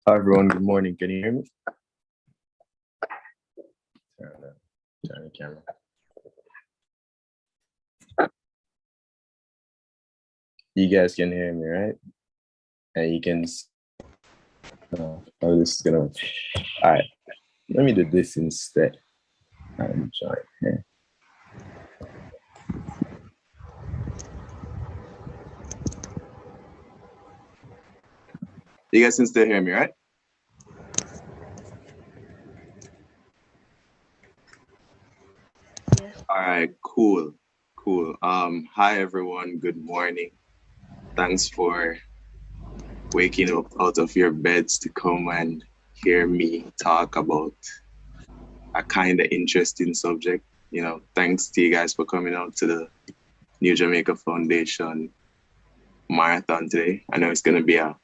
Hi everyone, good morning. Can you hear me? Turn the camera. You guys can hear me, right? And you can oh, this is gonna all right. Let me do this instead. I'm join here. You guys can still hear me, right? Yeah. All right, cool. Hi everyone, good morning. Thanks for waking up out of your beds to come and hear me talk about a kind of interesting subject. You know, thanks to you guys for coming out to the New Jamaica Foundation marathon today. I know it's going to be a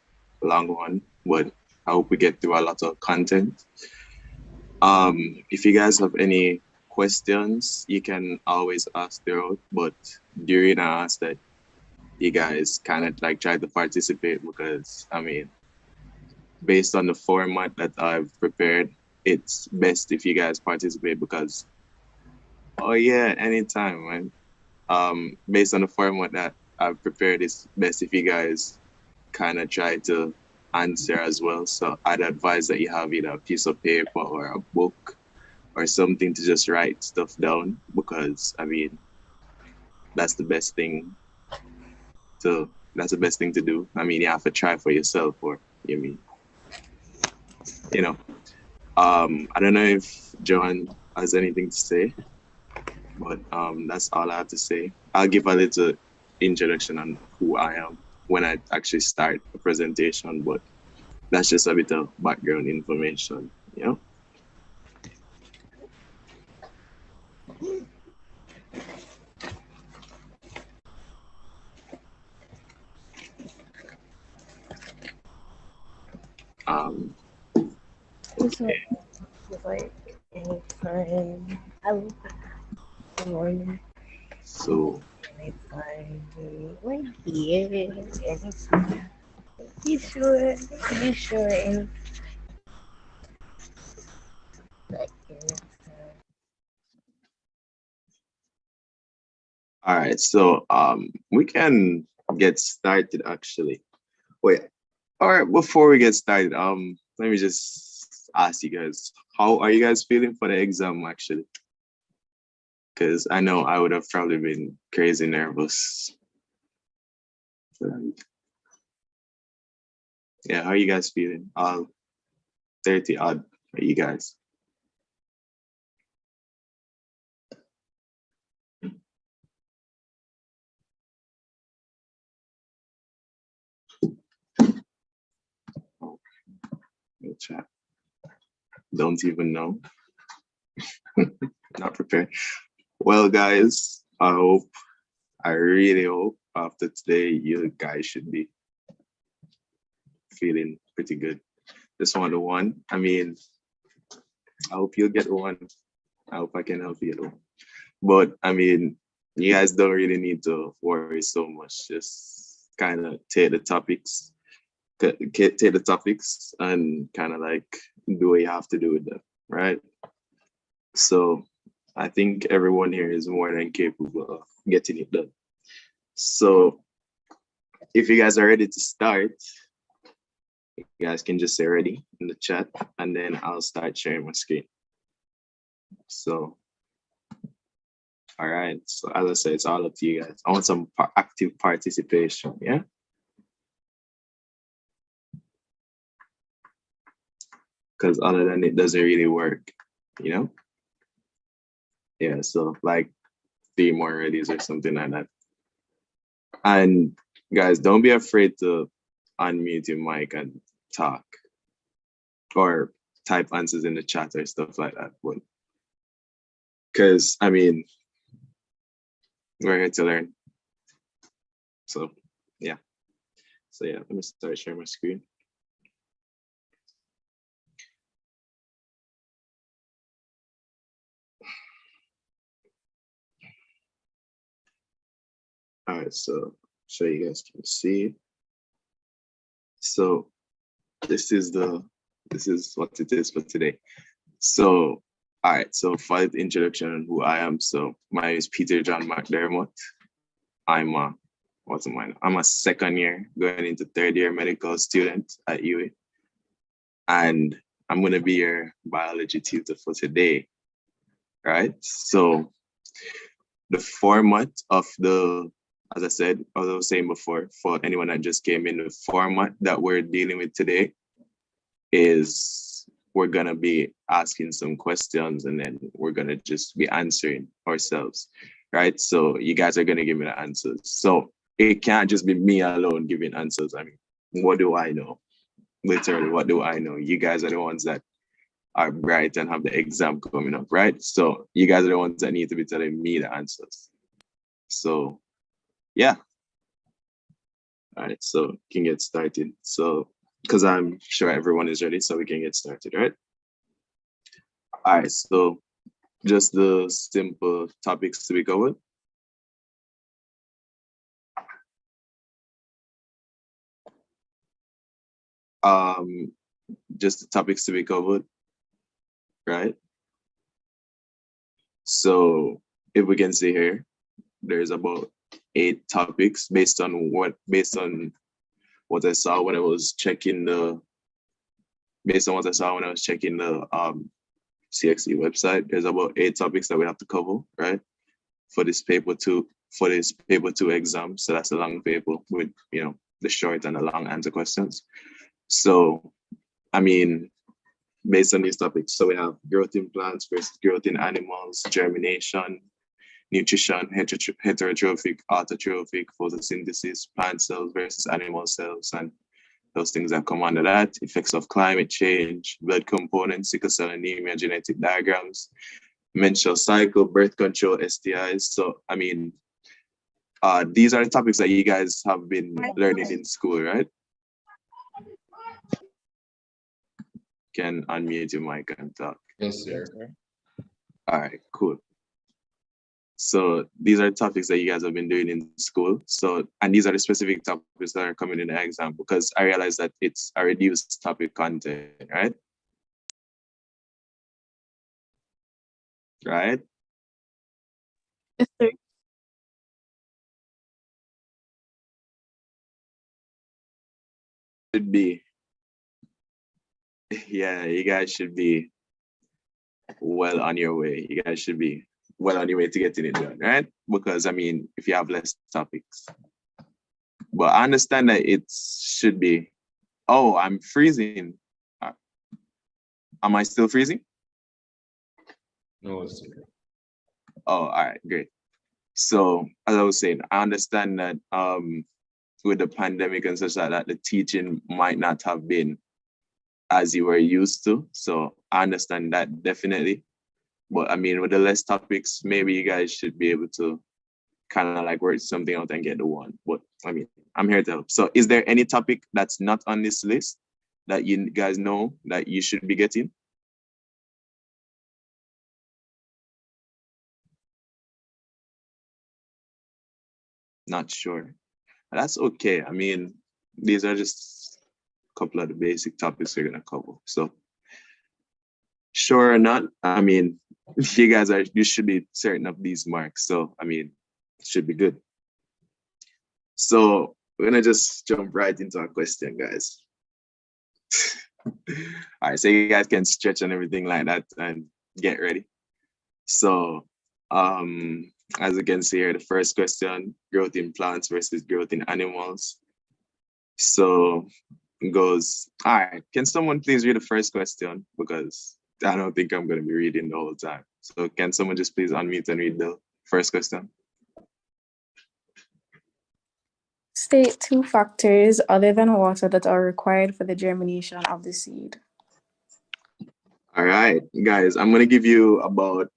long one, but I hope we get through a lot of content. If you guys have any questions, you can always ask there out, but during I ask that you guys kind of like try to participate because, I mean, based on the format that I've prepared, it's best if you guys participate because, oh yeah, anytime, man. Based on the format that I've prepared, it's best if you guys kind of try to answer as well. So I'd advise that you have either a piece of paper or a book or something to just write stuff down because I mean that's the best thing to do. I mean you have to try for yourself or you know. I don't know if John has anything to say, but that's all I have to say. I'll give a little introduction on who I am when I actually start the presentation, but that's just a bit of background information, you know? Okay. It's like anytime. Good morning. So Anytime. We're here. Anytime. You sure? You sure? And like anytime. all right, so we can get started actually. Wait, all right, before we get started, let me just ask you guys, how are you guys feeling for the exam actually? Because I know I would have probably been crazy nervous. Yeah, how are you guys feeling? All 30 odd are you guys? Chat. Don't even know. Not prepared. Well, guys, I really hope after today, you guys should be feeling pretty good. Just want one. I mean, I hope you'll get one. I hope I can help you. But I mean, you guys don't really need to worry so much. Just kind of take the topics and kind of like do what you have to do with them, right? So I think everyone here is more than capable of getting it done. So if you guys are ready to start, you guys can just say ready in the chat and then I'll start sharing my screen. So, all right. So as I said, it's all up to you guys. I want some active participation, yeah? Because other than it doesn't really work, you know? Yeah, so like 3 more readies or something like that. And guys, don't be afraid to unmute your mic and talk or type answers in the chat or stuff like that. But because I mean, we're here to learn. So yeah. So yeah, let me start sharing my screen. All right, so you guys can see. So this is what it is for today. So, all right. So for the introduction on who I am, so my name is Peter-John McDermott. I'm a what's mine? I'm a second year going into third year medical student at UA, and I'm gonna be your biology tutor for today. Right. So the format of as I said, as I was saying before, for anyone that just came in, the format that we're dealing with today is we're gonna be asking some questions and then we're gonna just be answering ourselves, right? So you guys are gonna give me the answers. So it can't just be me alone giving answers. I mean, what do I know? Literally, what do I know? You guys are the ones that are bright and have the exam coming up, right? So you guys are the ones that need to be telling me the answers. So yeah. All right, so we can get started. So because I'm sure everyone is ready, so we can get started, right? All right, so just the simple topics to be covered. Just the topics to be covered, right? So if we can see here, there's about 8 topics based on what I saw when I was checking the CXE website. There's about 8 topics that we have to cover, right? For this paper two exam. So that's a long paper with the short and the long answer questions. So I mean, based on these topics, so we have growth in plants versus growth in animals, germination, nutrition, heterotrophic, autotrophic, photosynthesis, plant cells versus animal cells, and those things that come under that, effects of climate change, blood components, sickle cell anemia, genetic diagrams, menstrual cycle, birth control, STIs. So, I mean, these are the topics that you guys have been learning in school, right? Can unmute your mic and talk. Yes, sir. All right, cool. So these are topics that you guys have been doing in school. So, and these are the specific topics that are coming in the exam, because I realize that it's a reduced topic content, right? Right? Yes, sir. Should be. Yeah, you guys should be well on your way. You guys should be well on your way to getting it done, right? Because I mean, if you have less topics. But I understand that it should be, oh, I'm freezing. Am I still freezing? No, sir. Oh, all right, great. So as I was saying, I understand that with the pandemic and such like that, the teaching might not have been as you were used to. So I understand that definitely. But I mean, with the less topics, maybe you guys should be able to kind of like work something out and get the one. But I mean, I'm here to help. So is there any topic that's not on this list that you guys know that you should be getting? Not sure. That's okay. I mean, these are just a couple of the basic topics we're gonna cover. So sure or not, I mean, you should be certain of these marks. So I mean, it should be good. So we're gonna just jump right into our question, guys. All right, so you guys can stretch and everything like that and get ready. So as you can see here, the first question, growth in plants versus growth in animals. So it goes, all right, can someone please read the first question? Because I don't think I'm gonna be reading the whole time. So can someone just please unmute and read the first question? State 2 factors other than water that are required for the germination of the seed. All right, guys, I'm gonna give you about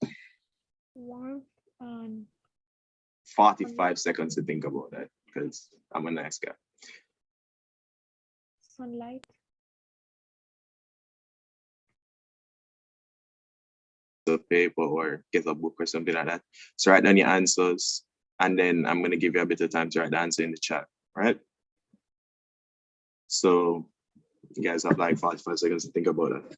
45 seconds to think about that, because I'm a nice guy. Sunlight. The paper or get a book or something like that. So write down your answers, and then I'm gonna give you a bit of time to write the answer in the chat, right? So You guys have like 45 seconds to think about it.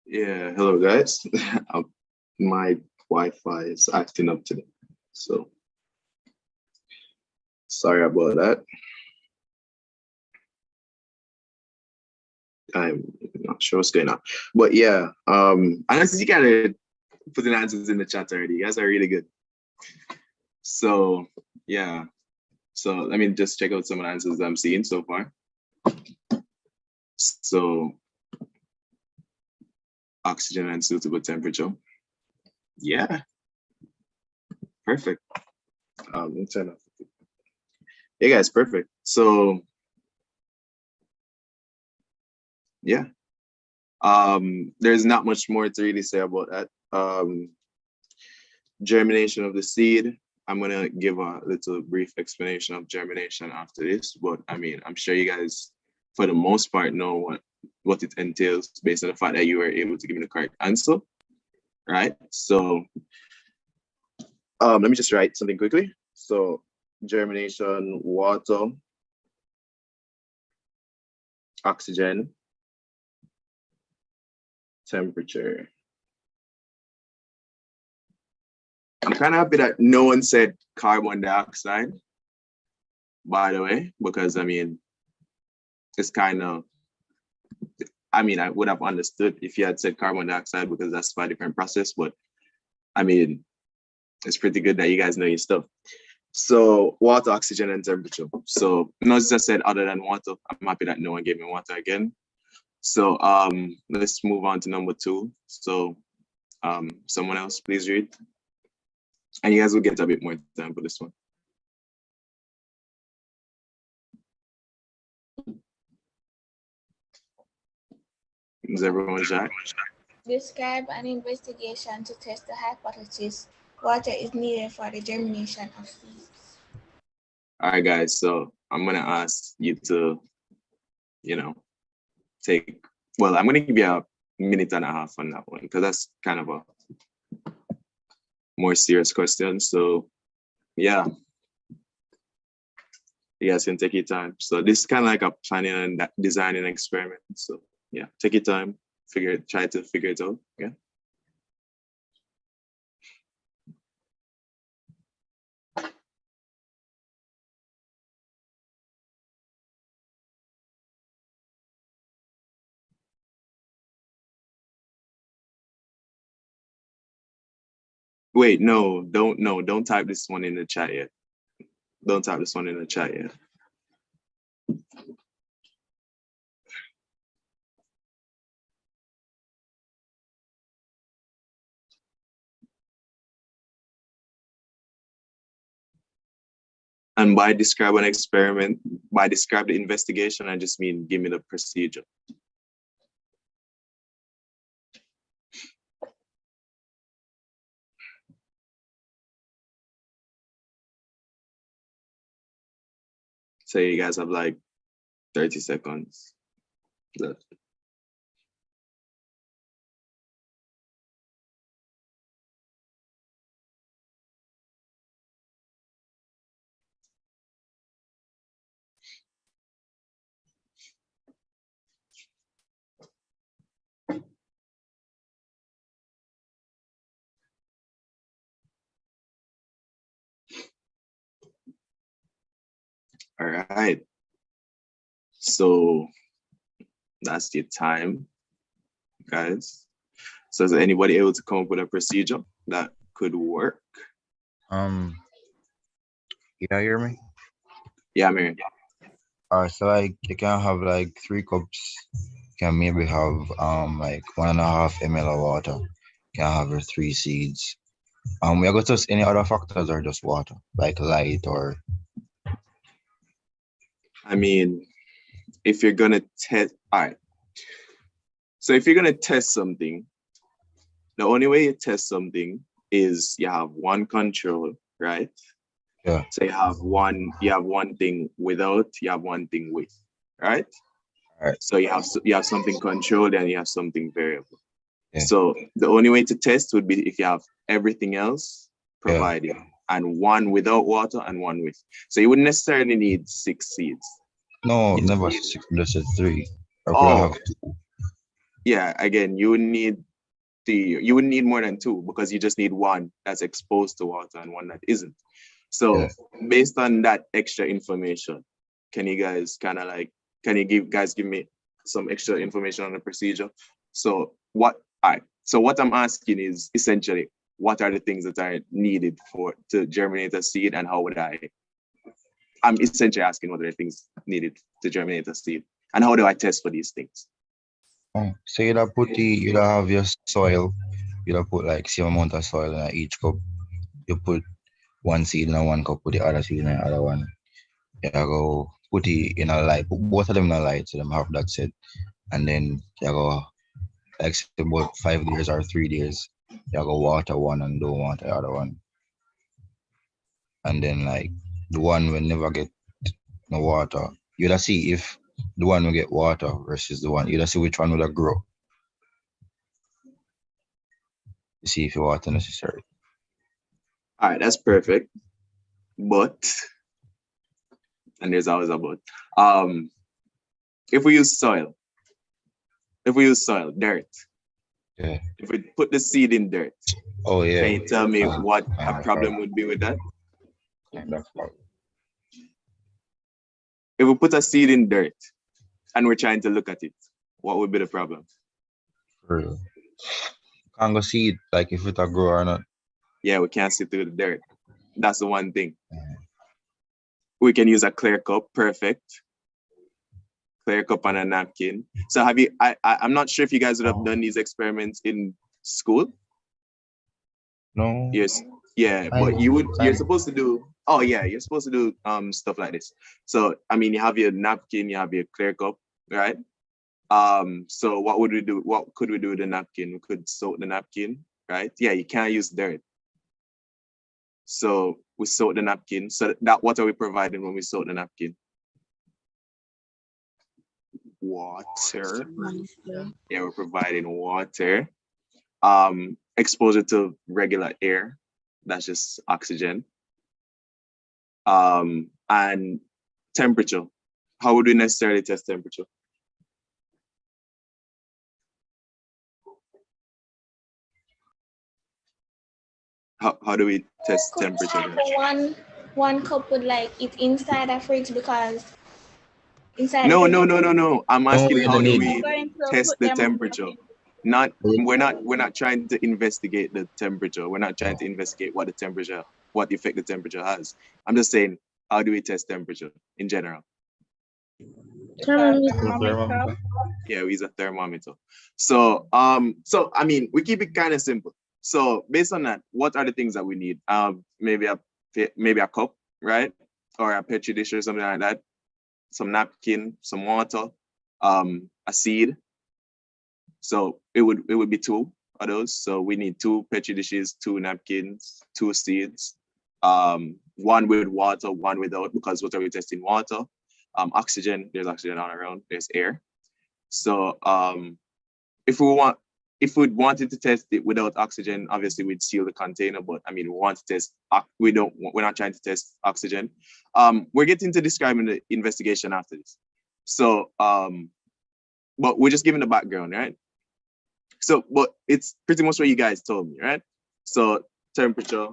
Yeah, hello guys. My Wi-Fi is acting up today, so sorry about that. I'm not sure what's going on, but yeah, honestly, you gotta put the answers in the chat already. You guys are really good. So yeah, so let me just check out some of the answers I'm seeing so far. So oxygen and suitable temperature. Yeah, perfect. Let me turn off. Yeah, guys, perfect. So yeah, there's not much more to really say about that. Germination of the seed. I'm gonna give a little brief explanation of germination after this, but I mean, I'm sure you guys, for the most part, know what it entails based on the fact that you were able to give me the correct answer, right? So let me just write something quickly. So germination, water, oxygen, temperature. I'm kind of happy that no one said carbon dioxide, by the way, because I mean, it's kind of, I mean, I would have understood if you had said carbon dioxide because that's a different process, but I mean, it's pretty good that you guys know your stuff. So water, oxygen, and temperature. So notice I said other than water. I'm happy that no one gave me water again. So let's move on to number 2. So someone else, please read. And you guys will get a bit more time for this one. Is everyone shy? Describe an investigation to test the hypothesis water is needed for the germination of seeds. All right, guys. So I'm gonna ask you to, take. Well, I'm gonna give you a minute and a half on that one because that's kind of a more serious question. So yeah, you guys can take your time. So this is kind of like a planning and designing experiment. So yeah, take your time, try to figure it out. Yeah. Wait, don't type this one in the chat yet. Don't type this one in the chat yet. And by describe an experiment, by describe the investigation, I just mean give me the procedure. So you guys have like 30 seconds left. All right. So that's your time, guys. So is anybody able to come up with a procedure that could work? Um, you hear me? Yeah, Mary. So like you can have like 3 cups. You can maybe have like 1.5 ml of water. You can have your 3 seeds. We are going to test any other factors or just water, like light or I mean, if you're gonna test, all right. So if you're gonna test something, the only way you test something is you have one control, right? yeah, So you have one thing without, you have one thing with, right? alright, So you have something controlled and you have something variable. yeah, So the only way to test would be if you have everything else yeah. provided and one without water and one with. So you wouldn't necessarily need 6 seeds. No, You just never need, 6, just 3. Or could I oh have 2? yeah, again, you wouldn't need more than two because you just need one that's exposed to water and one that isn't. Yeah. So based on that extra information, can you guys kind of like, can you give me some extra information on the procedure? So what I'm asking is essentially, what are the things that are needed to germinate a seed, and how would I'm essentially asking what are the things needed to germinate a seed, and how do I test for these things? So you'd have your soil, you'd put like same amount of soil in each cup. You put one seed in one cup, put the other seed in the other one. You go put it in a light, put both of them in a light so them have that set. And then you go like say about 5 days or 3 days, you go water one and don't water the other one. And then like the one will never get no water. You'll see if the one will get water versus the one. You'll see which one will grow. You see if your water necessary. All right, that's perfect. But, and there's always a but. Um, if we use soil, dirt, Yeah. if we put the seed in dirt, Oh yeah. can you tell me what Kind a of problem would be with that? Kind of If we put a seed in dirt and we're trying to look at it, what would be the problem? for real. Can't go see it like if it a grow or not. Yeah, we can't see through the dirt. That's the one thing. Yeah. We can use a clear cup, perfect. Clear cup and a napkin. So I'm not sure if you guys would have done these experiments in school. No. Yes. Yeah, but you're supposed to do, oh yeah, you're supposed to do stuff like this. So I mean, you have your napkin, you have your clear cup, right? So what would we do? What could we do with the napkin? We could soak the napkin, right? Yeah, you can't use dirt. So we soak the napkin. So that what are we providing when we soak the napkin? Water. Yeah, we're providing water. Exposure to regular air, that's just oxygen. And temperature. How would we necessarily test temperature? How do we test temperature? One cup would like it inside a fridge because inside No. the fridge. I'm asking we how don't do need we test the temperature? We're not trying to investigate the temperature. We're not trying to investigate what effect the temperature has. I'm just saying, how do we test temperature in general? Thermometer. Yeah, we use a thermometer. So I mean, we keep it kind of simple. So based on that, what are the things that we need? Maybe a cup, right? Or a petri dish or something like that. Some napkin, some water, a seed. So it would be 2 of those. So we need 2 petri dishes, 2 napkins, 2 seeds, one with water, one without, because what are we testing? Water, oxygen. There's oxygen all around. There's air. So if we wanted to test it without oxygen, obviously we'd seal the container. But I mean, we want to test. We're not trying to test oxygen. We're getting to describing the investigation after this. So but we're just giving the background, right? So, but it's pretty much what you guys told me, right? So temperature,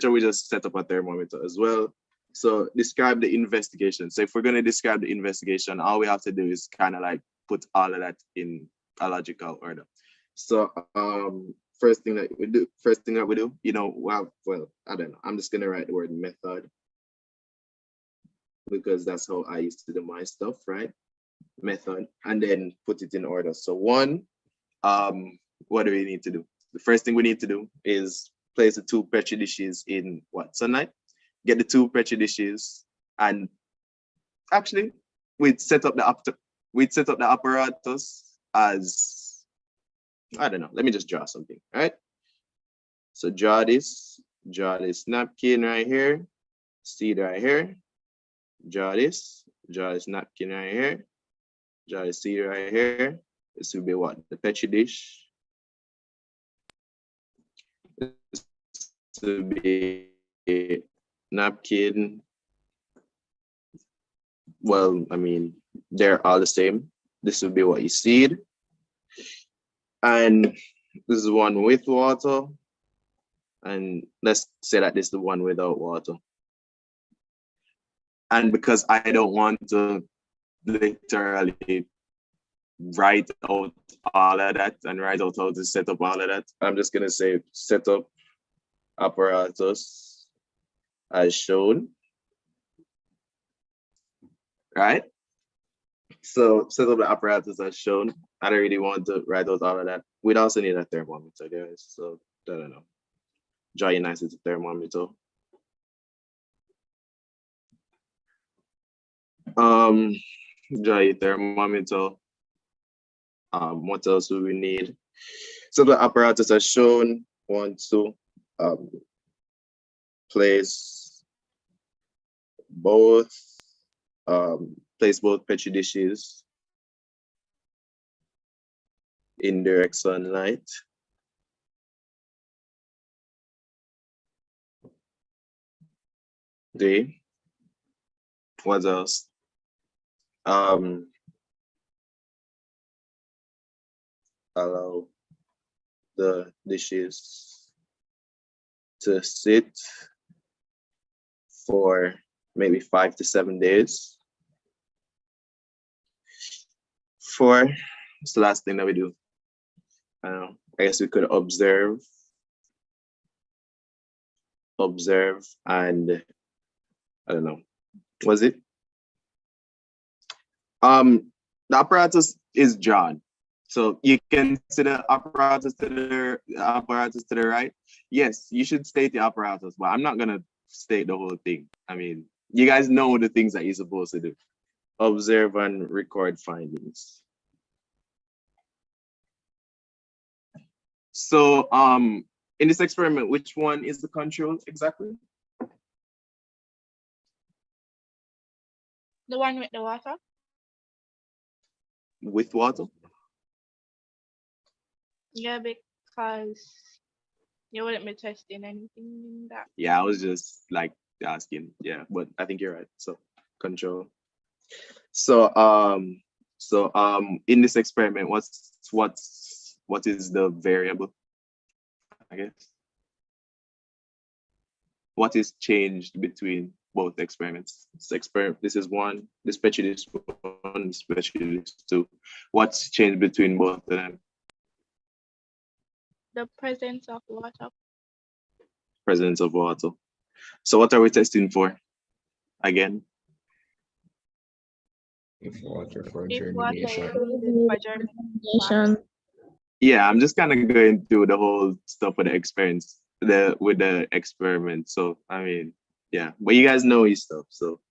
we just set up a thermometer as well. So describe the investigation. So if we're going to describe the investigation, all we have to do is kind of like put all of that in a logical order. So first thing that we do, you know, well, I don't know. I'm just gonna write the word method because that's how I used to do my stuff, right? Method, and then put it in order. So one, what do we need to do? The first thing we need to do is place the two petri dishes in what, sunlight? Get the two petri dishes, and actually we'd set up the apparatus as, I don't know, let me just draw something, all right? So draw this napkin right here, seed right here, draw this napkin right here, draw the seed right here. This will be what? The petri dish. This will be a napkin. Well, I mean, they're all the same. This will be what you seed. And this is one with water. And let's say that this is the one without water. And because I don't want to literally write out all of that and write out how to set up all of that, I'm just gonna say set up apparatus as shown, right? So set up the apparatus as shown. I don't really want to write out all of that. We'd also need a thermometer, guys. So I don't know. Draw your nice little thermometer. Draw your thermometer. What else do we need? So the apparatus as shown. Want to place both petri dishes in direct sunlight. What else? Allow the dishes to sit for maybe 5 to 7 days. 4, it's the last thing that we do. I guess we could observe, and I don't know. Was it? The apparatus is drawn. So you can see the apparatus to the right. Yes, you should state the apparatus, but I'm not gonna state the whole thing. I mean, you guys know the things that you're supposed to do. Observe and record findings. So in this experiment, which one is the control exactly? The one with the water? With water? Yeah, because you wouldn't be testing anything in that. Yeah, I was just like asking. Yeah, but I think you're right. So control. So in this experiment, what is the variable? I guess. What is changed between both experiments? This is one, this petri dish one, this petri dish two. What's changed between both of them? The presence of water. Presence of water. So what are we testing for? Again? If water for If water is germination. needed for germination. Yeah, I'm just kind of going through the whole stuff with the experience, with the experiment. So I mean, yeah, but you guys know your stuff. So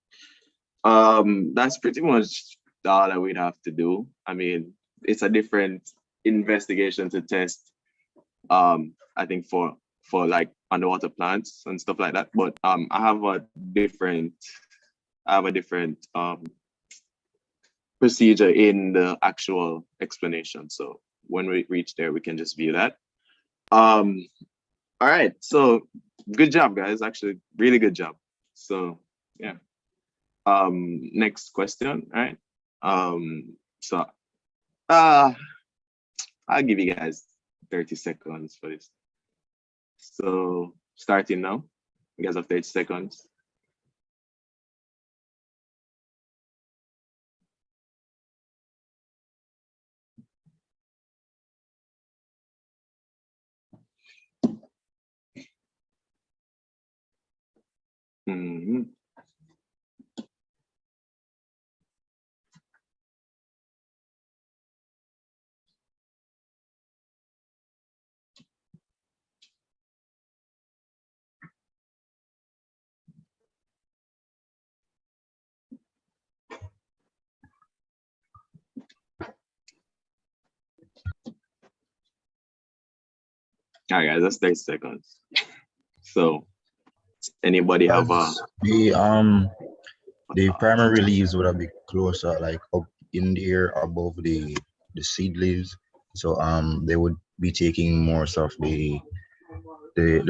that's pretty much all that we'd have to do. I mean, it's a different investigation to test. I think for like underwater plants and stuff like that. But I have a different procedure in the actual explanation. So when we reach there, we can just view that. All right, so good job, guys. Actually, really good job. So yeah. Next question. All right. So I'll give you guys 30 seconds for this. So starting now, you guys have 30 seconds. Mhm. All right, guys, that's 30 seconds. So, anybody have a? The primary leaves would have been closer, like up in the air above the seed leaves. So they would be taking more of the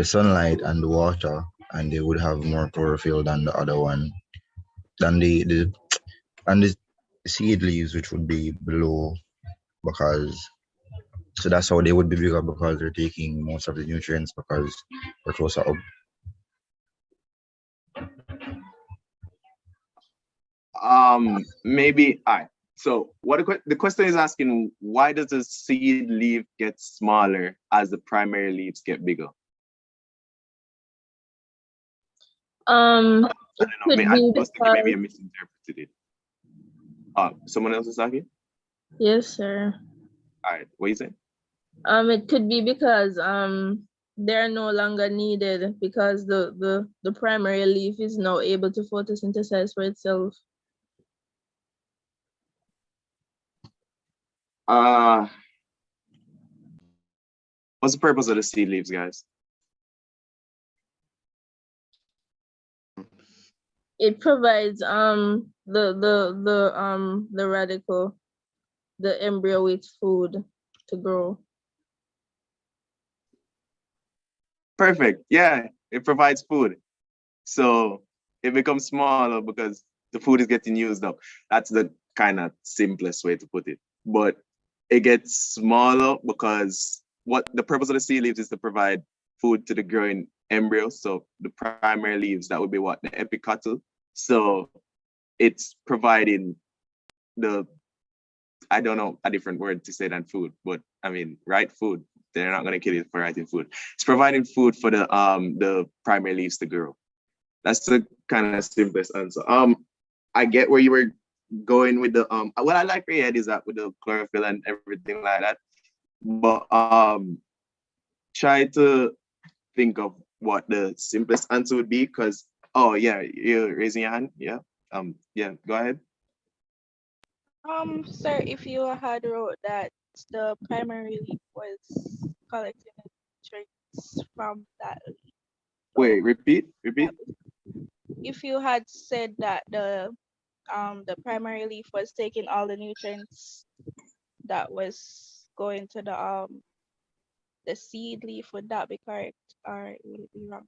sunlight and the water, and they would have more chlorophyll than the other one. Than the seed leaves, which would be below, because so that's how they would be bigger, because they're taking most of the nutrients because they're closer up. Maybe. All right. So, the question is asking, why does the seed leaf get smaller as the primary leaves get bigger? It I don't could know. I be was thinking maybe I because misinterpreted it. Someone else is talking? yes, sir. All right. What are you saying? It could be because they're no longer needed because the primary leaf is now able to photosynthesize for itself. What's the purpose of the seed leaves, guys? It provides the radicle, the embryo with food to grow. Perfect. Yeah, it provides food. So it becomes smaller because the food is getting used up. That's the kind of simplest way to put it. But it gets smaller because what the purpose of the seed leaves is to provide food to the growing embryo. So the primary leaves, that would be what? The epicotyle. So it's providing the, I don't know a different word to say than food, but I mean, right food. They're not going to kill it for writing food. It's providing food for the primary leaves to grow. That's the kind of simplest answer. I get where you were going with the what I like where your head is at with the chlorophyll and everything like that. But try to think of what the simplest answer would be, because yeah, you're raising your hand. Yeah. Yeah, go ahead. Sir, if you had wrote that the primary leaf was collecting nutrients from that leaf. Wait, repeat. If you had said that the primary leaf was taking all the nutrients that was going to the seed leaf, would that be correct or would it be wrong?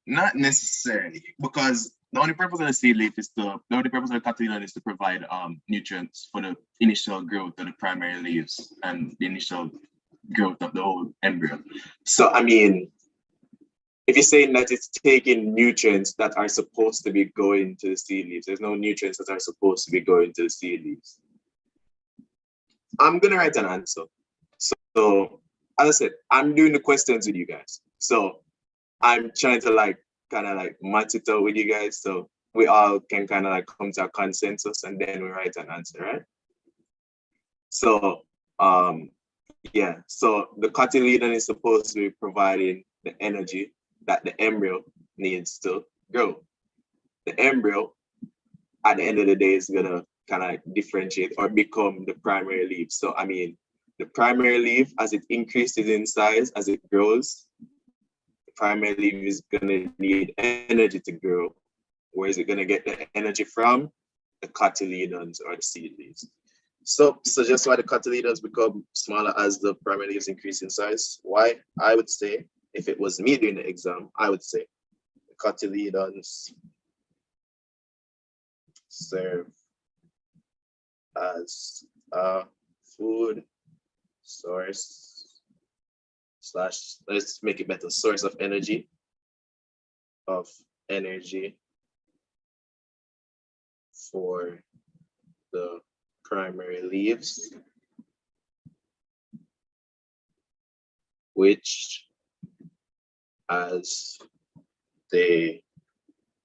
Not necessarily, because the only purpose of the seed leaf is the only purpose of the cotyledon is to provide nutrients for the initial growth of the primary leaves and the initial growth of the whole embryo. So I mean, if you're saying that it's taking nutrients that are supposed to be going to the seed leaves, there's no nutrients that are supposed to be going to the seed leaves. I'm gonna write an answer. So as I said, I'm doing the questions with you guys. So I'm trying to kind of match it out with you guys, so we all can kind of come to a consensus, and then we write an answer, right? So yeah, so the cotyledon is supposed to be providing the energy that the embryo needs to grow. The embryo, at the end of the day, is gonna kind of differentiate or become the primary leaf. So I mean, the primary leaf, as it increases in size, as it grows, the primary leaf is gonna need energy to grow. Where is it gonna get the energy from? The cotyledons or the seed leaves. So just why the cotyledons become smaller as the primary leaves increase in size. Why? I would say, if it was me doing the exam, I would say the cotyledons serve as a food source slash, let's make it better, source of energy for the primary leaves, which as they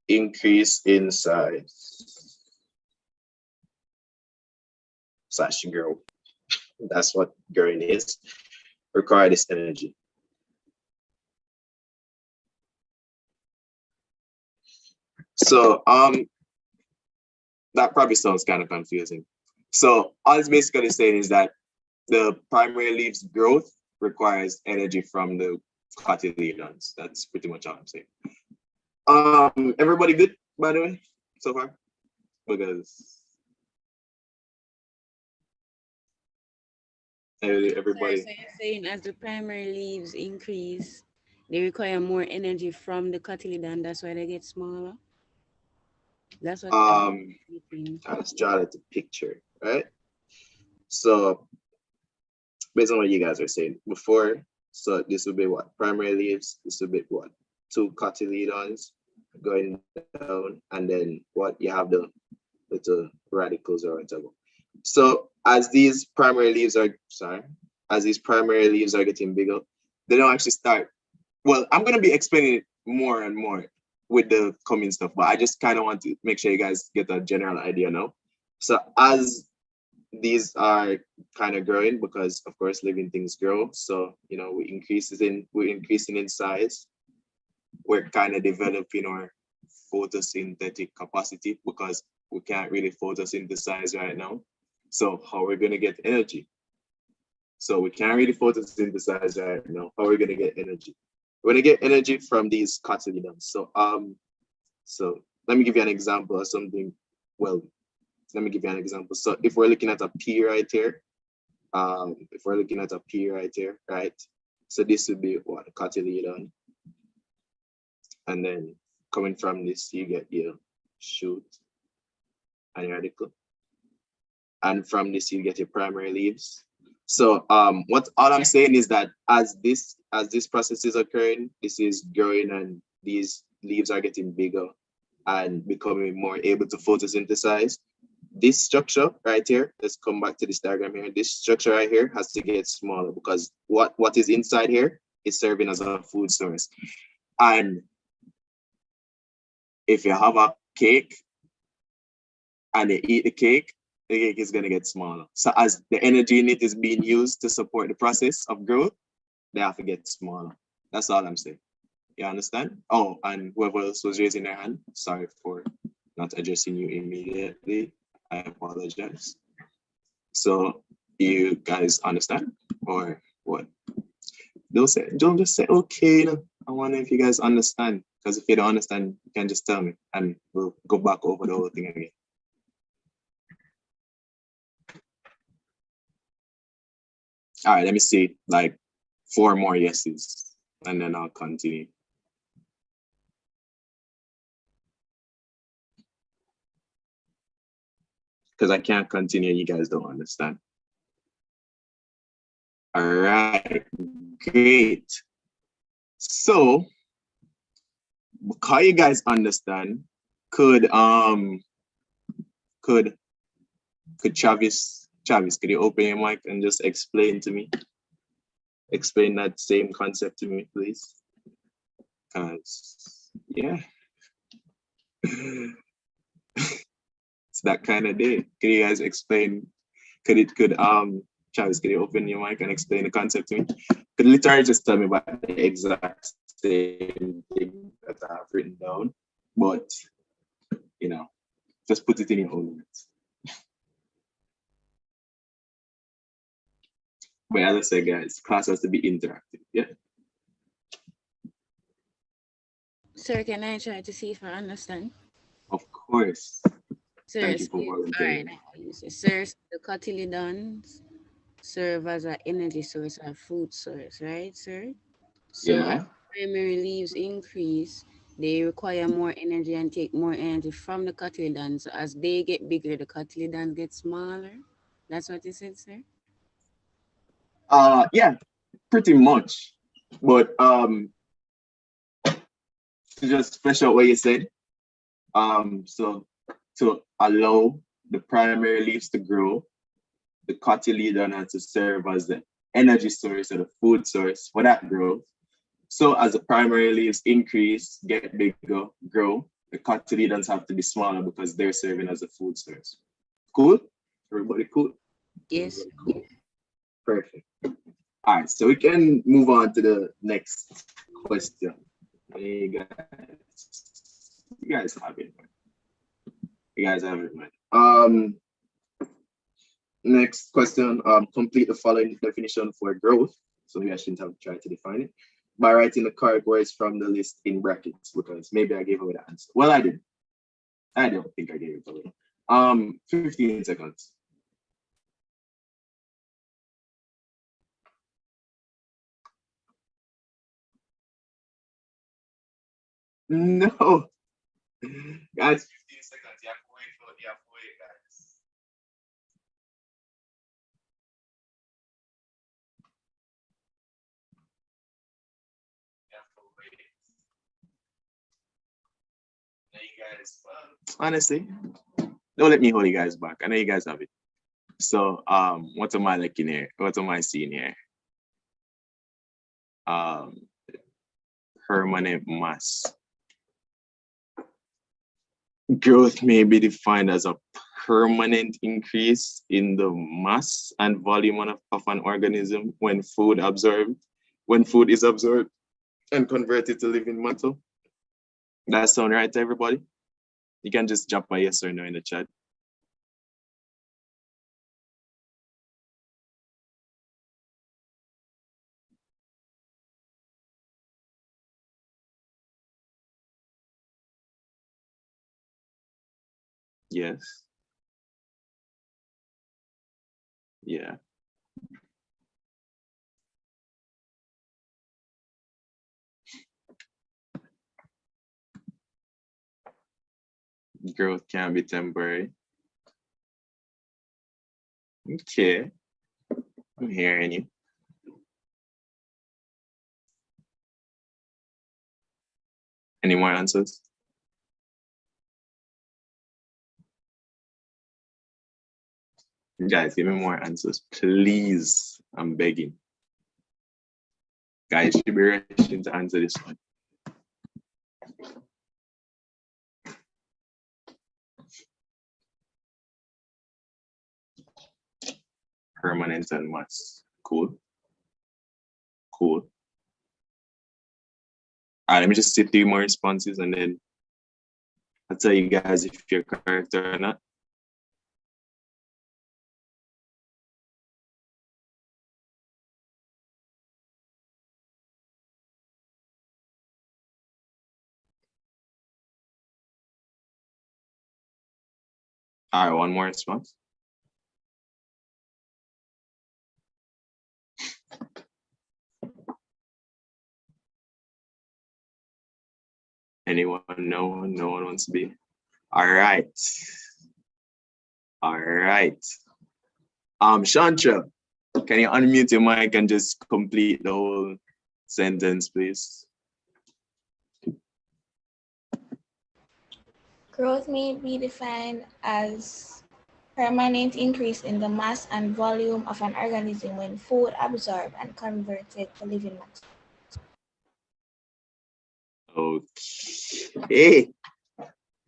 increase in size / grow. That's what growing is. Require this energy. So that probably sounds kind of confusing. So all it's basically saying is that the primary leaves growth requires energy from the cotyledons. That's pretty much all I'm saying. Everybody good, by the way, so far? Because everybody. So you're saying as the primary leaves increase, they require more energy from the cotyledon. That's why they get smaller. That's what. Let's draw it to picture, right? So based on what you guys are saying before, so this would be what? Primary leaves. This would be what? 2 cotyledons going down, and then what? You have the little radicals or whatever. So as these primary leaves are getting bigger, they don't actually start. Well, I'm gonna be explaining it more and more with the coming stuff, but I just kind of want to make sure you guys get a general idea now. So as these are kind of growing, because of course living things grow, so you know we're increasing in size. We're kind of developing our photosynthetic capacity because we can't really photosynthesize right now. So how are we going to get energy? So we can't really photosynthesize right now. How are we going to get energy? We're going to get energy from these cotyledons. So let me give you an example of something. Well, let me give you an example. So if we're looking at a P right here, right? So this would be what? A cotyledon. And then coming from this, you get your shoot and your radicle. And from this, you get your primary leaves. So what all I'm saying is that as this process is occurring, this is growing and these leaves are getting bigger and becoming more able to photosynthesize. This structure right here, let's come back to this diagram here. This structure right here has to get smaller because what is inside here is serving as a food source. And if you have a cake and you eat the cake is going to get smaller. So as the energy in it is being used to support the process of growth, they have to get smaller. That's all I'm saying. You understand? Oh, and whoever else was raising their hand, sorry for not addressing you immediately. I apologize. So you guys understand or what? Don't just say, okay. I wonder if you guys understand. Because if you don't understand, you can just tell me and we'll go back over the whole thing again. All right, let me see, like 4 more yeses, and then I'll continue. Because I can't continue, you guys don't understand. All right, great. So, because you guys understand, could Travis, could you open your mic and just explain that same concept to me, please? Because, yeah. It's that kind of day. Can you guys explain, Travis, could you open your mic and explain the concept to me? Could literally just tell me about the exact same thing that I have written down, but, you know, just put it in your own words. But as I said, guys, class has to be interactive, yeah? Sir, can I try to see if I understand? Of course. Sir, Thank you for volunteering. All right. Sir, the cotyledons serve as an energy source or food source, right, sir? So Yeah. as primary leaves increase, they require more energy and take more energy from the cotyledons. So as they get bigger, the cotyledons get smaller. That's what you said, sir? Yeah, pretty much. But to just flesh out what you said, so to allow the primary leaves to grow, the cotyledon has to serve as the energy source or the food source for that growth. So as the primary leaves increase, get bigger, grow, the cotyledons have to be smaller because they're serving as a food source. Cool? Everybody cool? Yes. Cool. Perfect. All right, so we can move on to the next question. You guys have it, man. You guys have it, man. Next question, complete the following definition for growth. So maybe I shouldn't have tried to define it by writing the correct words from the list in brackets, because maybe I gave away the answer. Well, I did. I don't think I gave it away. 15 seconds. No. Guys, 15 seconds. You have to wait, guys. You have to wait. Now you guys, honestly, don't let me hold you guys back. I know you guys have it. So, what am I looking here? What am I seeing here? Permanent mass. Growth may be defined as a permanent increase in the mass and volume of an organism when food is absorbed and converted to living matter. That sound right to everybody? You can just drop a yes or no in the chat. Yes. Yeah. Growth can be temporary. Okay. I'm hearing you. Any more answers? Guys, give me more answers, please. I'm begging. Guys should be rushing to answer this one. Permanent and mass. Cool. Cool. All right, let me just see 3 more responses and then I'll tell you guys if you're correct or not. All right, one more response. Anyone? No one? No one wants to be? All right. All right. Shantra, can you unmute your mic and just complete the whole sentence, please? Growth may be defined as permanent increase in the mass and volume of an organism when food absorbed and converted to living matter. Okay.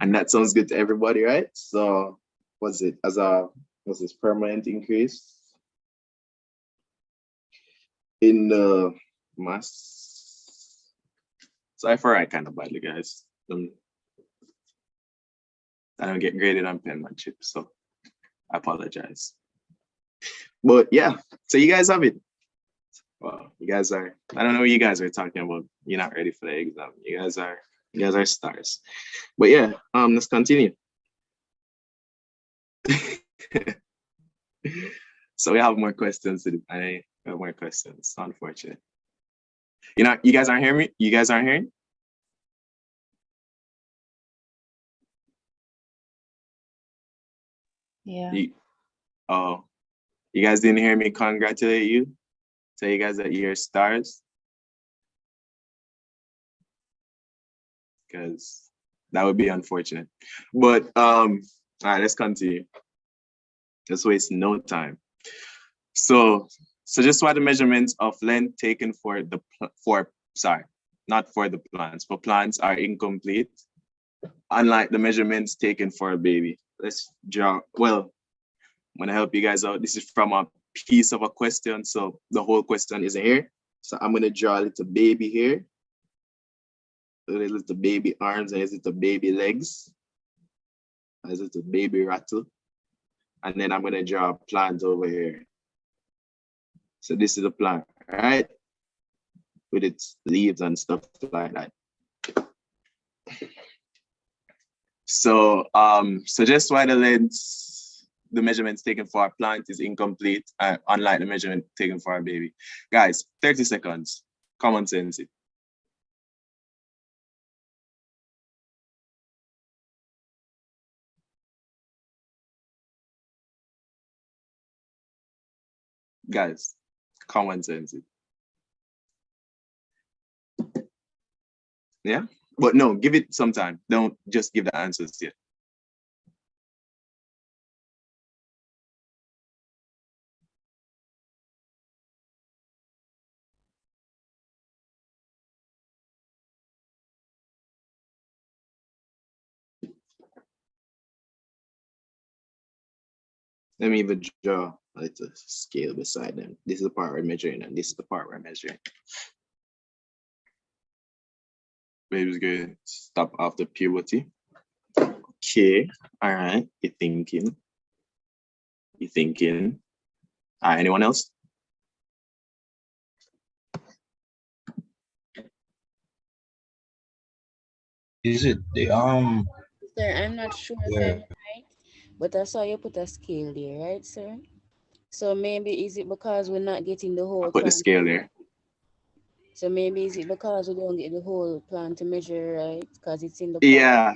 And that sounds good to everybody, right? So was this permanent increase in the mass? So I forgot kind of badly, guys. I don't get graded on penmanship, so I apologize. But yeah, so you guys have it. Well, you guys are, I don't know what you guys are talking about. You're not ready for the exam. You guys are stars. But yeah, let's continue. So we have more questions. I have more questions, unfortunately. You guys aren't hearing me? You guys aren't hearing? Yeah. You guys didn't hear me congratulate you? Tell you guys that you're stars? Because that would be unfortunate. But all right, let's continue. Let's waste no time. So just what the measurements of length taken for not for the plants. For plants are incomplete, unlike the measurements taken for a baby. Let's draw, well, I'm gonna help you guys out. This is from a piece of a question, so the whole question isn't here. So I'm gonna draw a little baby here, a little baby arms, and a little baby legs, a little baby rattle, and then I'm gonna draw a plant over here. So this is a plant, right? With its leaves and stuff like that. So suggest why the length, the measurements taken for our plant is incomplete, unlike the measurement taken for our baby. Guys, 30 seconds, common sense it. Guys, common sense it. Yeah, but no, give it some time. Don't just give the answers yet. Let me even draw a little scale beside them. This is the part we're measuring, and this is the part we're measuring. Baby's gonna stop after puberty. Okay, all right, you're thinking. You're thinking. Anyone else? Is it the Sir, I'm not sure if yeah. I'm right, but I saw you put a scale there, right, sir? So maybe is it because we're not getting the I whole put the plant? scale there. So maybe is it because we don't get the whole plant to measure, right? Because it's in the pot. Yeah,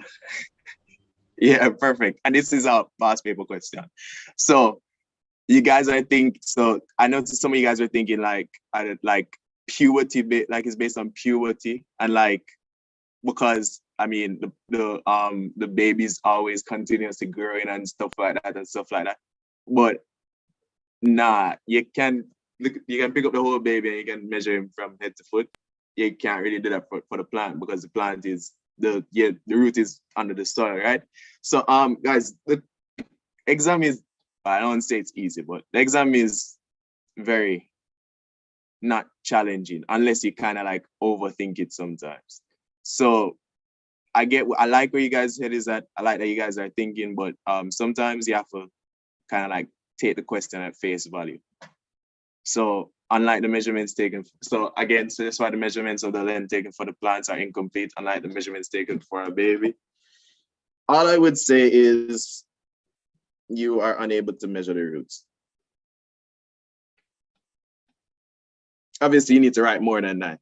yeah, perfect. And this is our past paper question. So you guys are thinking, so I noticed some of you guys are thinking like puberty, like it's based on puberty, and like, because I mean the baby's always continuously growing and stuff like that. But nah, you can pick up the whole baby and you can measure him from head to foot. You can't really do that for the plant, because the plant is the root is under the soil, right? So guys, the exam is, I don't say it's easy, but the exam is very not challenging unless you kind of like overthink it sometimes. So I like where you guys' head is at. I like that you guys are thinking, but sometimes you have to kind of like take the question at face value. So unlike the measurements taken, so again, so that's why the measurements of the length taken for the plants are incomplete, unlike the measurements taken for a baby. All I would say is you are unable to measure the roots. Obviously, you need to write more than that.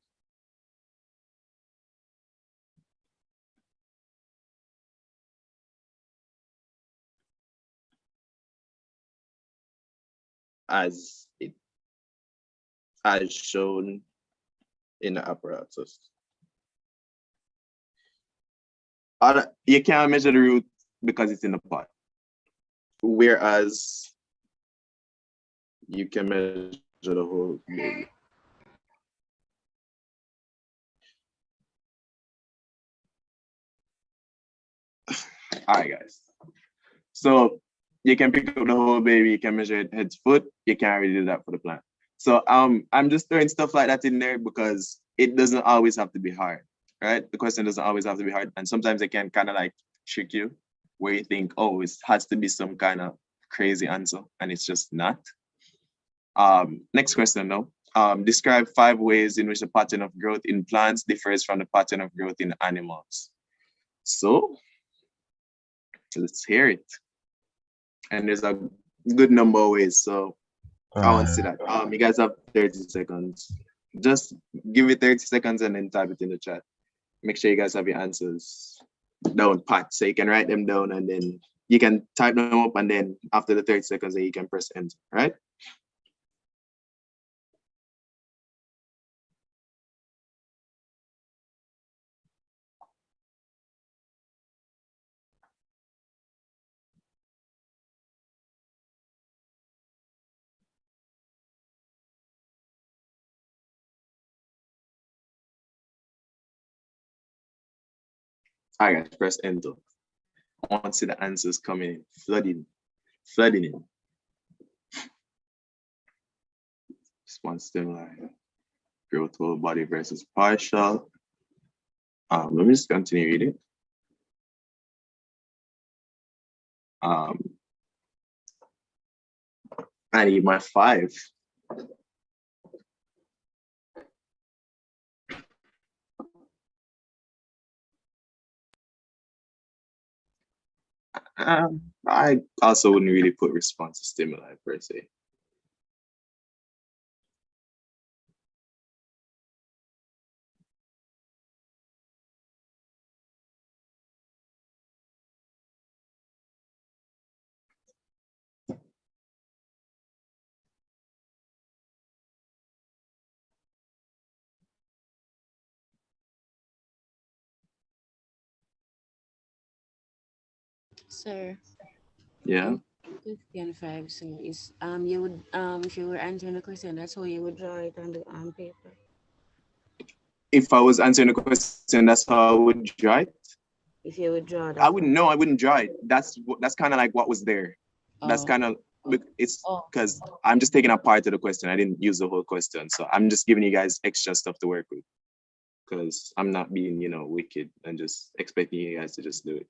As shown in the apparatus. You can't measure the root because it's in the pot. Whereas you can measure the whole baby. All right, guys. So you can pick up the whole baby, you can measure it head to foot. You can't really do that for the plant. So I'm just throwing stuff like that in there because it doesn't always have to be hard, right? The question doesn't always have to be hard. And sometimes it can kind of like trick you where you think, oh, it has to be some kind of crazy answer, and it's just not. Next question now. Describe 5 ways in which the pattern of growth in plants differs from the pattern of growth in animals. So let's hear it. And there's a good number of ways, so I want to see that. You guys have 30 seconds. Just give it 30 seconds and then type it in the chat. Make sure you guys have your answers down pat, so you can write them down and then you can type them up, and then after the 30 seconds, then you can press enter, right? All right, guys, press enter. I want to see the answers coming in, flooding in. Response stimuli, growth whole body versus partial. Let me just continue reading. I need my 5. I also wouldn't really put response to stimuli per se. Sir. Yeah. Question 5, so is you would if you were answering the question, that's how you would draw it on the paper. If I was answering the question, that's how I would draw it. If you would draw that. I wouldn't know. I wouldn't draw it. That's kind of like what was there. That's kind of it's because I'm just taking a part of the question. I didn't use the whole question, so I'm just giving you guys extra stuff to work with. Because I'm not being, wicked and just expecting you guys to just do it.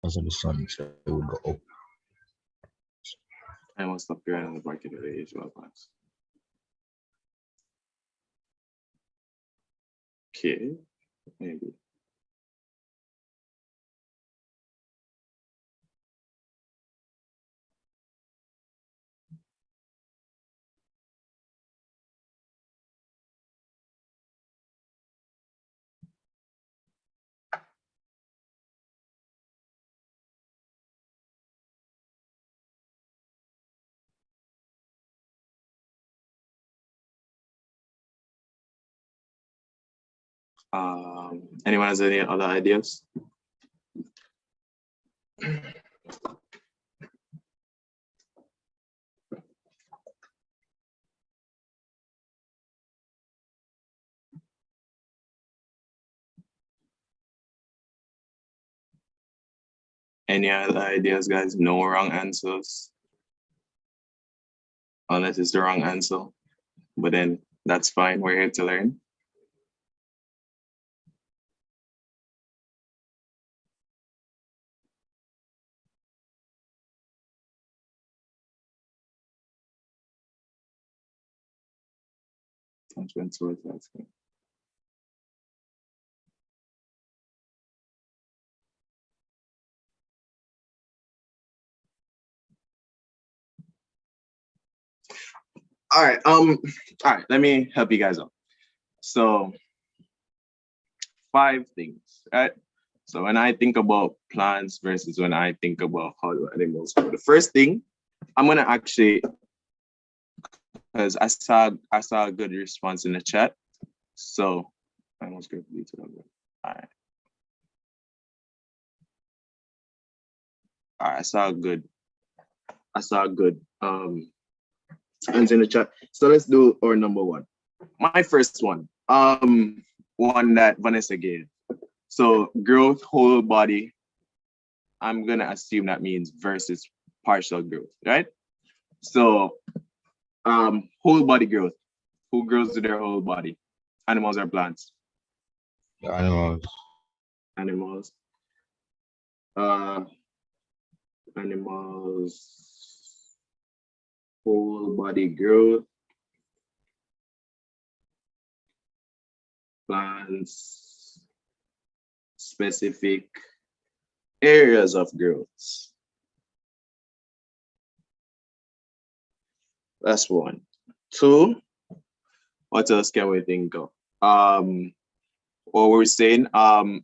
As the sun would go up. I must stop here on the market of the age of advance. Okay, maybe. Anyone has any other ideas? Any other ideas, guys? No wrong answers. Unless it's the wrong answer. But then that's fine. We're here to learn. All right, let me help you guys out. So 5 things, right? So when I think about plants versus when I think about how do animals grow, the first thing I'm gonna actually, because I saw a good response in the chat. So I almost get deleted. All right. All right, I saw a good answer in the chat. So let's do our number 1. My first one, one that Vanessa gave. So growth, whole body. I'm gonna assume that means versus partial growth, right? So whole body growth. Who grows to their whole body? Animals or plants? The animals. Animals. Animals. Whole body growth. Plants. Specific areas of growth. That's 1. 2. What else can we think of? What were we saying? I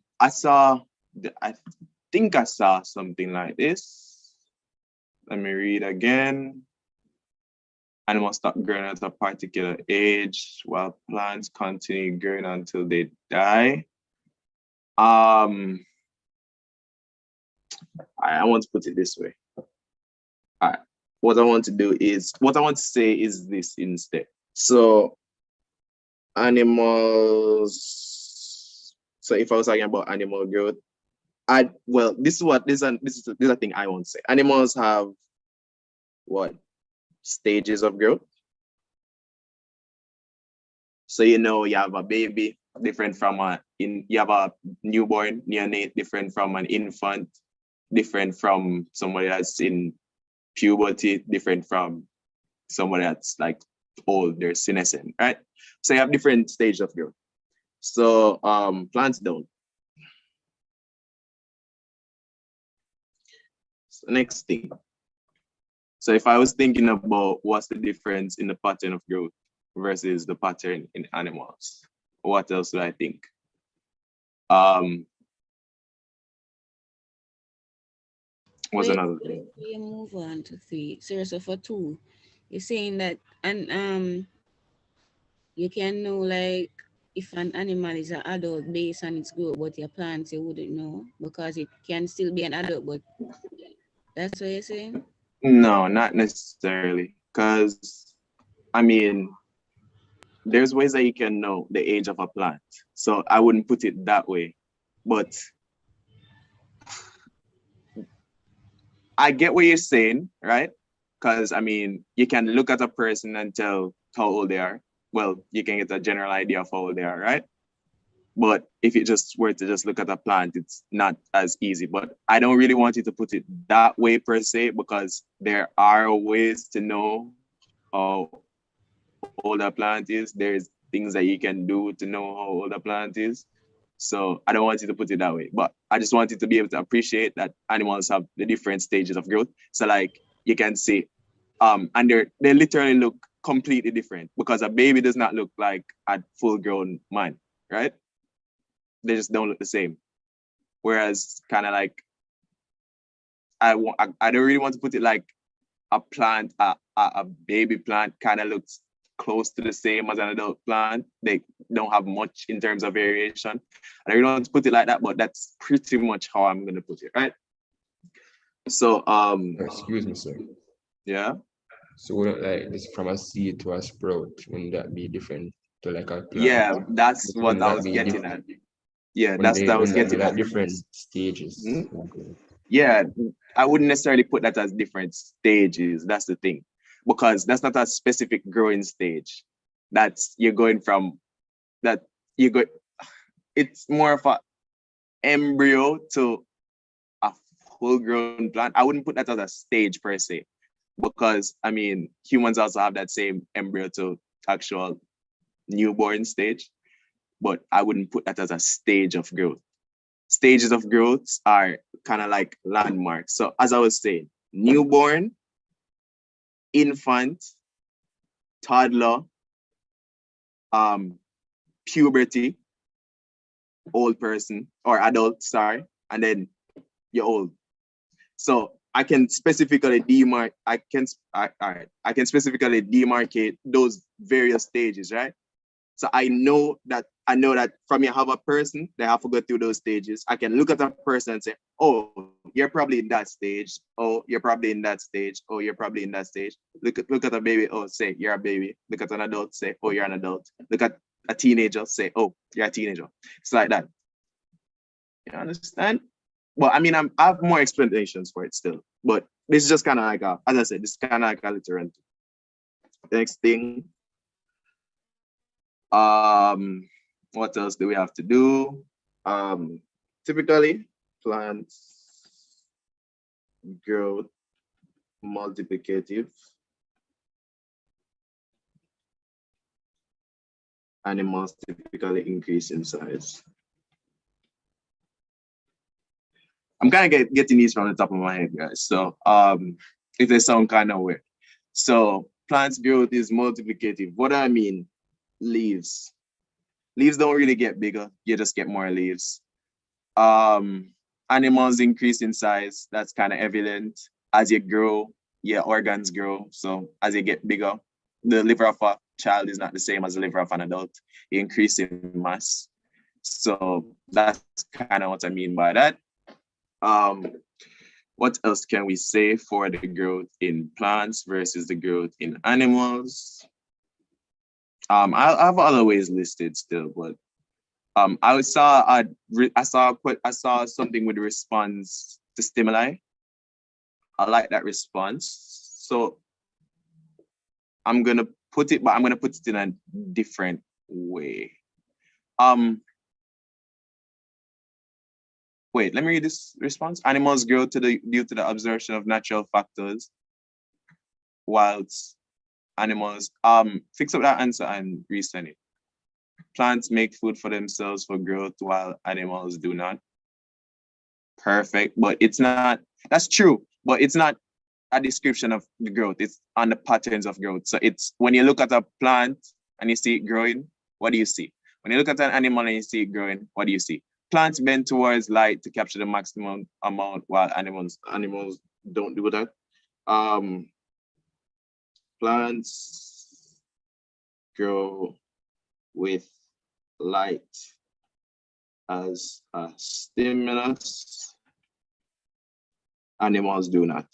think I saw something like this. Let me read again. Animals stop growing at a particular age while plants continue growing until they die. I want to put it this way. What I want to say is this instead. So animals. So if I was talking about animal growth, this is a thing I want to say. Animals have what? Stages of growth. So you have a baby different from you have a newborn, neonate different from an infant, different from somebody that's in puberty, different from somebody that's like old, they're senescent, right? So you have different stages of growth. So plants don't. So next thing. So if I was thinking about what's the difference in the pattern of growth versus the pattern in animals, what else do I think? What's another thing? You move on to 3. So for 2, you're saying that and you can know like if an animal is an adult based on its growth, but your plants you wouldn't know because it can still be an adult, but that's what you're saying? No, not necessarily. Because I mean, there's ways that you can know the age of a plant. So I wouldn't put it that way. But I get what you're saying, right? Because I mean, you can look at a person and tell how old they are. Well, you can get a general idea of how old they are, right? But if you just were to just look at a plant, it's not as easy. But I don't really want you to put it that way per se, because there are ways to know how old a plant is. There's things that you can do to know how old a plant is. So I don't want you to put it that way, but I just want you to be able to appreciate that animals have the different stages of growth. So like you can see, and they literally look completely different, because a baby does not look like a full-grown man, right? They just don't look the same. Whereas kind of like, I don't really want to put it like a plant, a baby plant kind of looks close to the same as an adult plant. They don't have much in terms of variation. I don't want to put it like that, but that's pretty much how I'm going to put it, right? So, excuse me, sir. Yeah. So wouldn't like this from a seed to a sprout, wouldn't that be different to like a plant? Yeah, that's what I was getting at. Yeah, that's what I was getting at. Different stages. Mm-hmm. Yeah, I wouldn't necessarily put that as different stages. That's the thing, because that's not a specific growing stage. That's you're going from that you go. It's more of a embryo to a full-grown plant. I wouldn't put that as a stage per se, because I mean humans also have that same embryo to actual newborn stage, but I wouldn't put that as a stage of growth. Stages of growth are kind of like landmarks. So as I was saying, newborn, infant, toddler, puberty, old person or adult, sorry, and then you're old. So I can specifically specifically demarcate those various stages, right? So I know that from you have a person, they have to go through those stages. I can look at a person and say, oh, you're probably in that stage. Oh, you're probably in that stage. Oh, you're probably in that stage. Look at a baby. Oh, say you're a baby. Look at an adult. Say, oh, you're an adult. Look at a teenager. Say, oh, you're a teenager. It's like that. You understand? Well, I mean, I have more explanations for it still, but this is just kind of like as I said, this is kind of like a literal. Next thing. What else do we have to do? Typically, plants grow multiplicative. Animals typically increase in size. I'm kind of getting these from the top of my head, guys. So if they sound kind of weird. So plants growth is multiplicative. What do I mean? Leaves. Leaves don't really get bigger. You just get more leaves. Animals increase in size. That's kind of evident. As you grow, organs grow. So as you get bigger, the liver of a child is not the same as the liver of an adult. You increase in mass. So that's kind of what I mean by that. What else can we say for the growth in plants versus the growth in animals? I have other ways listed still, but I saw something with response to stimuli. I like that response. So I'm gonna put it, but I'm gonna put it in a different way. Wait, let me read this response. Animals grow due to the absorption of natural factors, whilst animals, fix up that answer and resend it. Plants make food for themselves for growth while animals do not. Perfect, but it's not, that's true, but it's not a description of the growth. It's on the patterns of growth. So it's when you look at a plant and you see it growing, what do you see? When you look at an animal and you see it growing, what do you see? Plants bend towards light to capture the maximum amount, while animals don't do that. Plants grow with light as a stimulus. Animals do not.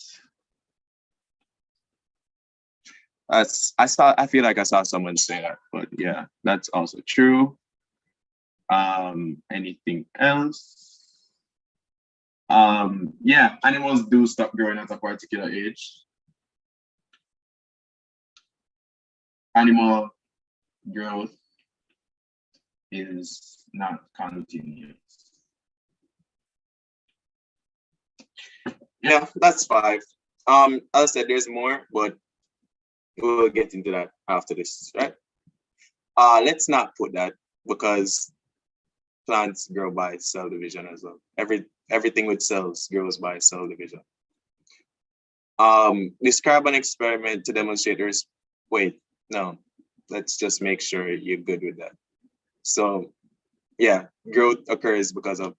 I feel like I saw someone say that, but yeah, that's also true. Anything else? Yeah, animals do stop growing at a particular age. Animal growth is not continuous. Yeah, that's 5. As I said, there's more, but we'll get into that after this, right? Let's not put that, because plants grow by cell division as well. Everything with cells grows by cell division. Describe an experiment to demonstrate wait, no, let's just make sure you're good with that. So yeah, growth occurs because of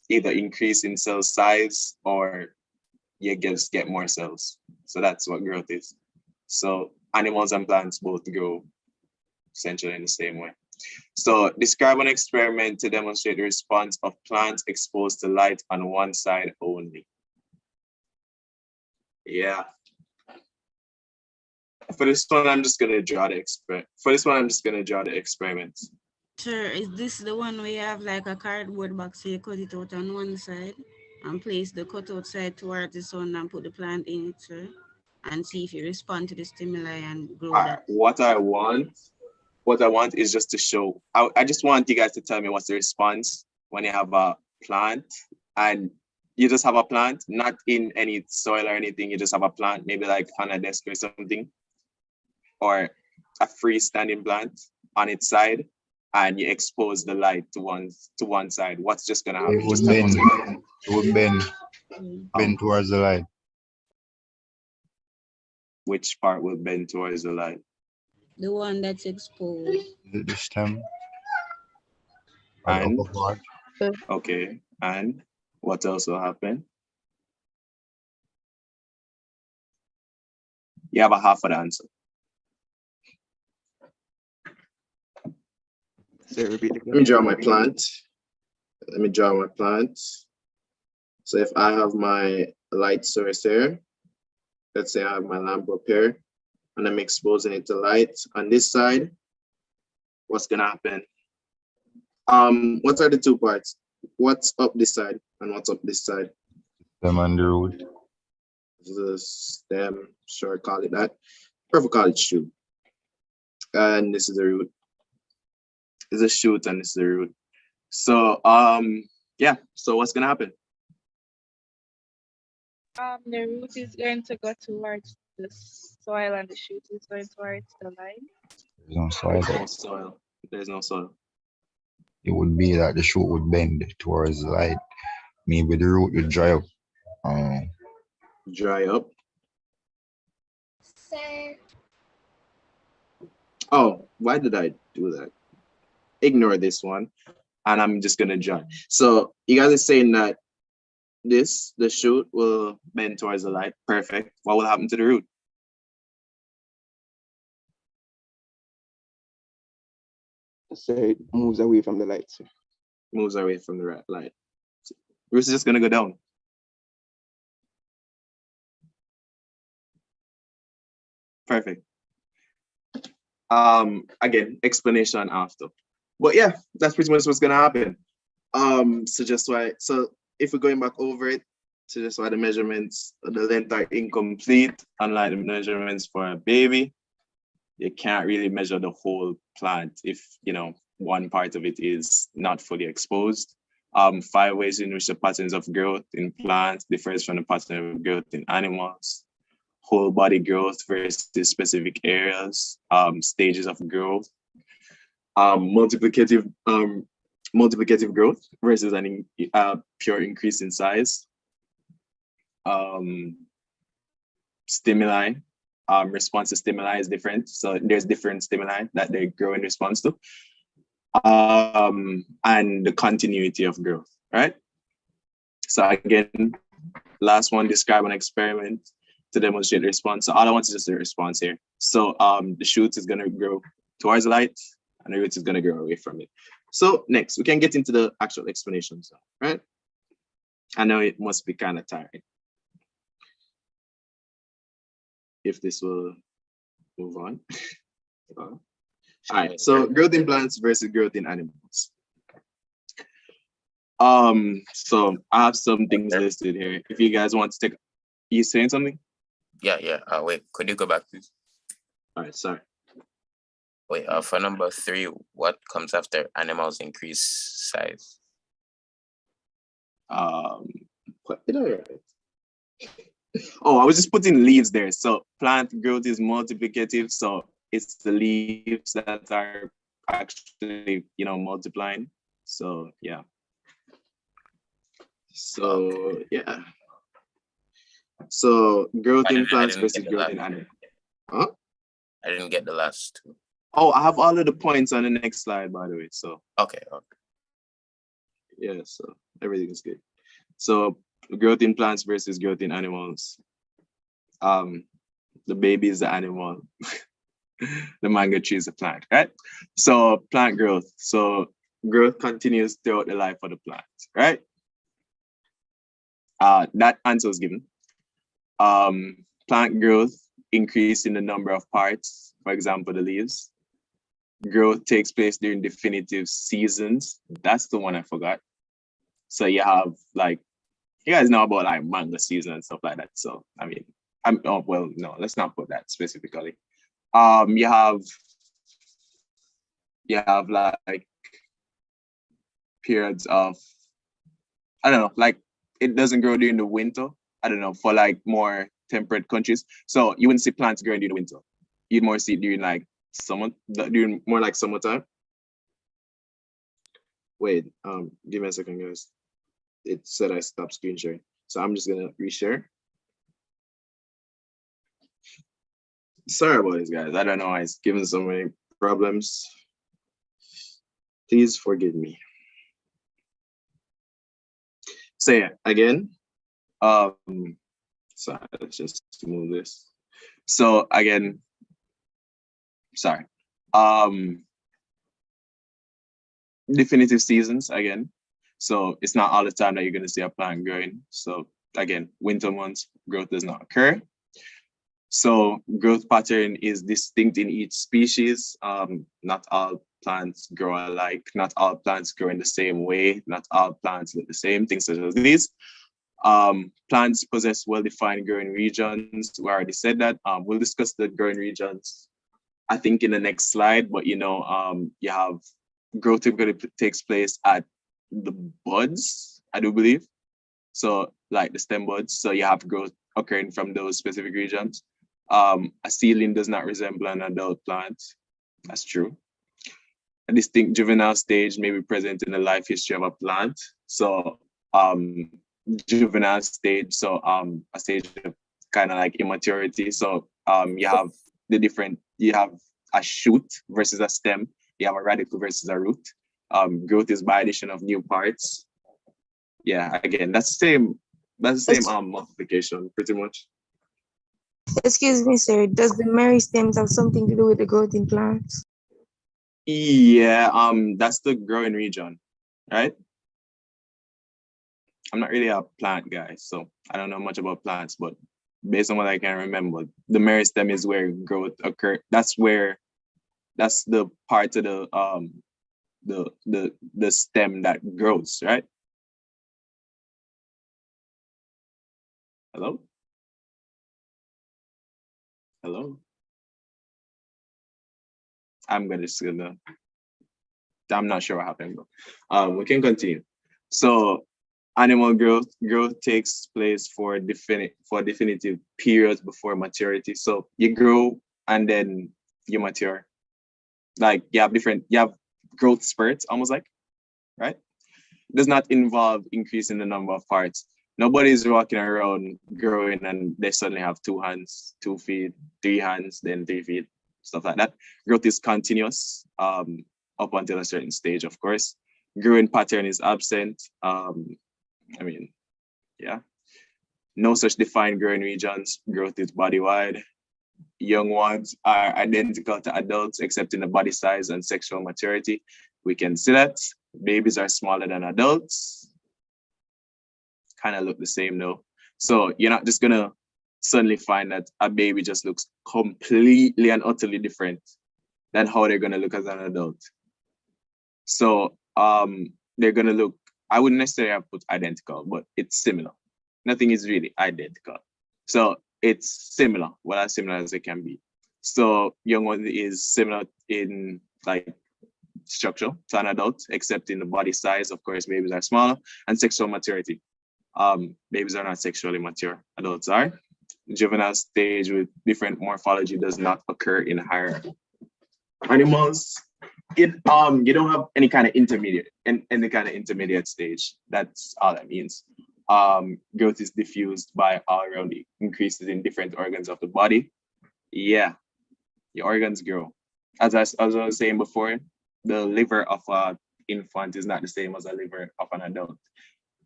either increase in cell size or you just get more cells. So that's what growth is. So animals and plants both grow essentially in the same way. So describe an experiment to demonstrate the response of plants exposed to light on one side only. Yeah. For this one, I'm just gonna draw the experiment. Sure, is this the one where you have like a cardboard box, so you cut it out on one side and place the cutout side towards the sun and put the plant in it, sir, and see if you respond to the stimuli and grow that? What I want is just to show, I just want you guys to tell me what's the response when you have a plant and you just have a plant, not in any soil or anything, you just have a plant, maybe like on a desk or something, or a freestanding plant on its side, and you expose the light to one side. What's just gonna happen? It would bend towards the light. Which part will bend towards the light? The one that's exposed. The stem. And upper part. okay, and what else will happen? You have a half of the answer. Let me draw my plant. So if I have my light source here, let's say I have my lamp up here, and I'm exposing it to light on this side, what's gonna happen? What are the two parts? What's up this side and what's up this side? Stem and the root. The stem, sure, call it that. Perfect, call it shoot. And this is the root. This is a shoot and this is the root. So yeah, so what's gonna happen? The root is going to go towards the soil and the shoot is going towards the line. There's no soil. There's no soil. It would be that the shoot would bend towards the light. Maybe the root would dry up. Dry up. Sir. Oh, why did I do that? Ignore this one, and I'm just gonna draw. So you guys are saying that the shoot will bend towards the light. Perfect. What will happen to the root? So it moves away from the light, sir. Moves away from the light. Root is just gonna go down. Perfect. Again, explanation after. But yeah, that's pretty much what's gonna happen. So if we're going back over it, so just why the measurements, the length are incomplete, unlike the measurements for a baby. You can't really measure the whole plant if one part of it is not fully exposed. 5 ways in which the patterns of growth in plants differs from the pattern of growth in animals. Whole body growth versus specific areas, stages of growth, multiplicative growth versus pure increase in size, stimuli, response to stimuli is different. So there's different stimuli that they grow in response to, and the continuity of growth, right? So again, last one, describe an experiment to demonstrate the response. So all I want is just the response here. So the shoot is gonna grow towards the light and the root is gonna grow away from it. So next, we can get into the actual explanations, right? I know it must be kind of tiring. If this will move on. All right, so growth in plants versus growth in animals. So I have some things listed here. If you guys want to take, you saying something? Yeah. Wait, could you go back, please? All right, sorry. Wait, for number 3, what comes after animals increase size? What did I write? Oh, I was just putting leaves there. So plant growth is multiplicative. So it's the leaves that are actually, multiplying. So yeah. So yeah. So growth in plants versus growth in animals. Huh? I didn't get the last 2. Oh, I have all of the points on the next slide, by the way. So okay. Yeah, so everything is good. So growth in plants versus growth in animals. The baby is the animal. The mango tree is the plant, right? So plant growth. So growth continues throughout the life of the plant, right? That answer was given. Plant growth increase in the number of parts, for example, the leaves. Growth takes place during definitive seasons. That's the one I forgot. So you have you guys know about mango season and stuff like that. So I mean, no, let's not put that specifically. You have periods of, I don't know, it doesn't grow during the winter. I don't know, for more temperate countries. So you wouldn't see plants growing during the winter. You'd more see it during summer, during more summertime. Wait, give me a second, guys. It said I stopped screen sharing. So I'm just gonna reshare. Sorry about this, guys. I don't know why it's given so many problems. Please forgive me. So yeah, again, sorry, let's just move this. So again, sorry. Definitive seasons again. So it's not all the time that you're gonna see a plant growing. So again, winter months, growth does not occur. So growth pattern is distinct in each species. Not all plants grow alike. Not all plants grow in the same way. Not all plants look the same, things such as these. Plants possess well-defined growing regions. We already said that. We'll discuss the growing regions, I think, in the next slide, but you have growth typically takes place at the buds, I do believe. So the stem buds. So you have growth occurring from those specific regions. A seedling does not resemble an adult plant. That's true. A distinct juvenile stage may be present in the life history of a plant. So juvenile stage, so a stage of kind of immaturity. So you have you have a shoot versus a stem. You have a radicle versus a root. Growth is by addition of new parts. Yeah, again, that's the same That's the same multiplication, pretty much. Excuse me, sir. Does the meristems have something to do with the growth in plants? Yeah, that's the growing region, right? I'm not really a plant guy, so I don't know much about plants, but based on what I can remember, the meristem is where growth occurs. That's the part of the stem that grows, right? Hello? Hello? I'm not sure what happened, but we can continue. So animal growth takes place for definitive periods before maturity. So you grow and then you mature. Like you have growth spurts, almost like, right? It does not involve increasing the number of parts. Nobody's walking around growing and they suddenly have 2 hands, 2 feet, 3 hands, then 3 feet, stuff like that. Growth is continuous up until a certain stage, of course. Growing pattern is absent. Yeah. No such defined growing regions. Growth is body-wide. Young ones are identical to adults except in the body size and sexual maturity. We can see that. Babies are smaller than adults. Kind of look the same though. So you're not just gonna suddenly find that a baby just looks completely and utterly different than how they're gonna look as an adult. So they're gonna look, I wouldn't necessarily have put identical, but it's similar. Nothing is really identical. So it's similar, well as similar as it can be. So young one is similar in like structure to an adult, except in the body size. Of course, babies are smaller, and sexual maturity. Babies are not sexually mature, adults are. Juvenile stage with different morphology does not occur in higher animals. You don't have any kind of intermediate stage. That's all that means. Growth is diffused by all around increases in different organs of the body. Yeah, your organs grow. As I was saying before, the liver of an infant is not the same as a liver of an adult.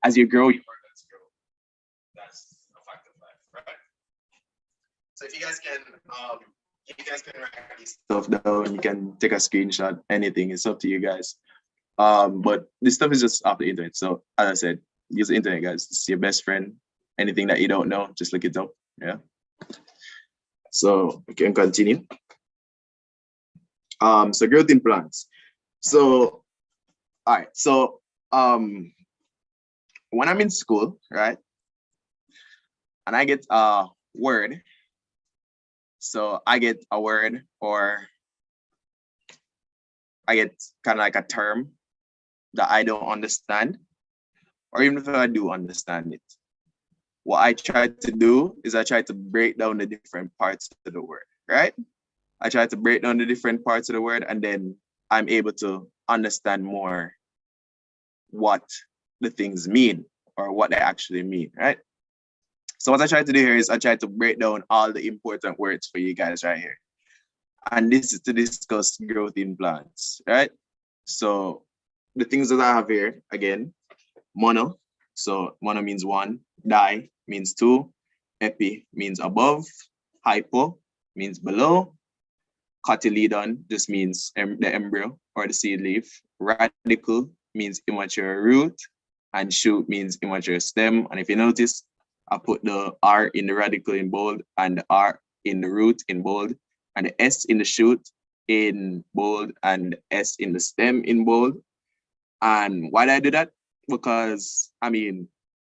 As you grow, your organs grow. That's a fact of life, right? So if you guys can write this stuff down, you can take a screenshot, anything, it's up to you guys. But this stuff is just off the internet. So as I said, use the internet, guys. It's your best friend. Anything that you don't know, just look it up. Yeah. So we can continue. So growth in plants. So all right. So when I'm in school, right, and I get a word. So I get a word, or I get kind of like a term that I don't understand, or even if I do understand it, what I try to do is I try to break down the different parts of the word, right? I try to break down the different parts of the word, and then I'm able to understand more what the things mean or what they actually mean, right? So what I try to do here is I try to break down all the important words for you guys right here. And this is to discuss growth in plants, right? So the things that I have here, again, mono. So mono means 1, di means 2, epi means above, hypo means below, cotyledon just means the embryo or the seed leaf, radicle means immature root, and shoot means immature stem. And if you notice, I put the R in the radicle in bold and the R in the root in bold, and the S in the shoot in bold and the S in the stem in bold. And why did I do that? Because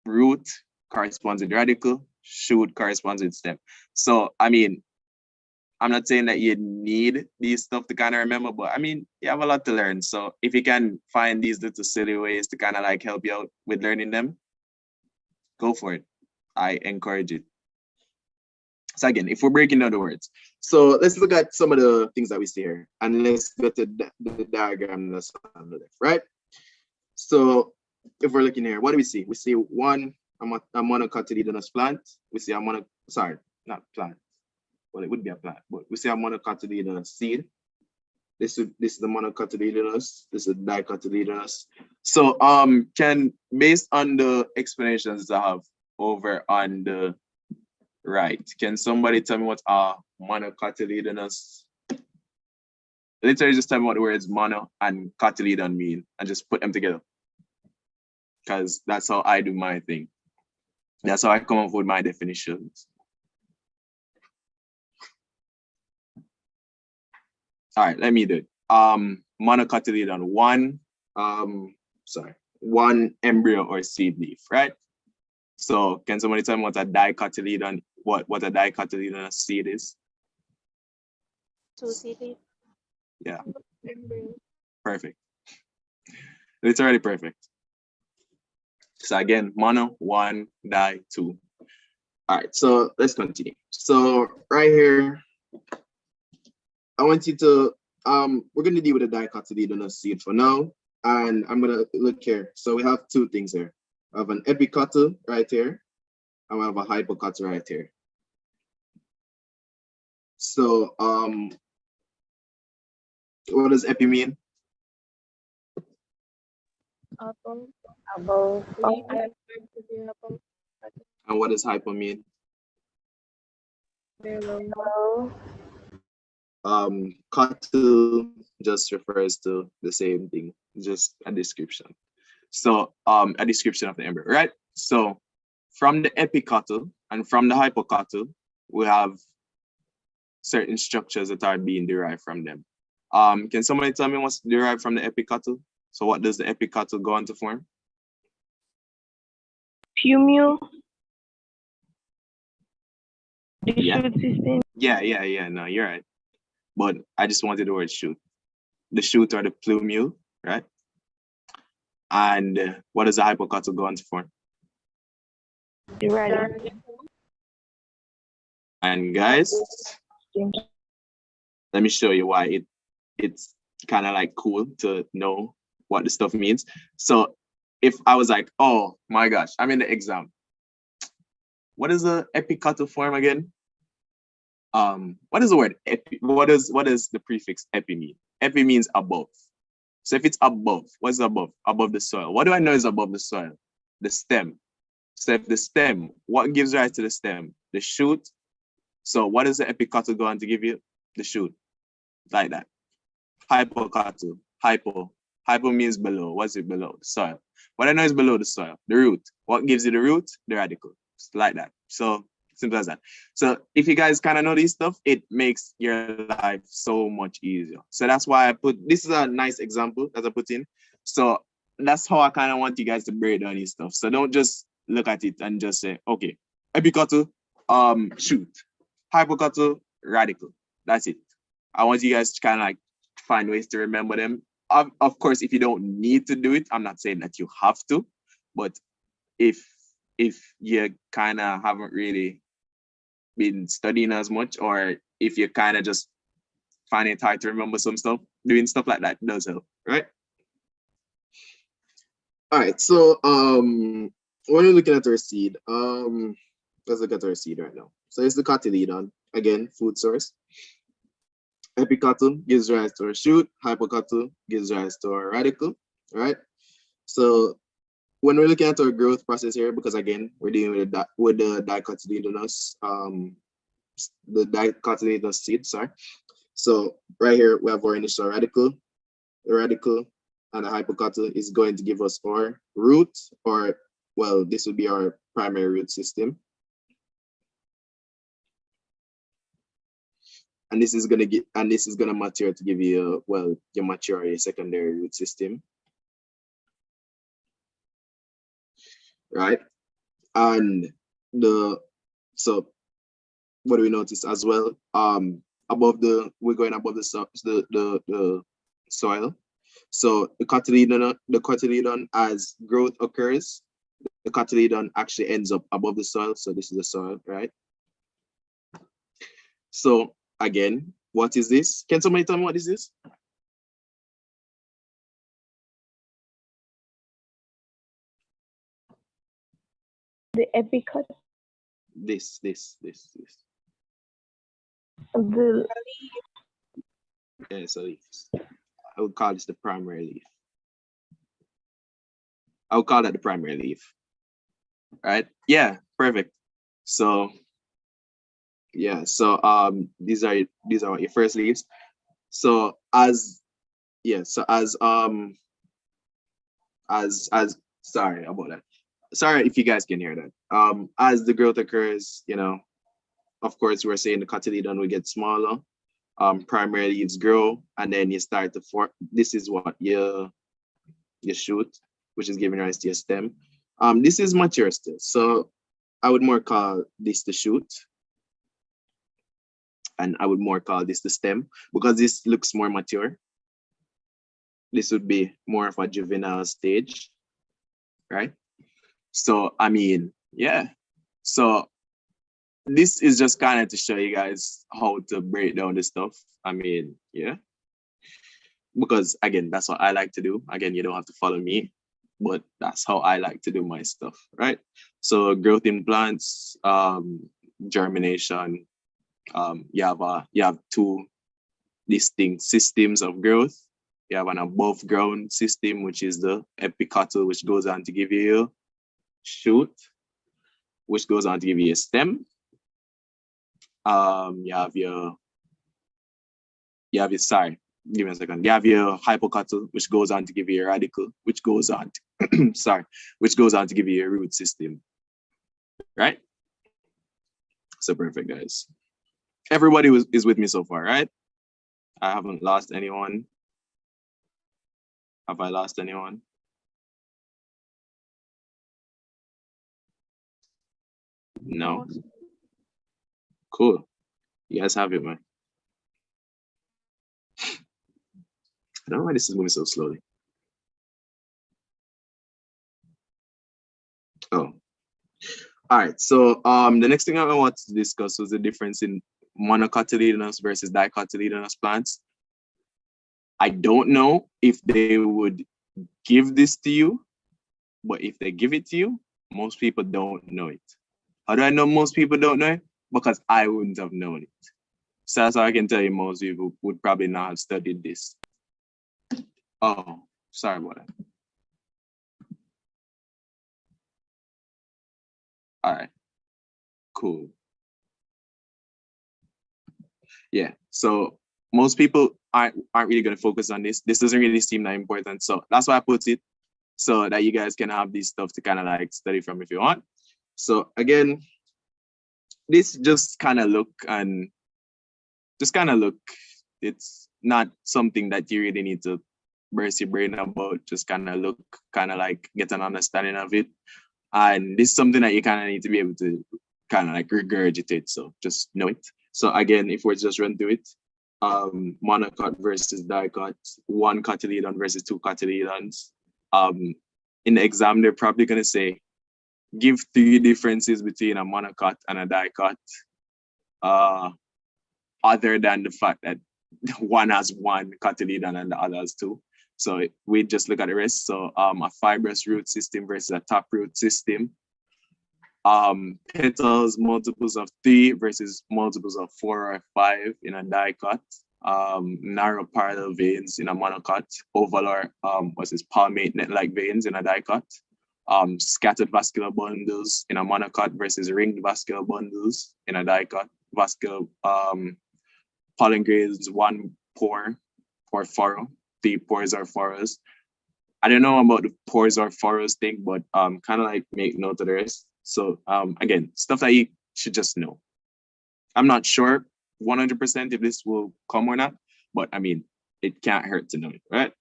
root corresponds with radicle, shoot corresponds with stem. So I'm not saying that you need these stuff to kind of remember, but you have a lot to learn. So if you can find these little silly ways to kind of like help you out with learning them, go for it. I encourage it. So again, if we're breaking down the words, so let's look at some of the things that we see here, and let's go to the diagram that's on the left, right? So if we're looking here, what do we see? We see one, a monocotyledonous plant. We see not plant. Well, it would be a plant, but we see a monocotyledonous seed. This is the monocotyledonous. This is dicotyledonous. So based on the explanations I have over on the right. Can somebody tell me what monocotyledonous? Literally just tell me what the words mono and cotyledon mean and just put them together. Because that's how I do my thing. That's how I come up with my definitions. All right, let me do it. Monocotyledon, one embryo or seed leaf, right? So can somebody tell me what a dicotyledon, what a dicotyledonous seed is? Two seed. Yeah. Perfect. Literally perfect. So again, mono, one, di, two. All right, so let's continue. So right here, I want you to, we're gonna deal with a dicotyledonous seed for now. And I'm gonna look here. So we have two things here. I have an epicotyl right here, and we have a hypocotyl right here. So what does epi mean? Above. And what does hypo mean? Below. Cotyl just refers to the same thing, just a description. So a description of the embryo, right? So from the epicotyl and from the hypocotyl, we have certain structures that are being derived from them. Can somebody tell me what's derived from the epicotyl? So what does the epicotyl go on to form? Plumule. The Yeah. shoot system. Yeah, no, you're right. But I just wanted the word shoot. The shoot or the plumule, right? And what does the hypocotyl go on to form? The radicle. And guys, let me show you why it's kind of like cool to know what the stuff means. So if I was like, oh my gosh, I'm in the exam. What is the epicotyl form again? What is the word epi? What does the prefix epi mean? Epi means above. So if it's above, what's above? Above the soil. What do I know is above the soil? The stem. So if the stem, what gives rise to the stem? The shoot. So what does the epicotyl go on to give you? The shoot. Like that. Hypocotyl. Hypo means below. What's it below? The soil. What I know is below the soil. The root. What gives you the root? The radicle. It's like that. So simple as that. So if you guys kind of know this stuff, it makes your life so much easier. So that's why I put, this is a nice example that I put in. So that's how I kind of want you guys to break down this stuff. So don't just look at it and just say, okay, epicotyl, shoot. Hypocotyl, radical. That's it. I want you guys to kind of like find ways to remember them. Of course, if you don't need to do it, I'm not saying that you have to, but if you kind of haven't really been studying as much, or if you kind of just find it hard to remember some stuff, doing stuff like that does help, right? All right, so when we're looking at our seed, let's look at our seed right now. So it's the cotyledon, again, food source. Epicotyl gives rise to a shoot, hypocotyl gives rise to a radicle, right? So when we're looking at our growth process here, because again, we're dealing with the dicotyledonous, seed, sorry. So right here, we have our initial radicle. The radicle and the hypocotyl is going to give us our root, or, well, this would be our primary root system. And this is gonna mature to give you, well, your mature secondary root system, right? And so what do we notice as well? We're going above the soil. So the cotyledon, as growth occurs, the cotyledon actually ends up above the soil. So this is the soil, right? So again, what is this? Can somebody tell me what this is? The epicotyl. This. The Yeah, so I would call this the primary leaf. I would call that the primary leaf, right? Yeah, perfect. So yeah, so these are your first leaves. So as sorry about that. Sorry if you guys can hear that. As the growth occurs, of course we're saying the cotyledon will get smaller. Primary leaves grow, and then you start to form. This is what you shoot, which is giving rise to your stem. This is mature still, so I would more call this the shoot, and I would more call this the stem because this looks more mature. This would be more of a juvenile stage, right? So I mean, yeah. So this is just kind of to show you guys how to break down this stuff. I mean, yeah. Because again, that's what I like to do. Again, you don't have to follow me, but that's how I like to do my stuff, right? So growth in plants, germination, you have two distinct systems of growth. You have an above ground system, which is the epicotyle, which goes on to give you a shoot, which goes on to give you a stem. You have your sorry, give me a second. You have your hypocotyle, which goes on to give you a radicle, which goes on to, which goes on to give you a root system, right? So perfect, guys. Everybody is with me so far, right? I haven't lost anyone. Have I lost anyone? No. Cool. You guys have it, man. I don't know why this is moving so slowly. Oh. All right. So the next thing I want to discuss was the difference in monocotyledonous versus dicotyledonous plants. I don't know if they would give this to you, but if they give it to you, most people don't know it. How do I know most people don't know it? Because I wouldn't have known it. So that's how I can tell you most people would probably not have studied this. Oh, sorry about that. All right, cool. Yeah, so most people aren't really going to focus on this. This doesn't really seem that important. So that's why I put it so that you guys can have this stuff to kind of like study from if you want. So again, this just kind of look, it's not something that you really need to burst your brain about, just kind of look, kind of like get an understanding of it. And this is something that you kind of need to be able to kind of like regurgitate. So just know it. So again, if we're just run through it, monocot versus dicot, one cotyledon versus two cotyledons. In the exam, they're probably going to say, give 3 differences between a monocot and a dicot, other than the fact that one has 1 cotyledon and the other has 2. So we just look at the rest. So a fibrous root system versus a taproot system. Petals, multiples of 3 versus multiples of 4 or 5 in a dicot. Narrow parallel veins in a monocot. Oval or palmate net-like veins in a dicot. Scattered vascular bundles in a monocot versus ringed vascular bundles in a dicot. Vascular pollen grains, 1 pore or furrow, 3 pores or furrows. I don't know about the pores or furrows thing, but kind of like make note of the rest. So again, stuff that you should just know. I'm not sure 100% if this will come or not, but I mean, it can't hurt to know it, right?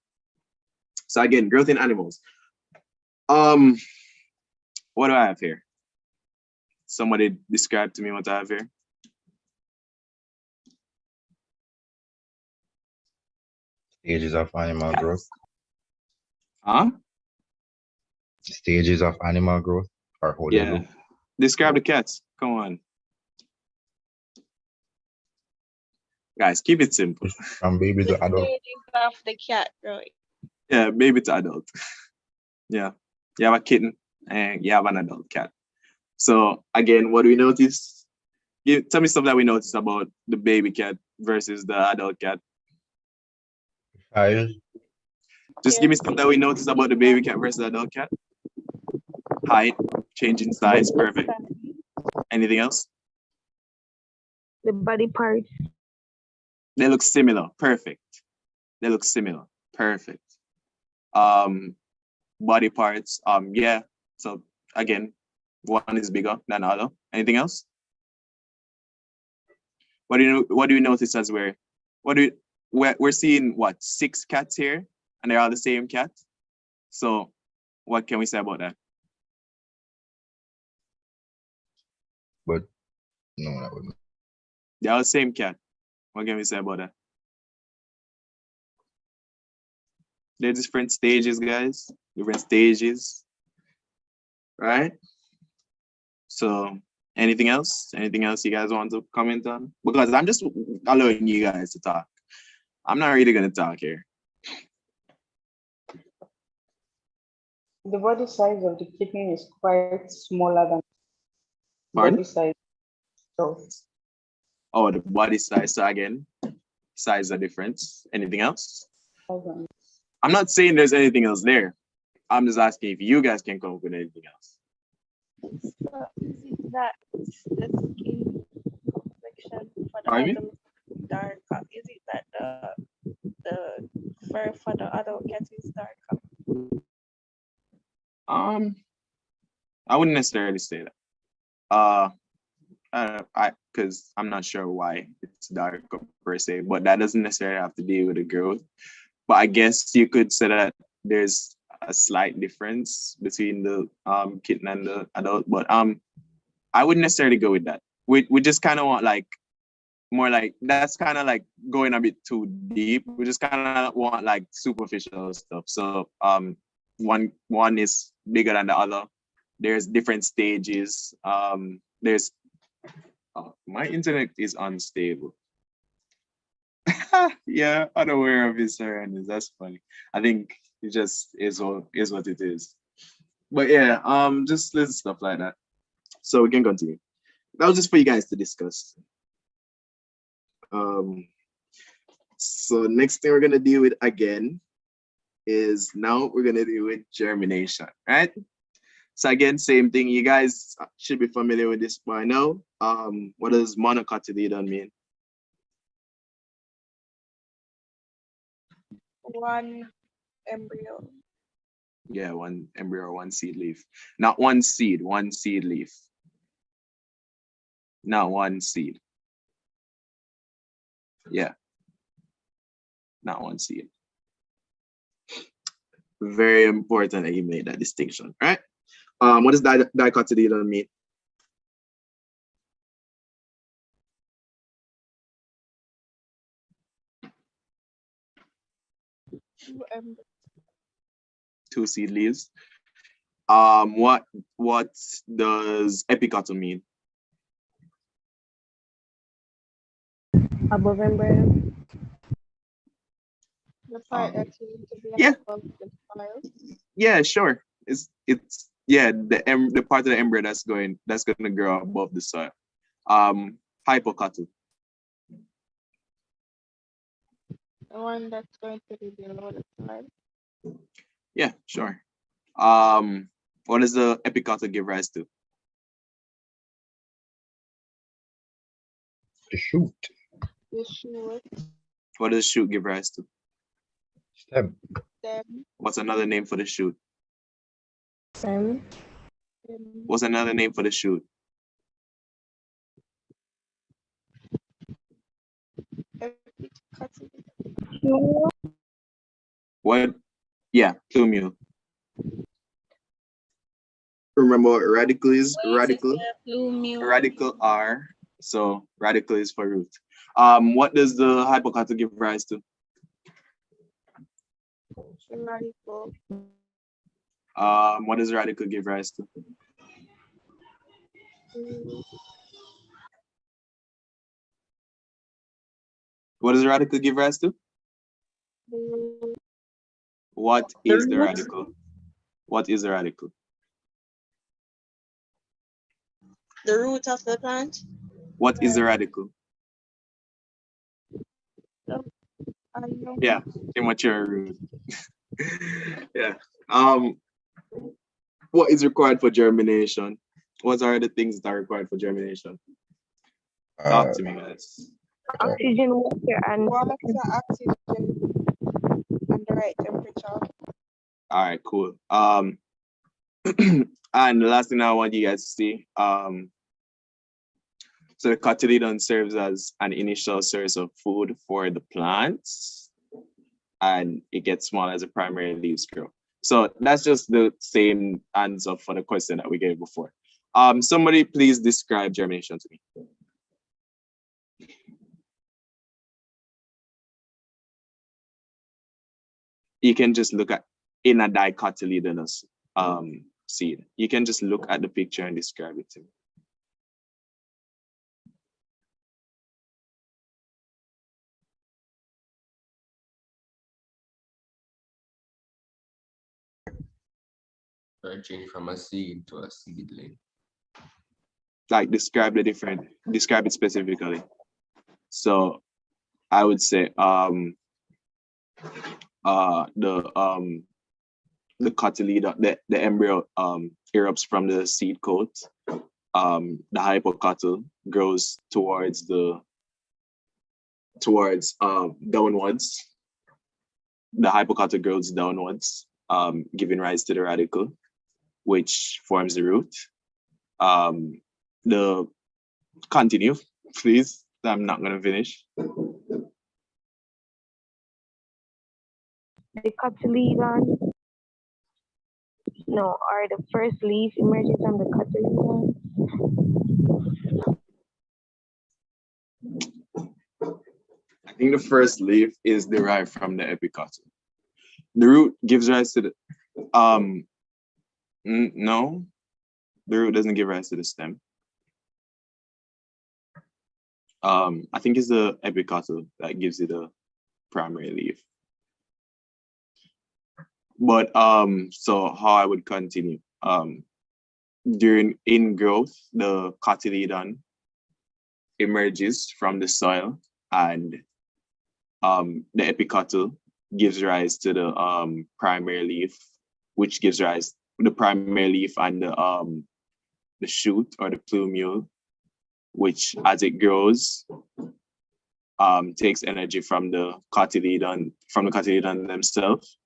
So again, growth in animals. What do I have here? Somebody describe to me what I have here. Stages of animal growth. Huh? Stages of animal growth, or how they look. Describe the cats. Come on. Guys, keep it simple. From baby to adult. Stages of the cat, right? Yeah, baby to adult. Yeah. You have a kitten and you have an adult cat. So again, what do we notice? Tell me stuff that we noticed about the baby cat versus the adult cat. Just give me stuff that we noticed about the baby cat versus the adult cat. Height, change in size, perfect. Anything else? The body part. They look similar. Perfect. They look similar. Perfect. Body parts. Yeah. So again, one is bigger than the other. Anything else? What do you notice as we're seeing what, 6 cats here, and they're all the same cat? So what can we say about that? But no, that wouldn't. They're all the same cat. What can we say about that? They're different stages, guys. Different stages. Right? So anything else? Anything else you guys want to comment on? Because I'm just allowing you guys to talk. I'm not really gonna talk here. The body size of the kitten is quite smaller than Pardon? body size. So Oh, the body size. So again, size are difference. Anything else? I'm not saying there's anything else there. I'm just asking if you guys can come up with anything else. So is it that the skin complexion for the Pardon me? adult darker? Is it that the fur for the adult cat is darker? I wouldn't necessarily say that. Because I'm not sure why it's dark per se, but that doesn't necessarily have to do with the growth. But I guess you could say that there's a slight difference between the kitten and the adult. But I wouldn't necessarily go with that. We just kind of want like more like, that's kind of like going a bit too deep. We just kind of want like superficial stuff. So one is bigger than the other. There's different stages. There's my internet is unstable. Yeah, unaware of his surroundings. That's funny. I think it just is what it is. But yeah, just little stuff like that. So we can continue. That was just for you guys to discuss. So next thing we're gonna deal with again is now we're gonna deal with germination, right? So again, same thing. You guys should be familiar with this by now. What does monocotyledon mean? One embryo. Yeah, one embryo, one seed leaf. Not one seed, one seed leaf. Not one seed. Yeah. Not one seed. Very important that you made that distinction, right? What does dicotyledon mean? Two seed leaves. What does epicotyl mean? Above embryo. The part that you need to be Yeah. above the soil. Yeah, sure. It's yeah, the part of the embryo that's gonna grow above the soil. Hypocotyl. The one that's going to be below the soil. Yeah, sure. What does the epicotyl give rise to? The shoot. The shoot. What does shoot give rise to? Stem. Stem. What's another name for the shoot? Stem. What's another name for the shoot? What? Yeah, plumule. Remember what radicle is? Radical. Radical R. So radical is for root. What does the hypocotyl give rise to? Radical. What does radical give rise to? What does radical give rise to? What is the radical? What is the radical? The root of the plant. What is the radical? Yeah, immature root. Yeah. What is required for germination? What are the things that are required for germination? Uh, Talk to me, guys. Oxygen, water, and Water, oxygen, and the right temperature. All right, cool. And the last thing I want you guys to see, so the cotyledon serves as an initial source of food for the plants, and it gets smaller as the primary leaves grow. So that's just the same answer for the question that we gave before. Somebody please describe germination to me. You can just look at in a dicotyledonous seed. You can just look at the picture and describe it to me. Branching from a seed to a seedling. Like describe it specifically. So I would say the cotyledon, the embryo erupts from the seed coat. The hypocotyl grows towards downwards. The hypocotyl grows downwards, giving rise to the radicle, which forms the root. The continue, please. I'm not gonna finish. the cotyledon. No, or the first leaf emerges from the cotyledon. I think the first leaf is derived from the epicotyl. The root gives rise to the no, the root doesn't give rise to the stem. I think it's the epicotyl that gives it a primary leaf. But so how I would continue. During ingrowth, the cotyledon emerges from the soil, and the epicotyl gives rise to the primary leaf, which gives rise the primary leaf and the shoot or the plumule, which as it grows takes energy from the cotyledon themselves,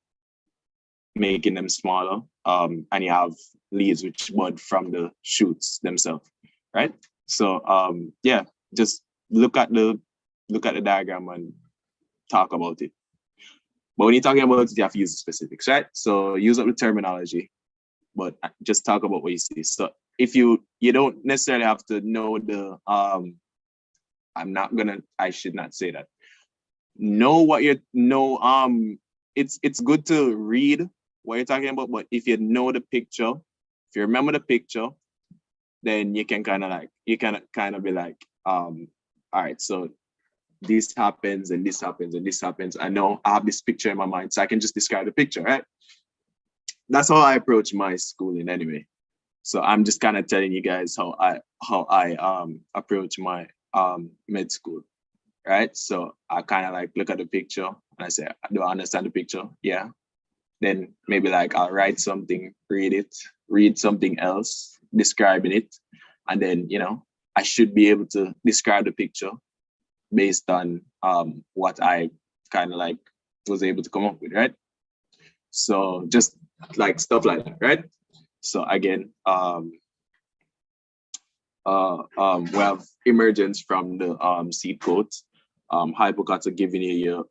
making them smaller, and you have leaves which bud from the shoots themselves, right? So yeah, just look at the diagram and talk about it. But when you're talking about it, you have to use the specifics, right? So use up the terminology, but just talk about what you see. So if you don't necessarily have to know the I should not say that. Know what it's good to read what you're talking about, but if you know the picture, if you remember the picture, then you can kind of be like, all right, so this happens and this happens and this happens. I know I have this picture in my mind, so I can just describe the picture, right? That's how I approach my schooling anyway. So I'm just kind of telling you guys how I approach my med school, right? So I kind of like look at the picture and I say, do I understand the picture? Yeah. Then maybe like I'll write something, read something else, describing it, and then I should be able to describe the picture based on what I kind of like was able to come up with, right? So just like stuff like that, right? So again, we have emergence from the seed coat, hypocotyl giving you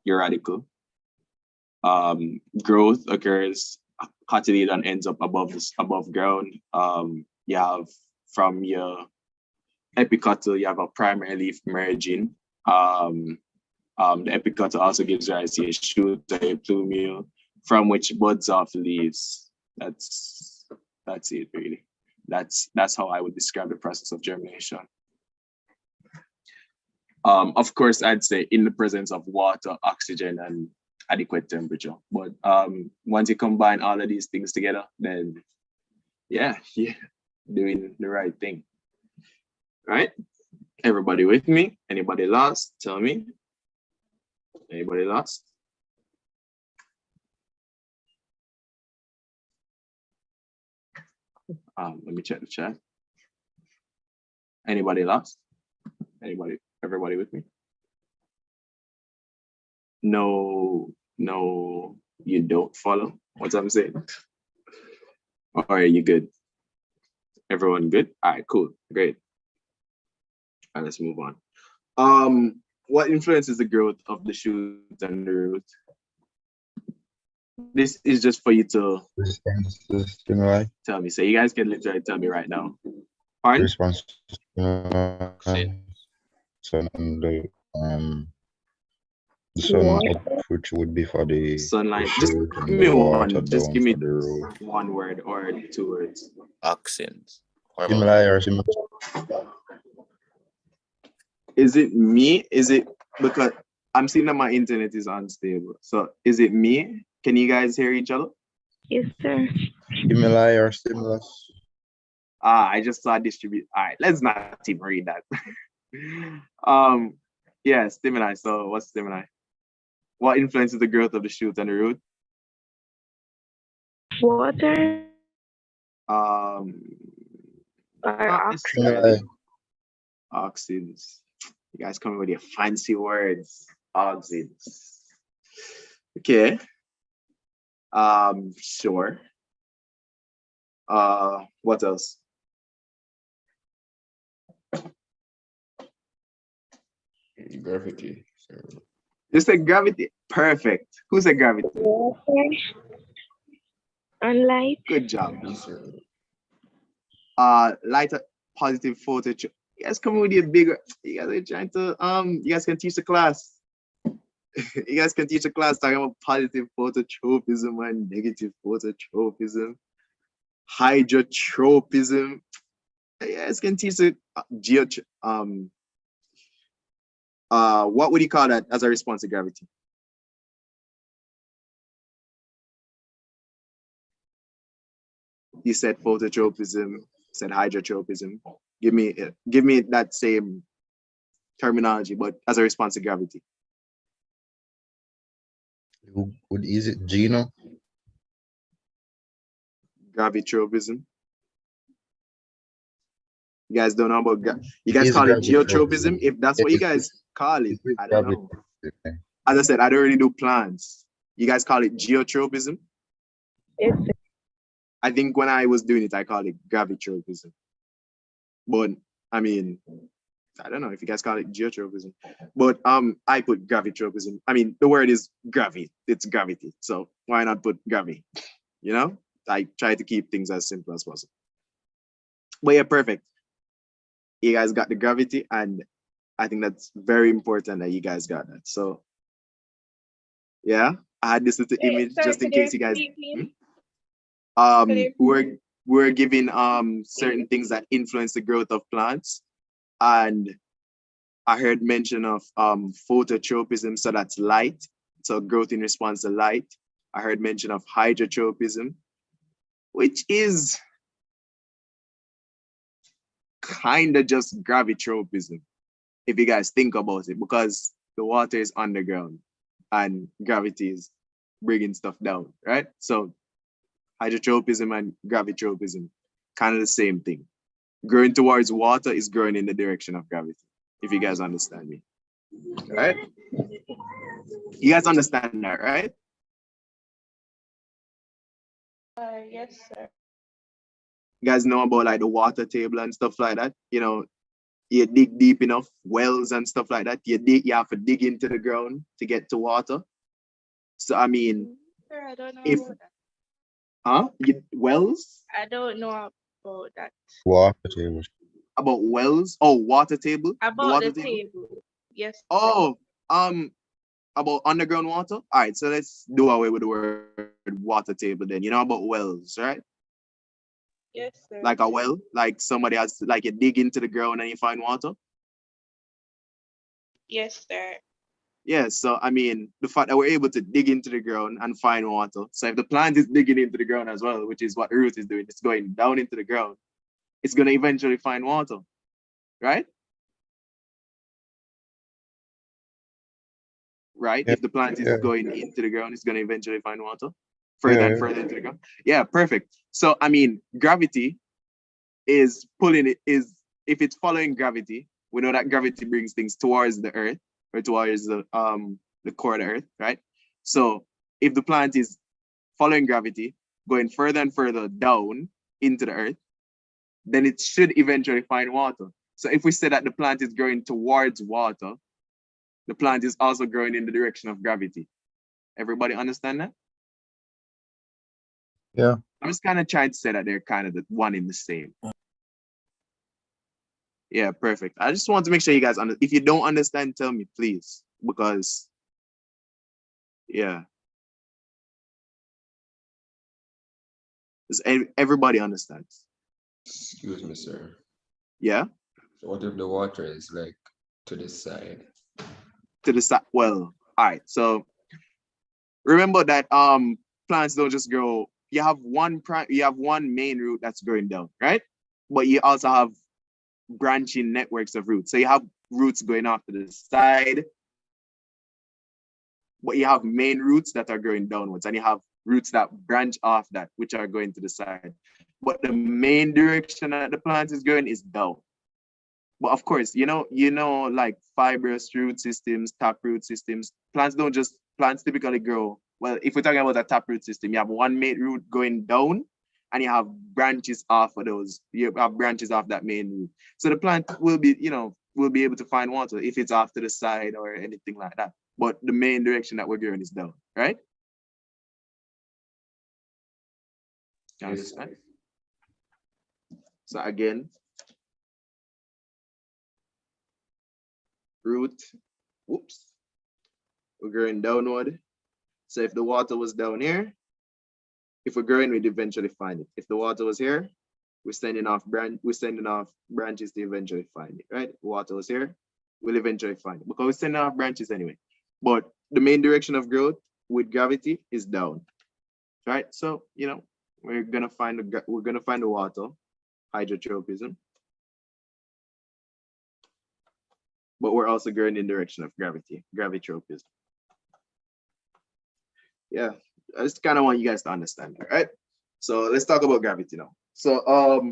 your radicle. Growth occurs, cotyledon ends up above ground. You have from your epicotyl, you have a primary leaf merging. The epicotyl also gives rise to a shoot or a plumule from which buds off leaves. That's it really. That's how I would describe the process of germination. Of course, I'd say in the presence of water, oxygen, and adequate temperature. But once you combine all of these things together, then yeah, doing the right thing. Right? Everybody with me? Anybody lost? Tell me. Anybody lost? Let me check the chat. Anybody lost? Everybody with me? No, you don't follow what I'm saying. All right, you good? Everyone good? All right, cool, great. All right, let's move on. What influences the growth of the shoot and the root? This is just for you to stimuli. Tell me. So you guys can literally tell me right now. Pardon? Response to stimuli. So the sun which would be for the sunlight. The Just shoot give and me the one. water Just down give me for the root. one word or 2 words. Auxins. Stimuli or stimuli? Is it me? Is it because I'm seeing that my internet is unstable? So is it me? Can you guys hear each other? Yes, sir. Stimuli or stimulus? I just saw distribute. All right, let's not even read that. Yeah, stimuli. So what's stimuli? What influences the growth of the shoot and the root? Water Or or necessarily. Oxins. You guys coming with your fancy words. Oxins. Okay. Sure. What else? Gravity. So. You said gravity. Perfect. Who said gravity? Water and light. Good job. Light positive photo. You guys come with your bigger. You guys are trying to you guys can teach the class. You guys can teach a class talking about positive phototropism and negative phototropism, hydrotropism. You guys can teach the what would you call that as a response to gravity? You said phototropism, said hydrotropism. Give me that same terminology, but as a response to gravity. Is it Gino? Gravitropism. You guys don't know about you guys call it geotropism. If that's what you guys call it, I don't know. As I said, I don't really do plants. You guys call it geotropism? Yes, sir. I think when I was doing it, I called it gravitropism. But I mean, I don't know if you guys call it geotropism. But I put gravitropism. I mean, the word is gravity. It's gravity. So why not put gravity? You know? I try to keep things as simple as possible. But yeah, perfect. You guys got the gravity, and I think that's very important that you guys got that. So yeah, I had this little image just in case you guys we're giving certain things that influence the growth of plants, and I heard mention of phototropism, so that's light, so growth in response to light. I heard mention of hydrotropism, which is kind of just gravitropism, if you guys think about it, because the water is underground and gravity is bringing stuff down, right? So hydrotropism and gravitropism, kind of the same thing. Growing towards water is growing in the direction of gravity, if you guys understand me. All right? You guys understand that, right? Yes, sir. You guys know about like the water table and stuff like that? You know, you dig deep enough, wells and stuff like that. You have to dig into the ground to get to water. So I mean, Sir, I don't know if about that. Wells? I don't know about that. Water table. About wells? Oh, water table? About the table. Yes. Oh, about underground water? All right, so let's do away with the word water table then. You know about wells, right? Yes, sir. Like a well, like somebody has, like you dig into the ground and you find water? Yes, sir. Yeah, so I mean, the fact that we're able to dig into the ground and find water. So if the plant is digging into the ground as well, which is what the root is doing, it's going down into the ground, it's going to eventually find water, right? Right? Yeah. If the plant is going into the ground, it's going to eventually find water further and further into the ground. Yeah, perfect. So, I mean, gravity is pulling it, is if it's following gravity, we know that gravity brings things towards the earth or towards the core of the earth, right? So if the plant is following gravity, going further and further down into the earth, then it should eventually find water. So if we say that the plant is growing towards water, the plant is also growing in the direction of gravity. Everybody understand that? Yeah. I'm just kind of trying to say that they're kind of the one in the same. Yeah, perfect. I just want to make sure you guys understand. If you don't understand, tell me, please, because yeah. Everybody understands. Excuse me, sir. Yeah? So what if the water is like to the side? To the side. Well, all right. So remember that plants don't just grow. You have one main root that's growing down, right? But you also have branching networks of roots. So you have roots going off to the side, but you have main roots that are growing downwards, and you have roots that branch off that, which are going to the side. But the main direction that the plant is going is down. But of course, you know, like fibrous root systems, taproot systems, plants typically grow. Well, if we're talking about a taproot system, you have one main root going down and you have branches off of those. You have branches off that main root. So the plant will be able to find water if it's off to the side or anything like that. But the main direction that we're going is down, right? You understand? So again, root, whoops, we're growing downward. So if the water was down here, if we're growing, we'd eventually find it. If the water was here, we're sending off branches to eventually find it, right? Water was here, we'll eventually find it because we're sending off branches anyway. But the main direction of growth with gravity is down, right? So we're gonna find the water, hydrotropism, but we're also growing in the direction of gravity, gravitropism. Yeah, I just kind of want you guys to understand that, right? So let's talk about gravity now. So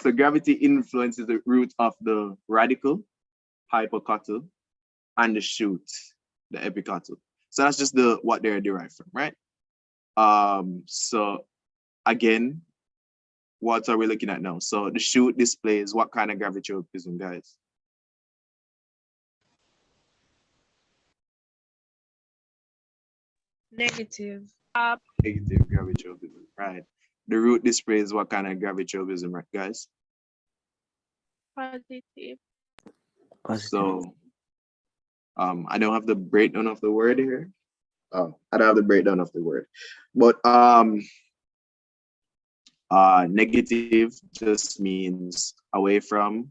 gravity influences the root of the radicle, hypocotyl, and the shoot, the epicotyl. So that's just what they're derived from, right? So again, what are we looking at now? So the shoot displays what kind of gravitropism, guys? Negative. Negative gravitropism, right? The root displays what kind of gravitropism, right, guys? Positive. So I don't have the breakdown of the word here. Oh, I don't have the breakdown of the word. But negative just means away from.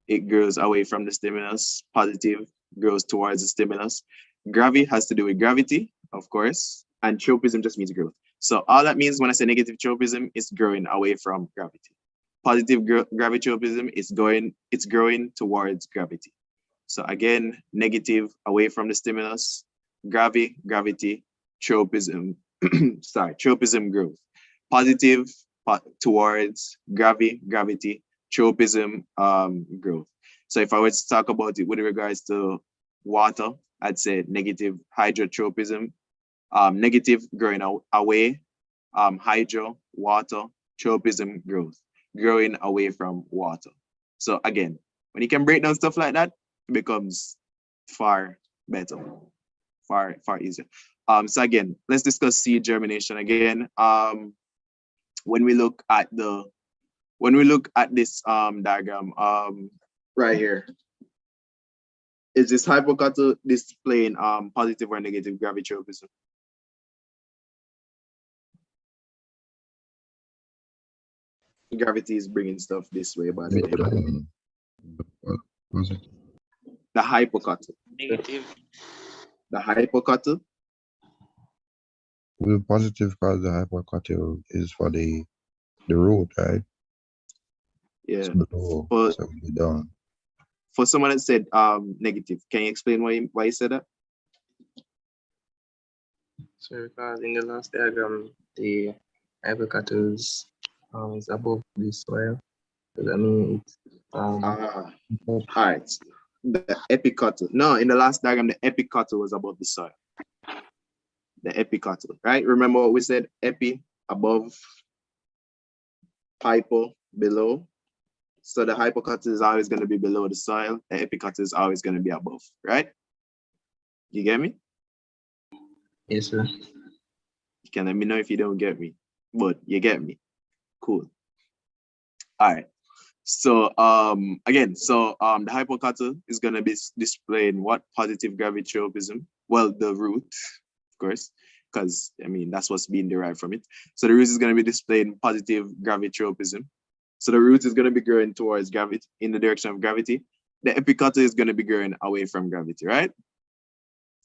It grows away from the stimulus. Positive grows towards the stimulus. Gravi has to do with gravity, of course, and tropism just means growth. So all that means when I say negative tropism, it's growing away from gravity. Positive gravitropism is growing towards gravity. So again, negative away from the stimulus, gravity, tropism, tropism growth. Positive towards gravity, tropism growth. So if I were to talk about it with regards to water, I'd say negative hydrotropism, negative growing away, hydro, water, tropism growth, growing away from water. So again, when you can break down stuff like that, it becomes far better, far easier. So again, let's discuss seed germination again. When we look at this diagram right here, is this hypocotyl displaying positive or negative gravitropism? Gravity is bringing stuff this way, by the way. The hypocotyl. Negative. The hypocotyl. We're positive because the hypocotyl is for the root, right? Yeah. So we're down. For someone that said negative, can you explain why you said that? So because in the last diagram, the hypocotyls is above the soil. I mean, it's All right. The epicotyle. No, in the last diagram, the epicotyle was above the soil. The epicotyle, right? Remember what we said? Epi above, hypo below. So the hypocotyle is always going to be below the soil. The epicotyle is always going to be above, right? You get me? yes, sir. You can let me know if you don't get me, but you get me. Cool. All right. So again, the hypocotyle is going to be displaying what? Positive gravitropism. Well, the root, of course, because I mean that's what's being derived from it. So the root is going to be displaying positive gravitropism. So the root is going to be growing towards gravity, in the direction of gravity. The epicotyle is going to be growing away from gravity, right?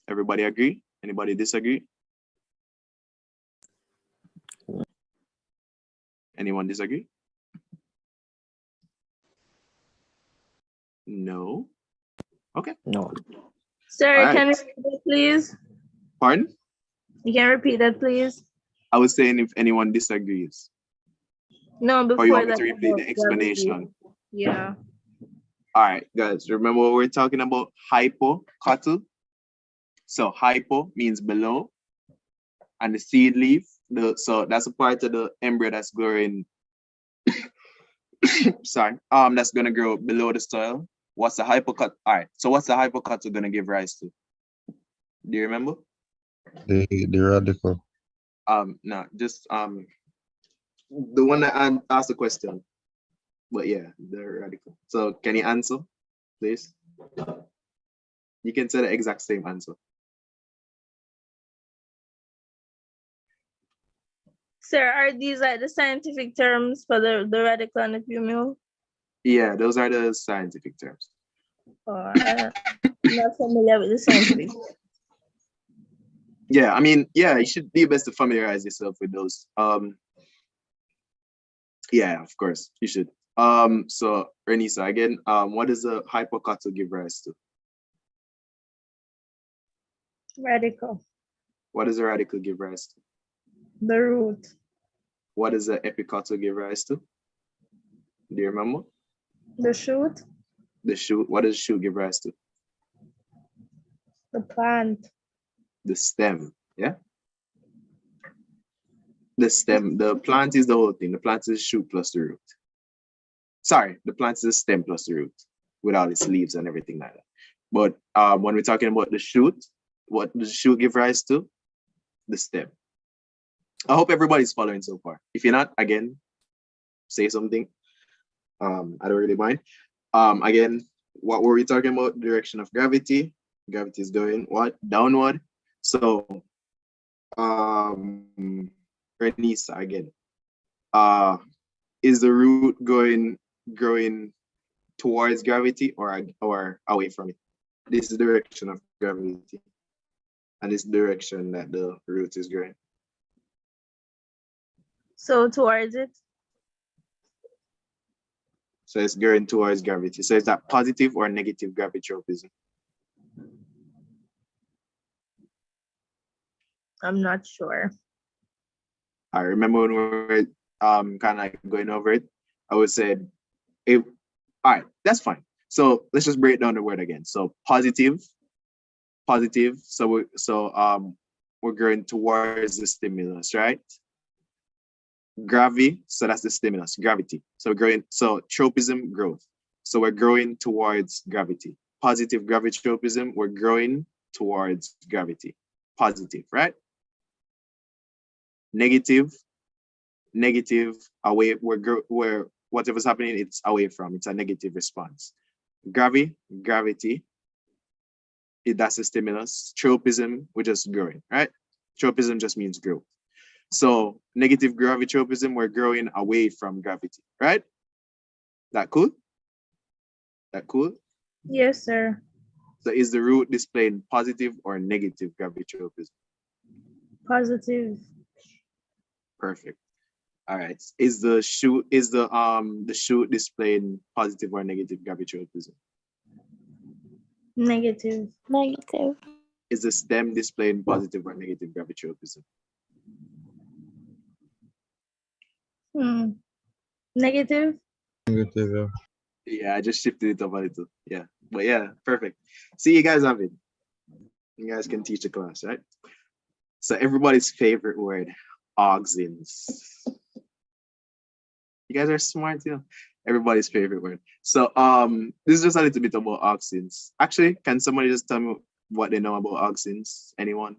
Everybody agree? Anybody disagree? Anyone disagree? No? Okay. No. Sir, All can you right. repeat that, please? Pardon? You can repeat that, please? I was saying if anyone disagrees. No, Or you before want me that. to repeat about the gravity. explanation? Yeah. All right, guys, remember what we're talking about? Hypocotyle. So hypo means below, and the seed leaf, so that's a part of the embryo that's growing, sorry, that's gonna grow below the soil. What's the hypocotyle? All right, so what's the hypocotyle gonna give rise to? Do you remember? The radical. No, just the one that asked the question. But yeah, the radical. So can you answer, please? You can say the exact same answer. Sir, are these like the scientific terms for the radical and the female? Yeah, those are the scientific terms. I'm not familiar with the scientific. Yeah, I mean, yeah, you should do your best to familiarize yourself with those. Yeah, of course, you should. So Renisa, again, what does a hypocotyle give rise to? Radical. What does a radical give rise to? The root. What does the epicotyle give rise to? Do you remember? The shoot. The shoot. What does the shoot give rise to? The plant. The stem. Yeah. The stem. The plant is the whole thing. The plant is the shoot plus the root. Sorry, the plant is the stem plus the root, with all its leaves and everything like that. But when we're talking about the shoot, what does the shoot give rise to? The stem. I hope everybody's following so far. If you're not, again, say something. I don't really mind. Again, what were we talking about? Direction of gravity. Gravity is going what? Downward. So, Renisa again. Is the root growing towards gravity or away from it? This is the direction of gravity, and this direction that the root is growing. So towards it. So it's going towards gravity. So is that positive or negative gravitropism? I'm not sure. I remember when we were kind of like going over it, I would say, all right, that's fine. So let's just break down the word again. So positive. So we're going towards the stimulus, right? Gravi, so that's the stimulus, gravity. So we're growing, so tropism, growth. So we're growing towards gravity. Positive gravitropism, we're growing towards gravity. Positive, right? Negative, away, we're whatever's happening, it's away from, it's a negative response. Gravity, that's a stimulus. Tropism, we're just growing, right? Tropism just means growth. So negative gravitropism, we're growing away from gravity, right? That cool? That cool? Yes, sir. So is the root displaying positive or negative gravitropism? Positive. Perfect. All right. Is the shoot displaying positive or negative gravitropism? Negative. Negative. Is the stem displaying positive or negative gravitropism? Negative. Negative, yeah. Yeah, I just shifted it up a little. Yeah, but yeah, perfect. See, you guys have it. You guys can teach a class, right? So everybody's favorite word, auxins. You guys are smart, you know. Everybody's favorite word. So this is just a little bit about auxins. Actually, can somebody just tell me what they know about auxins? Anyone?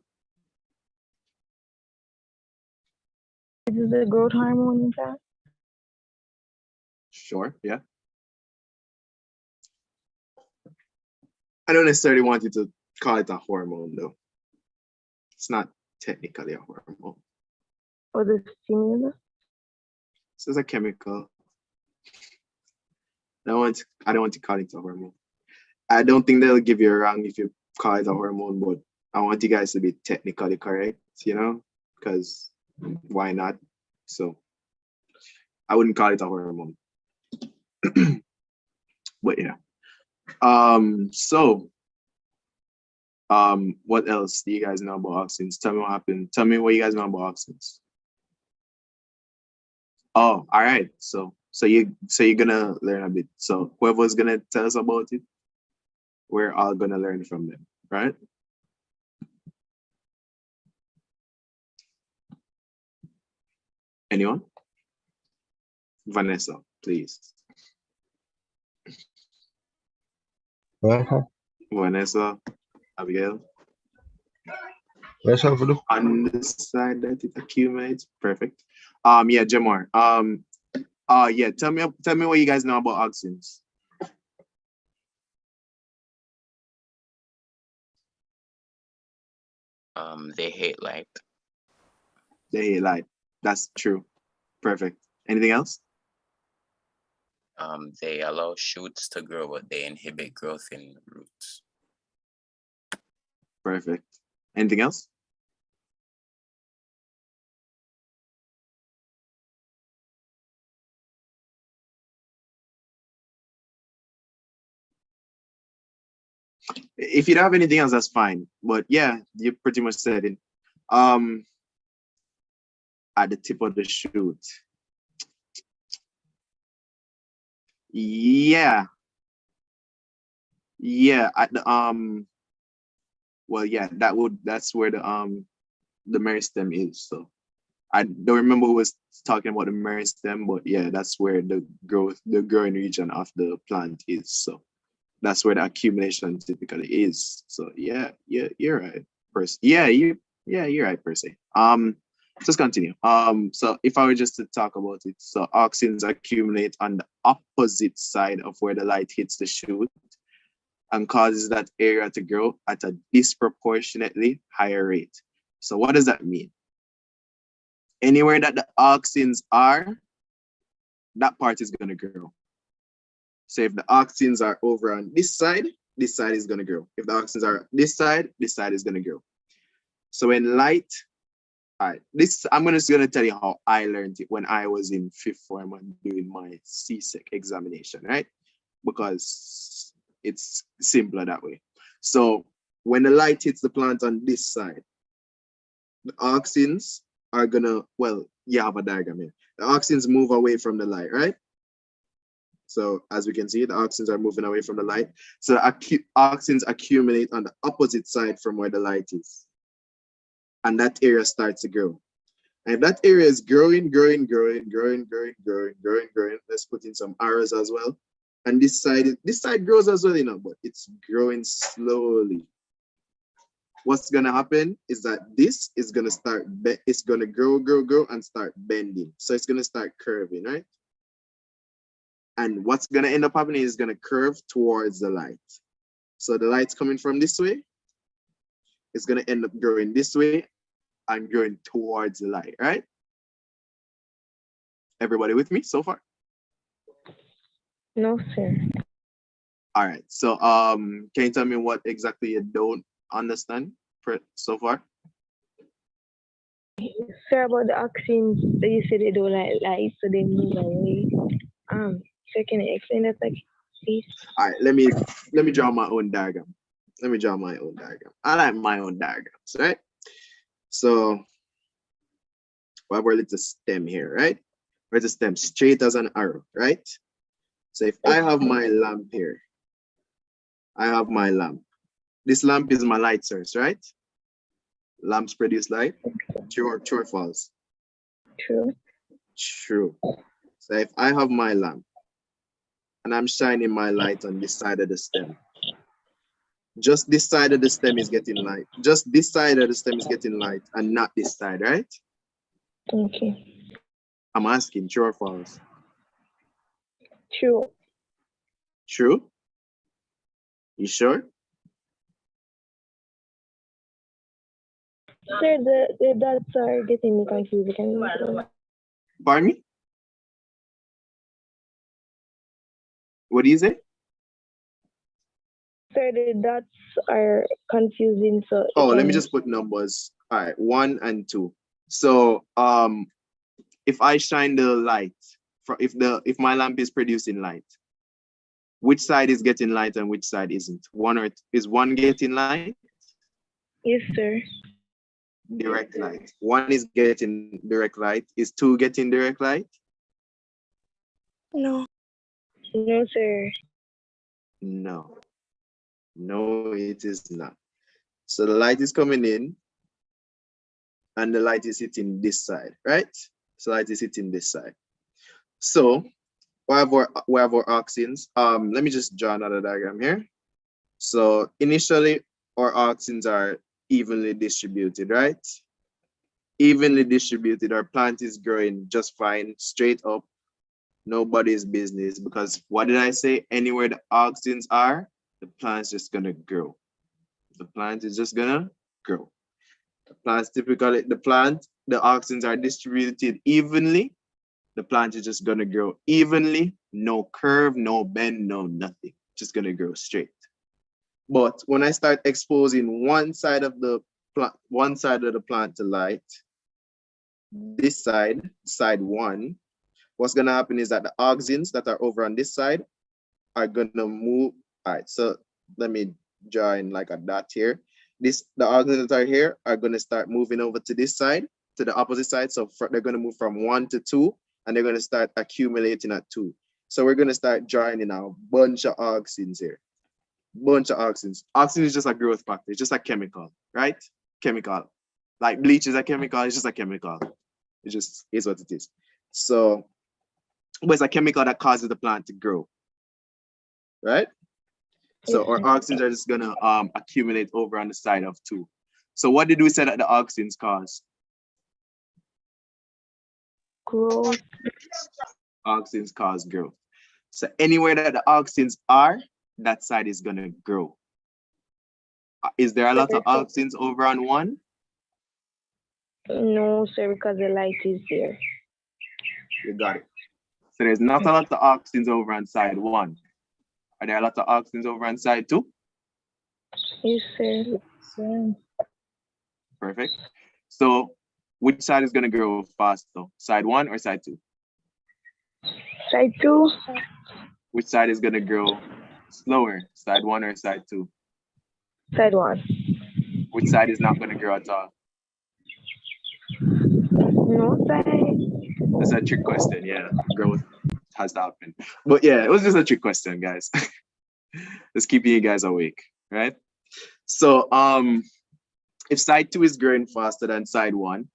This is the growth hormone, in fact. Sure, yeah. I don't necessarily want you to call it a hormone though. It's not technically a hormone. Or the stimulus. This is a chemical. I don't want to call it a hormone. I don't think they'll give you a wrong if you call it a hormone, but I want you guys to be technically correct, you know, because why not? So I wouldn't call it a hormone. But yeah. What else do you guys know about auxins? Tell me what happened. Tell me what you guys know about auxins. Oh, all right. So you're gonna learn a bit. So whoever's gonna tell us about it, we're all gonna learn from them, right? Anyone? Vanessa, please. Vanessa, Abigail. Let's have a look. On the side that it accumulates. Perfect. Yeah, Jamar. Yeah, tell me what you guys know about auxins. They hate light. They hate light. That's true. Perfect. Anything else? They allow shoots to grow, but they inhibit growth in roots. Perfect. Anything else? If you don't have anything else, that's fine. But yeah, you pretty much said it. At the tip of the shoot. Yeah. Yeah. At the well, yeah, that's where the meristem is. So I don't remember who was talking about the meristem, but yeah, that's where the growing region of the plant is. So that's where the accumulation typically is. So yeah, you're right. You're right per se. Just continue. So if I were just to talk about it, so auxins accumulate on the opposite side of where the light hits the shoot and causes that area to grow at a disproportionately higher rate. So what does that mean? Anywhere that the auxins are, that part is going to grow. So if the auxins are over on this side is going to grow. If the auxins are this side is going to grow. So when light, all right, I'm just going to tell you how I learned it when I was in 5th form and doing my CSEC examination, right? Because it's simpler that way. So when the light hits the plant on this side, the auxins are gonna, well, you have a diagram here. The auxins move away from the light, right? So as we can see, the auxins are moving away from the light. So the auxins accumulate on the opposite side from where the light is. And that area starts to grow. And if that area is growing, let's put in some arrows as well. And this side grows as well, you know, but it's growing slowly. What's gonna happen is that this is gonna it's gonna grow and start bending. So it's gonna start curving, right? And what's gonna end up happening is gonna curve towards the light. So the light's coming from this way. It's gonna end up growing this way and growing towards the light, right? Everybody with me so far? No, sir. All right. So can you tell me what exactly you don't understand so far? Sir, about the auxins that you said they don't like light, so they move away. So can you explain that, like, please? All right, let me draw my own diagram. I like my own diagrams, right? So we have our little stem here, right? Where's the stem? Straight as an arrow, right? So if I have my lamp here, I have my lamp. This lamp is my light source, right? Lamps produce light. True or false? True. True. So if I have my lamp and I'm shining my light on this side of the stem, just this side of the stem is getting light. Just this side of the stem is getting light and not this side, right? Okay. I'm asking, true or false? True. True? You sure? Sir, the dots are getting me confused. Can you Pardon me? What do you say? Sir, the dots are confusing. So oh, let me just put numbers. All right, 1 and 2. So if I shine the light, if my lamp is producing light, which side is getting light and which side isn't? Is one getting light? Yes, sir. Direct light. One is getting direct light. Is 2 getting direct light? No. No, sir. No. No, it is not. So the light is coming in and the light is hitting this side, right? So light is hitting this side. So we have our auxins. Let me just draw another diagram here. So initially our auxins are evenly distributed, right? Evenly distributed. Our plant is growing just fine, straight up, nobody's business, because what did I say? Anywhere the auxins are, the plant's just gonna grow. The plant is just gonna grow. The plants typically, the auxins are distributed evenly. The plant is just gonna grow evenly, no curve, no bend, no nothing. Just gonna grow straight. But when I start exposing one side of the plant to light, this side, side 1, what's gonna happen is that the auxins that are over on this side are gonna move. All right, so let me draw in like a dot here. The auxins that are here are gonna start moving over to this side, to the opposite side. So they're gonna move from 1 to 2, and they're gonna start accumulating at 2. So we're gonna start drawing in a bunch of auxins here. Bunch of auxins. Auxin is just a growth factor. It's just a chemical, right? Chemical. Like bleach is a chemical. It's just a chemical. It just is what it is. So, but it's a chemical that causes the plant to grow, right? So our auxins are just gonna accumulate over on the side of 2. So what did we say that the auxins cause? Growth. Auxins cause growth. So anywhere that the auxins are, that side is gonna grow. Is there a lot of auxins over on 1? No, sir, because the light is there. You got it. So there's not a lot of auxins over on side 1. Are there a lot of auxins over on side 2? Yes, sir. Perfect. So which side is gonna grow faster? Side 1 or side 2? Side 2. Which side is gonna grow slower? Side 1 or side 2? Side 1. Which side is not gonna grow at all? No side. That's a trick question. Yeah, growth has to happen. But yeah, it was just a trick question, guys. Just keeping you guys awake, right? So if side 2 is growing faster than side 1,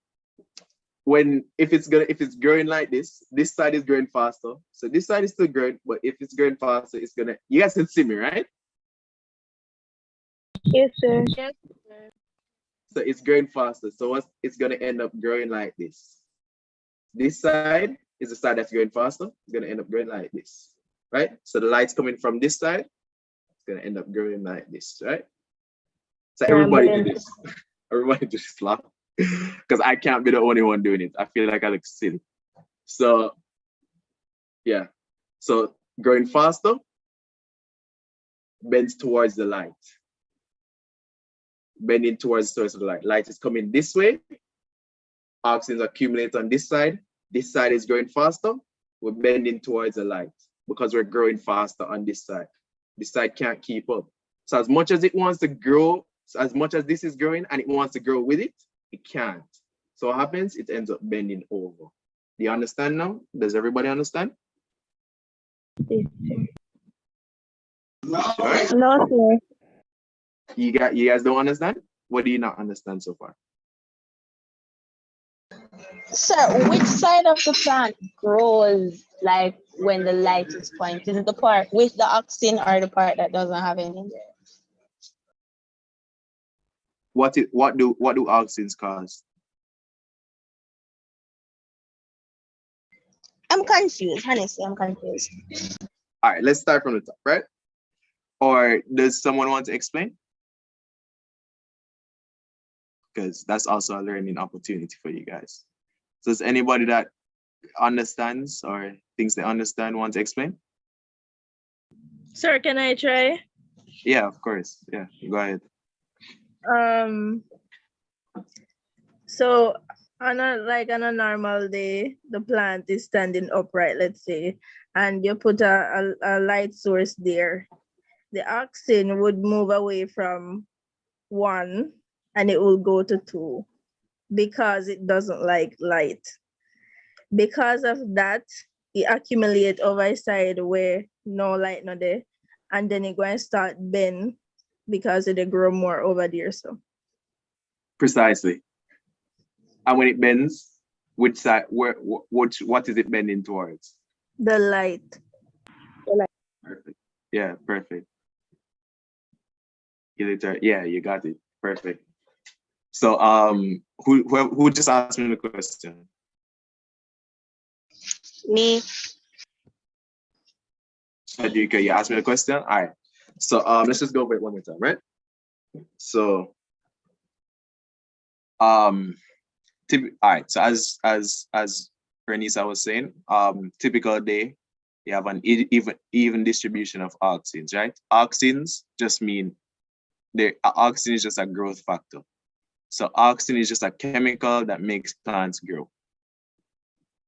if it's growing like this side is growing faster. So this side is still growing, but if it's growing faster, it's gonna, you guys can see me, right? Yes, sir. Yes, sir. So it's growing faster. So it's gonna end up growing like this. This side is the side that's growing faster. It's gonna end up growing like this, right? So the light's coming from this side. It's gonna end up growing like this, right? So everybody do this. Everybody just laugh. Because I can't be the only one doing it. I feel like I look silly. So yeah. So growing faster bends towards the light. Bending towards the source of the light. Light is coming this way. Auxins accumulate on this side. This side is growing faster. We're bending towards the light because we're growing faster on this side. This side can't keep up. So as much as it wants to grow, so as much as this is growing and it wants to grow with it, it can't. So what happens? It ends up bending over. Do you understand now? Does everybody understand? Sure? No, sir. You guys don't understand? What do you not understand so far? Sir, which side of the plant grows like when the light is pointed? Is it the part with the auxin or the part that doesn't have any? What do auxins cause? I'm confused, honestly, I'm confused. All right, let's start from the top, right? Or does someone want to explain? Because that's also a learning opportunity for you guys. So does anybody that understands or thinks they understand want to explain? Sir, can I try? Yeah, of course. Yeah, go ahead. So on a normal day, the plant is standing upright, let's say, and you put a light source there. The auxin would move away from 1 and it will go to 2 because it doesn't like light. Because of that, it accumulate over a side where no light no there, and then it going to start bend because it grow more over there. So Precisely. And when it bends, which side? What is it bending towards? the light. Perfect. Yeah, perfect. Yeah, you got it. Perfect. So who just asked me the question? Me. Shadika, you asked me the question? All right. So let's just go over it one more time, right? So all right. So as Renisa was saying, typical day, you have an even distribution of auxins, right? Auxins just mean auxin is just a growth factor. So auxin is just a chemical that makes plants grow.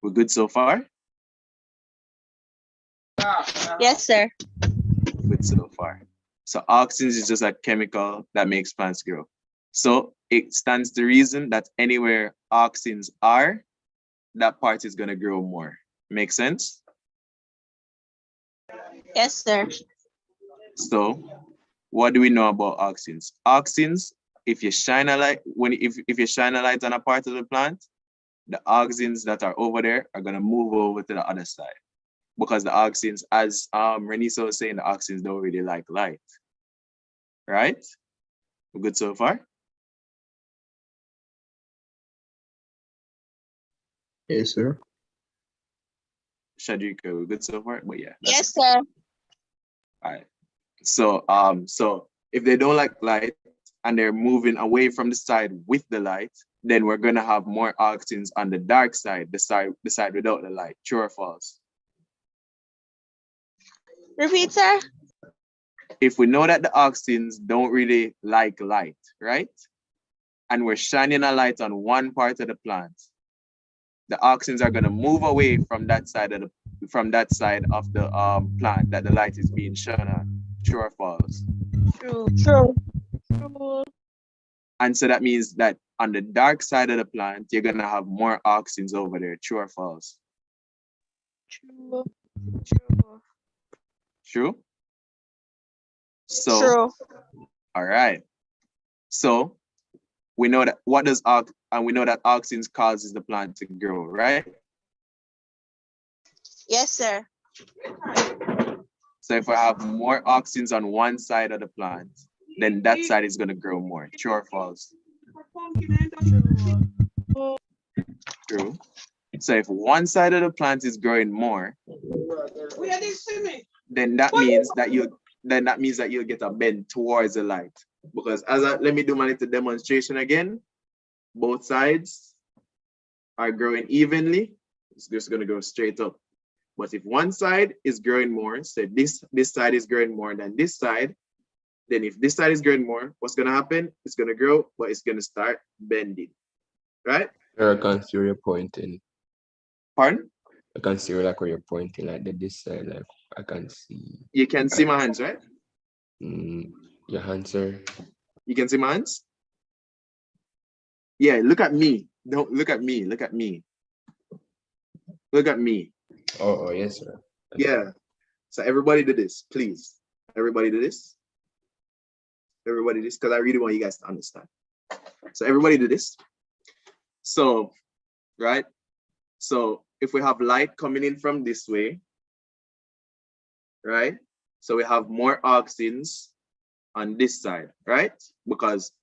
We're good so far? Yes, sir. Good so far. So auxins is just a chemical that makes plants grow. So it stands to reason that anywhere auxins are, that part is going to grow more. Make sense? Yes, sir. So what do we know about auxins? Auxins, if you shine a light, if you shine a light on a part of the plant, the auxins that are over there are going to move over to the other side. Because the auxins, as Renisa was saying, the auxins don't really like light. Right? We're good so far? Yes, sir. Shadrika, we're good so far? But yeah. Yes, sir. All right. So so if they don't like light and they're moving away from the side with the light, then we're gonna have more auxins on the dark side, the side without the light. True or false? Repeat, sir. If we know that the auxins don't really like light, right? And we're shining a light on one part of the plant, the auxins are gonna move away from that side of the plant that the light is being shown on. True or false? True. True. And so that means that on the dark side of the plant, you're gonna have more auxins over there. True or false? True. True? So, True. all right. So we know that we know that auxins causes the plant to grow, right? Yes, sir. So if I have more auxins on one side of the plant, then that side is gonna grow more. True or false? True. So if one side of the plant is growing more, then that means that you'll get a bend towards the light. Because let me do my little demonstration again. Both sides are growing evenly. It's just gonna go straight up. But if one side is growing more, so this side is growing more than this side, then if this side is growing more, what's gonna happen? It's gonna grow, but it's gonna start bending, right? I can see where you're pointing. Pardon? I can see like where you're pointing, like this side, like I can see. You can see my hands, right? Your hands, sir. You can see my hands? Yeah, look at me. Don't look at me, look at me. Look at me. Oh, yes, sir. Yeah. So everybody do this, please. Everybody do this. Everybody do this, because I really want you guys to understand. So everybody do this. So, right? So if we have light coming in from this way, right? So we have more auxins on this side, right? Because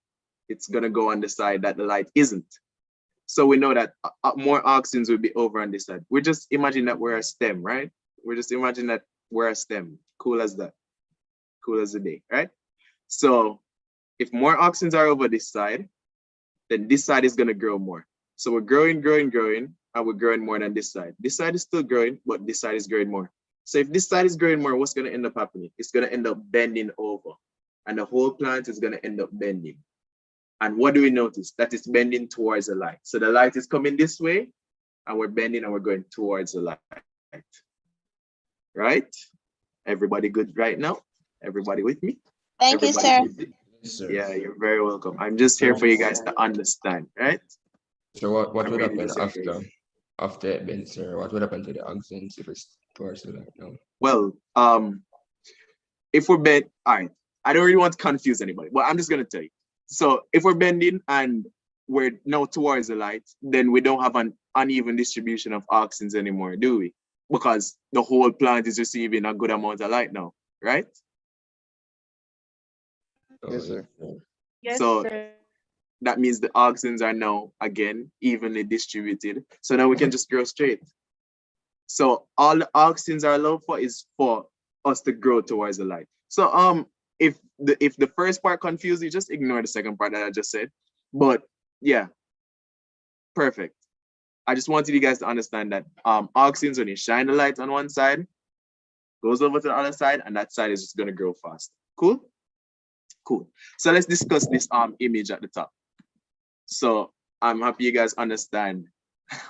it's gonna go on the side that the light isn't. So we know that more auxins will be over on this side. We just imagine that we're a stem, right? We just imagine that we're a stem. Cool as that. Cool as the day, right? So if more auxins are over this side, then this side is gonna grow more. So we're growing, and we're growing more than this side. This side is still growing, but this side is growing more. So if this side is growing more, what's gonna end up happening? It's gonna end up bending over, and the whole plant is gonna end up bending. And what do we notice? That it's bending towards the light. So the light is coming this way, and we're bending and we're going towards the light. Right? Everybody good right now? Everybody with me? Thank you, Everybody sir. good? Yes, sir. Yeah, you're very welcome. I'm just here for you guys to understand, right? So what I'm would really happen just here for you. after it bends, sir? What would happen to the auxins if it's towards the light now? Well, if we're bend, all right, I don't really want to confuse anybody, but I'm just gonna tell you. So if we're bending and we're now towards the light, then we don't have an uneven distribution of auxins anymore, do we? Because the whole plant is receiving a good amount of light now, right? Yes, sir. Yes, So sir. that means the auxins are now again evenly distributed. So now we can just grow straight. So all the auxins are allowed for is for us to grow towards the light. So if the first part confused you, just ignore the second part that I just said. But yeah, perfect. I just wanted you guys to understand that auxins, when you shine the light on one side, goes over to the other side, and that side is just gonna grow fast. Cool? Cool. So let's discuss this image at the top. So I'm happy you guys understand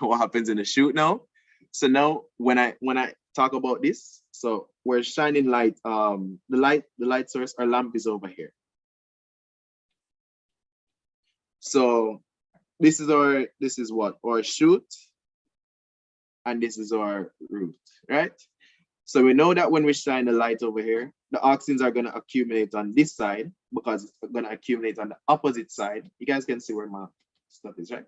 what happens in the shoot now. So now when I talk about this, so we're shining light, the light source, our lamp is over here. So this is what? Our shoot, and this is our root, right? So we know that when we shine the light over here, the auxins are gonna accumulate on this side because it's gonna accumulate on the opposite side. You guys can see where my stuff is, right?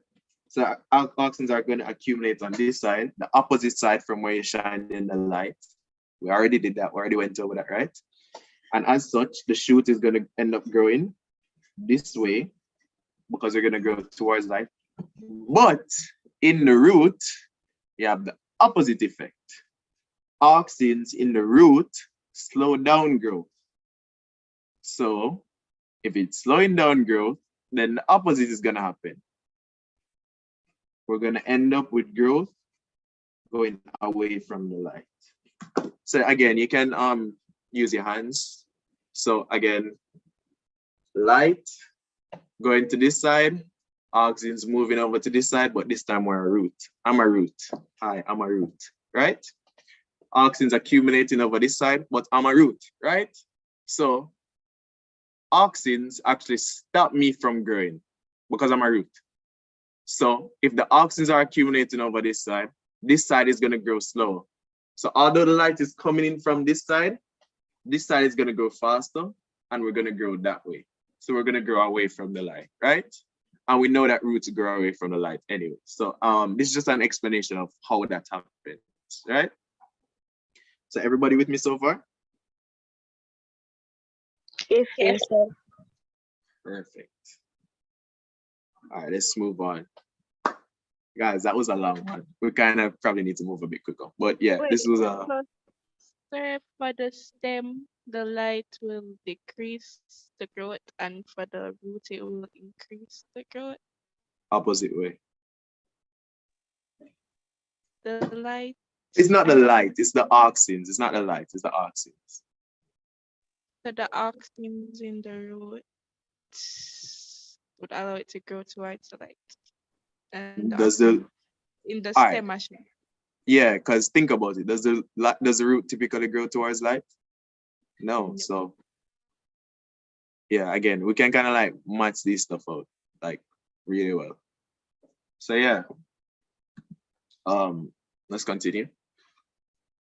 So auxins are gonna accumulate on this side, the opposite side from where you shine in the light. We already did that, we already went over that, right? And as such, the shoot is gonna end up growing this way because we're gonna grow towards light. But in the root, you have the opposite effect. Auxins in the root slow down growth. So if it's slowing down growth, then the opposite is gonna happen. We're gonna end up with growth going away from the light. So again, you can use your hands. So again, light going to this side, auxins moving over to this side, but this time we're a root. I'm a root. Hi, I'm a root, right? Auxins accumulating over this side, but I'm a root, right? So auxins actually stop me from growing because I'm a root. So if the auxins are accumulating over this side is gonna grow slow. So although the light is coming in from this side is gonna grow faster, and we're gonna grow that way. So we're gonna grow away from the light, right? And we know that roots grow away from the light anyway. So this is just an explanation of how that happens, right? So everybody with me so far? Yes, sir. Perfect. All right, let's move on. Guys, that was a long one. We kind of probably need to move a bit quicker. But yeah, Wait, this was so, sir, for the stem, the light will decrease the growth, and for the root, it will increase the growth. opposite way. The light. It's not the light, it's the auxins. It's not the light, it's the auxins. So the auxins in the root would allow it to grow towards the light. And the Does the in the all right. stem machine. Yeah, because think about it. Does the root typically grow towards light? No. So yeah, again, we can kind of like match these stuff out like really well. So yeah. Let's continue.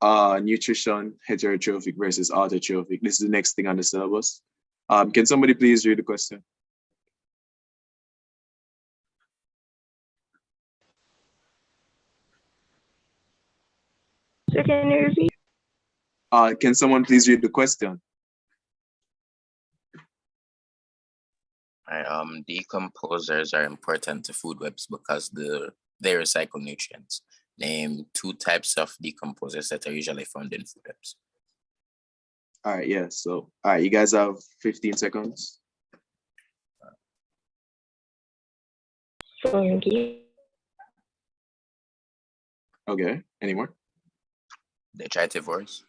Nutrition, heterotrophic versus autotrophic. This is the next thing on the syllabus. Can somebody please read the question? So can you repeat? Can someone please read the question? Decomposers are important to food webs because they recycle nutrients. Name 2 types of decomposers that are usually found in food webs. All right, yeah. So, all right, you guys have 15 seconds. Fungi. Okay, any more? Detritivores.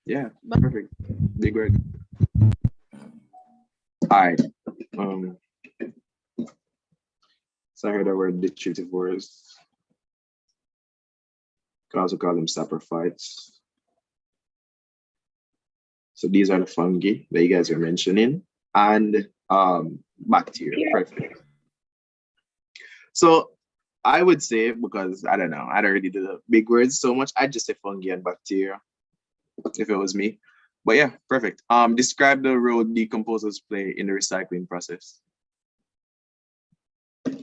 Yeah, perfect. Big word. All right. So I heard the word detritivores. Could also call them saprophytes. So these are the fungi that you guys are mentioning, and bacteria. Perfect. So I would say, because I don't know, I don't really do the big words so much, I'd just say fungi and bacteria if it was me. But yeah, perfect. Describe the role decomposers play in the recycling process.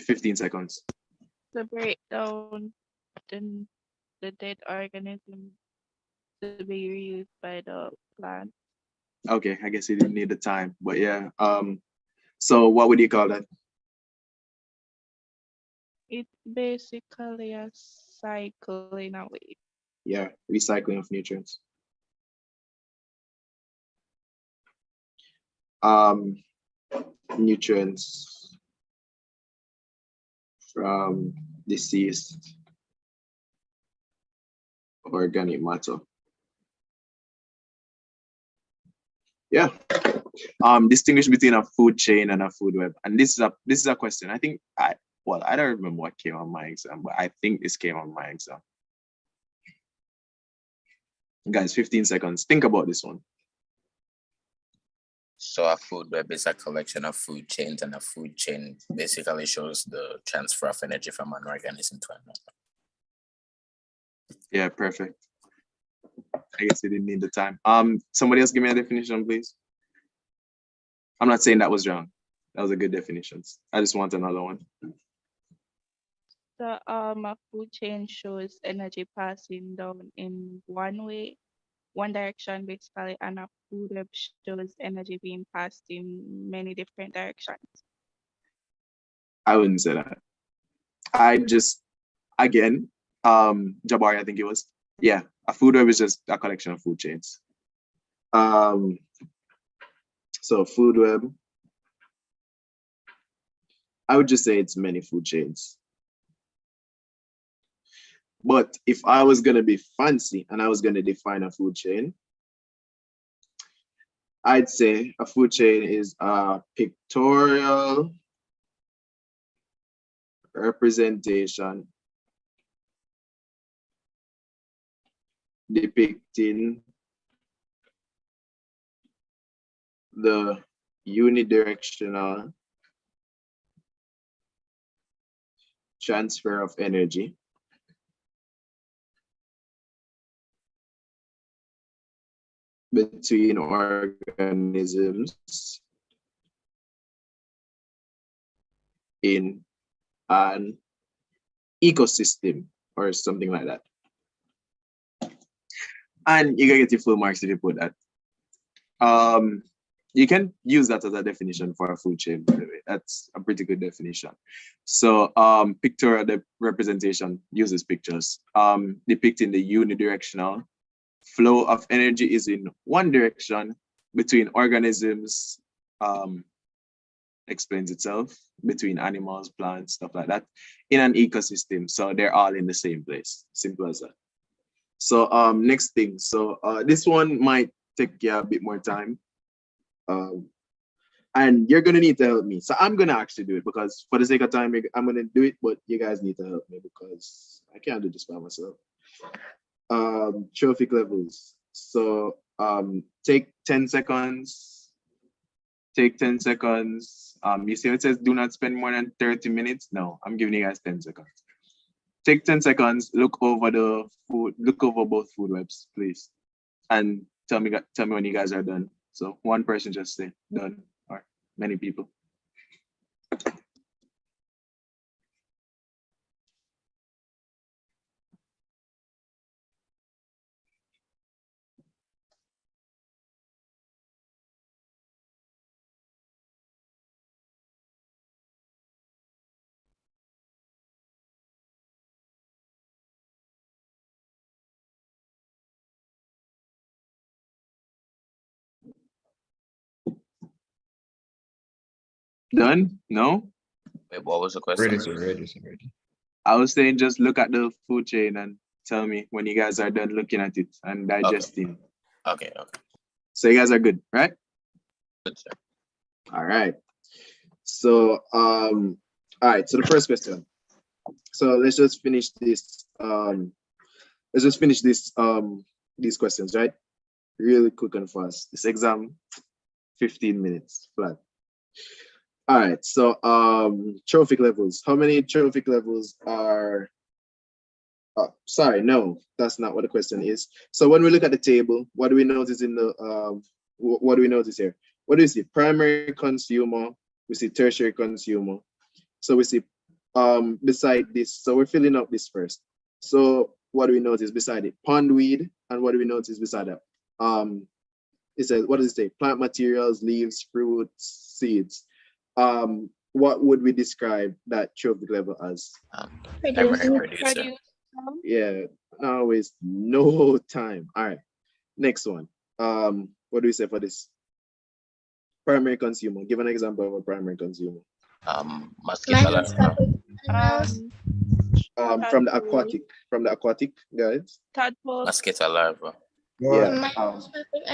15 seconds. To break down the dead organism to be reused by the plant. Okay, I guess you didn't need the time, but yeah. So what would you call that? It's basically a cycle in a way. Yeah, recycling of nutrients. Nutrients from deceased organic matter. Yeah. Distinguish between a food chain and a food web. And this is a question. I think I don't remember what came on my exam, but I think this came on my exam. Guys, 15 seconds. Think about this one. So a food web is a collection of food chains, and a food chain basically shows the transfer of energy from one organism to another. Yeah, perfect. I guess you didn't need the time. Somebody else give me a definition, please. I'm not saying that was wrong. That was a good definition. I just want another one. The a food chain shows energy passing down in one direction basically, and a food web shows energy being passed in many different directions. I wouldn't say that. I just, again, Jabari, I think it was. Yeah, a food web is just a collection of food chains. So food web, I would just say it's many food chains. But if I was gonna be fancy and I was gonna define a food chain, I'd say a food chain is a pictorial representation depicting the unidirectional transfer of energy between organisms in an ecosystem or something like that. And you can get your full marks if you put that. You can use that as a definition for a food chain, by the way. That's a pretty good definition. So pictorial representation uses pictures. Depicting the unidirectional flow of energy is in one direction between organisms, explains itself, between animals, plants, stuff like that, in an ecosystem. So they're all in the same place. Simple as that. So next thing. So this one might take a bit more time. And you're gonna need to help me. So I'm gonna actually do it because for the sake of time, I'm gonna do it, but you guys need to help me because I can't do this by myself. Trophic levels. So take 10 seconds. Take 10 seconds. You see it says do not spend more than 30 minutes. No, I'm giving you guys 10 seconds. take 10 seconds, look over both food webs, please. And tell me when you guys are done. So one person just say done, or many people. Done? No? Wait, what was the question? Ready. I was saying just look at the food chain and tell me when you guys are done looking at it and digesting. Okay. So you guys are good, right? Good, sir. All right. So all right, so the first question. So let's just finish this. These questions, right? Really quick and fast. This exam, 15 minutes flat. All right, so trophic levels. How many trophic levels are sorry, no, that's not what the question is. So when we look at the table, what do we notice in the what do we notice here? What do we see? Primary consumer, we see tertiary consumer. So we see beside this, so we're filling up this first. So what do we notice beside it? Pondweed, and what do we notice beside that? It says, what does it say? Plant materials, leaves, fruits, seeds. What would we describe that trophic level as? Producer. Yeah, now waste no time. All right, next one. What do we say for this? Primary consumer. Give an example of a primary consumer. Mosquito larva. From the aquatic guys. Tadpole. Mosquito larva. Yeah.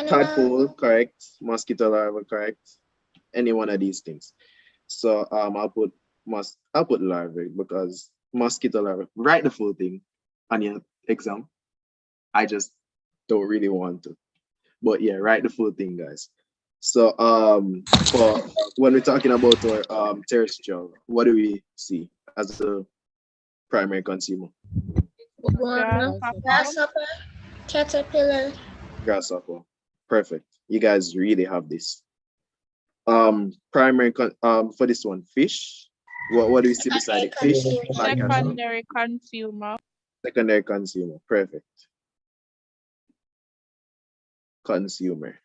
Tadpole, correct. Mosquito larva, correct. Any one of these things. So I'll put larvae because mosquito larva. Write the full thing on your exam. I just don't really want to. But yeah, write the full thing, guys. So for when we're talking about our terrestrial, what do we see as a primary consumer? Grasshopper, caterpillar. Grasshopper. Perfect. You guys really have this. Primary for this one, fish. What do we see beside it? Fish. Secondary consumer. Secondary consumer. Perfect. Consumer.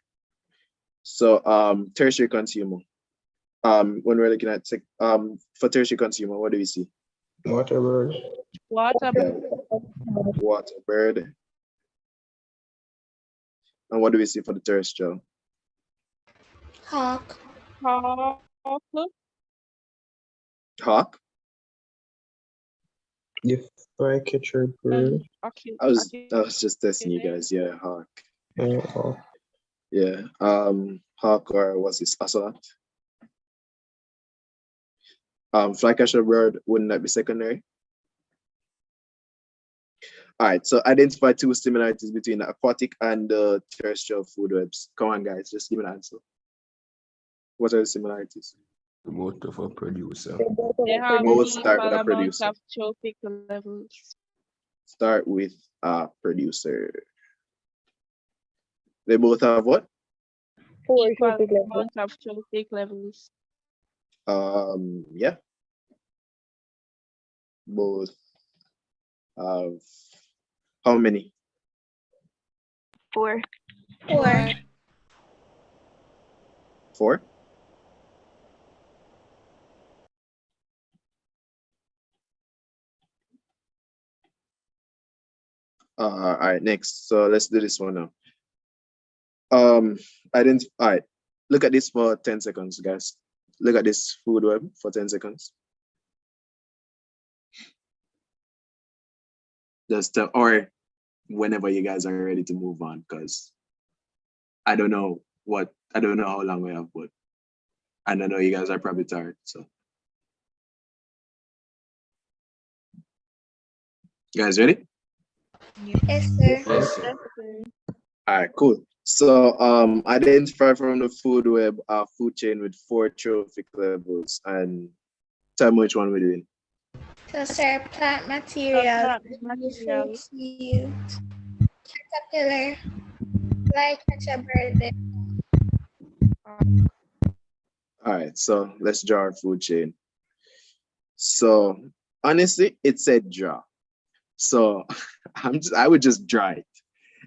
So tertiary consumer. When we're looking at for tertiary consumer, what do we see? Water bird. Water bird. And what do we see for the terrestrial? Hawk. Hawk? If I catch a bird. I was just testing you guys. Yeah, hawk. Yeah. Hawk, or what's this? Ocelot. Flycatcher bird, wouldn't that be secondary? All right, so identify two similarities between the aquatic and the terrestrial food webs. Come on, guys, just give me an answer. What are the similarities? Both of a producer. They have Both start with a producer. of trophic levels. Start with a producer. They both have what? Equal amount of trophic levels. Yeah. Both have how many? 4. 4? All right, next. So let's do this one now. All right, look at this for 10 seconds, guys. Look at this food web for 10 seconds. Just or whenever you guys are ready to move on, because I don't know how long we have, but I know you guys are probably tired. So you guys ready? Yes, sir. Yes, sir. All right, cool. So identify from the food web a food chain with 4 trophic levels, and tell me which one we're doing. So, sir, plant So material, plant fruit material. seed, caterpillar, fly catcher bird. All right, so let's draw our food chain. So honestly, it said draw. So I would just draw it.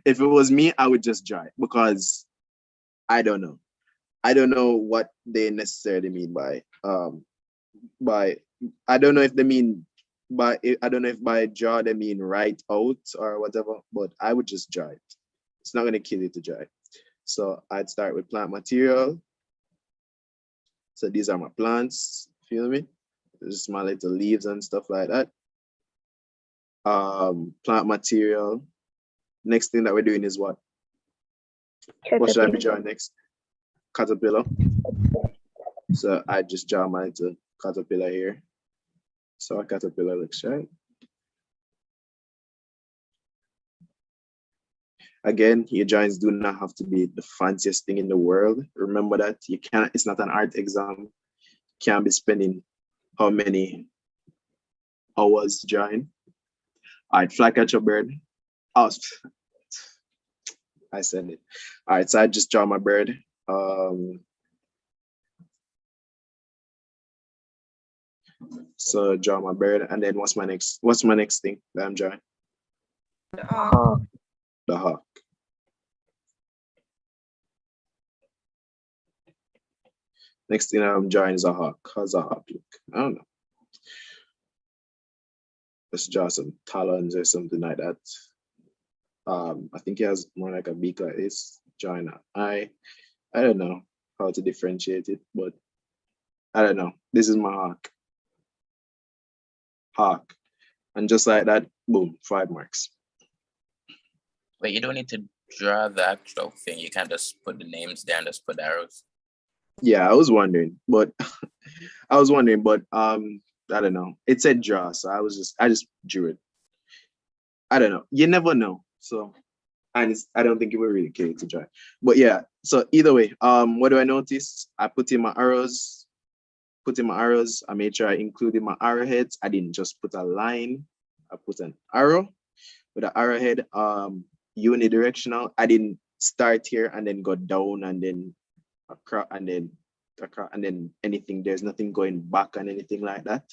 If it was me, I would just draw it because I don't know. I don't know what they necessarily mean by I don't know if they mean by I don't know if by draw they mean write out or whatever, but I would just draw it. It's not gonna kill you to draw it. So I'd start with plant material. So these are my plants, feel me? Just my little leaves and stuff like that. Plant material. Next thing that we're doing is what? What should I be drawing next? Caterpillar. So I just draw my little caterpillar here. So a caterpillar looks right. Again, your drawings do not have to be the fanciest thing in the world. Remember that you can't, it's not an art exam. You can't be spending how many hours drawing. All right, flycatcher bird. Oh, I said it. All right, so I just draw my bird. So draw my bird, and then what's my next thing that I'm drawing? The hawk. The hawk. Next thing I'm drawing is a hawk. How's a hawk look? I don't know. Let's draw some talons or something like that. I think he has more like a beak like this. Drawing an eye. I don't know how to differentiate it, but I don't know. This is my hawk. Hawk. And just like that, boom, 5 marks. But you don't need to draw the actual thing. You can just put the names there and just put arrows. Yeah, I was wondering, but I don't know. It said draw, so I just drew it. I don't know. You never know. So and I don't think it would really care to draw. But yeah, so either way, what do I notice? I put in my arrows. I made sure I included my arrowheads. I didn't just put a line. I put an arrow with an arrowhead, unidirectional. I didn't start here and then go down and then across and then anything. There's nothing going back and anything like that.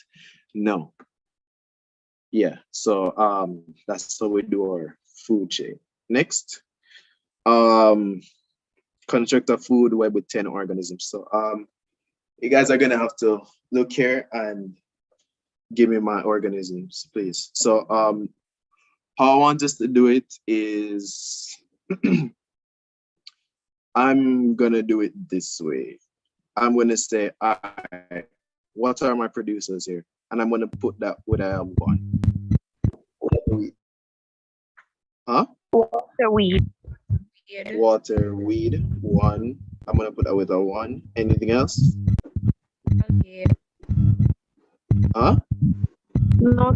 No. Yeah, so that's how we do our food chain. Next, construct a food web with 10 organisms. So you guys are gonna have to look here and give me my organisms, please. So how I want us to do it is I'm gonna do it this way. I'm gonna say, all right, what are my producers here? And I'm gonna put that with a 1. Huh? Water weed. Water weed 1. I'm gonna put that with a 1. Anything else? Okay. Huh? No.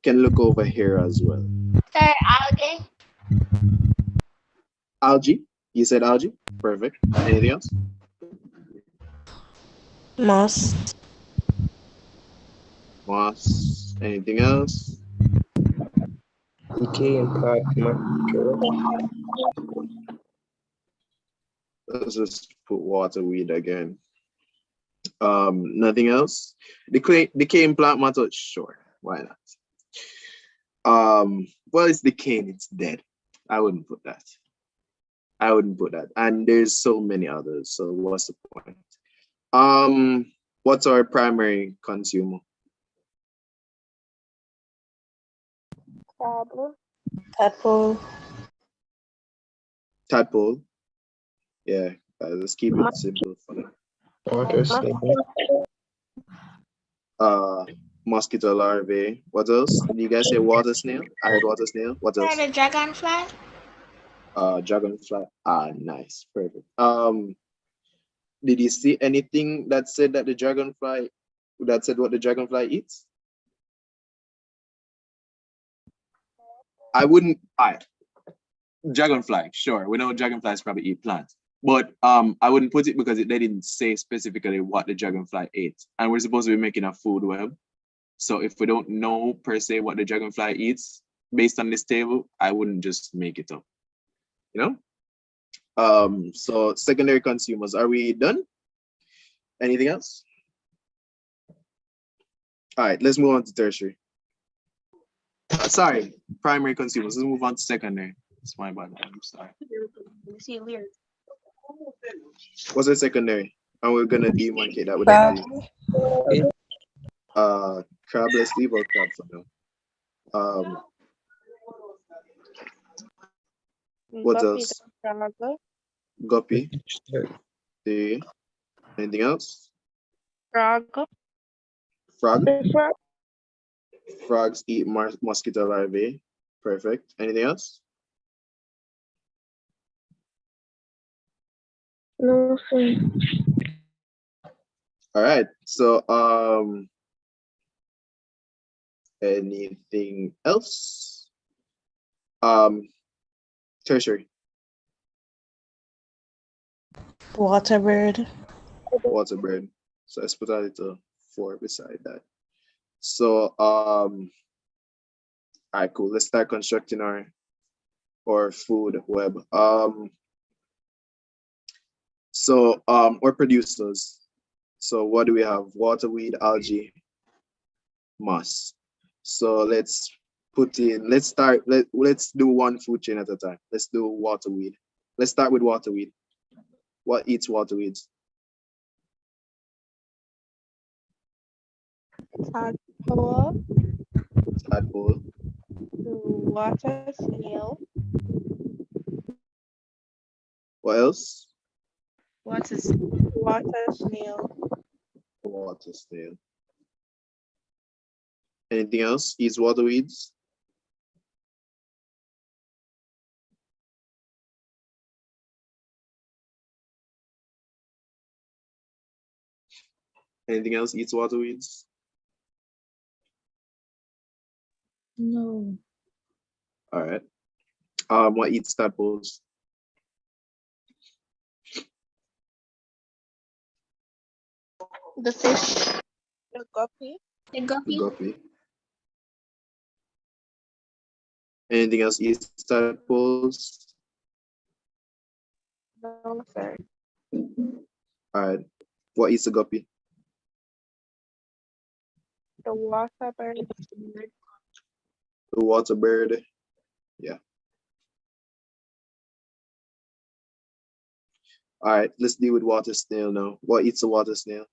Can look over here as well. Sir, algae. Algae? You said algae? Perfect. Anything else? Moss. Moss. Anything else? Decaying plant material. Let's just put water weed again. Nothing else? Decaying plant matter? Sure, why not? Well, it's decaying, it's dead. I wouldn't put that. And there's so many others, so what's the point? What's our primary consumer? Tadpole. Tadpole. Yeah, let's keep it simple for now. Water snail. Mosquito larvae. What else? Did you guys say water snail? I heard water snail. What Sir, else? the dragonfly. Dragonfly. Nice, perfect. Did you see anything that said what the dragonfly eats? I wouldn't. Dragonfly, sure. We know dragonflies probably eat plants. But I wouldn't put it because they didn't say specifically what the dragonfly ate. And we're supposed to be making a food web. So if we don't know per se what the dragonfly eats based on this table, I wouldn't just make it up. You know? So secondary consumers, are we done? Anything else? All right, let's move on to tertiary. Sorry, primary consumers. Let's move on to secondary. It's my bad. I'm sorry. What's the secondary? And we're gonna demarcate that with a crab. Let's leave out crab for now. What Guppy, else? the Guppy. See. Anything else? frog. Frog. Frogs eat mosquito larvae. Perfect. Anything else? No, sir. All right. So anything else? Tertiary. Waterbird. Waterbird. So let's put a little 4 beside that. So all right, cool. Let's start constructing our food web. So our producers. So what do we have? Waterweed, algae, moss. So let's put in, let's do one food chain at a time. Let's do waterweed. Let's start with waterweed. What eats waterweeds? Tadpole. Tadpole. Water snail. What else? Water snail. Water snail. Anything else? Eats waterweeds? Anything else eats waterweeds? No. All right. What eats tadpoles? The fish. The guppy. The guppy. Guppy. Anything else eats tadpoles? No, sir. All right. What eats the guppy? The water bird. The water bird. Yeah. All right, let's deal with water snail now. What eats the water snail?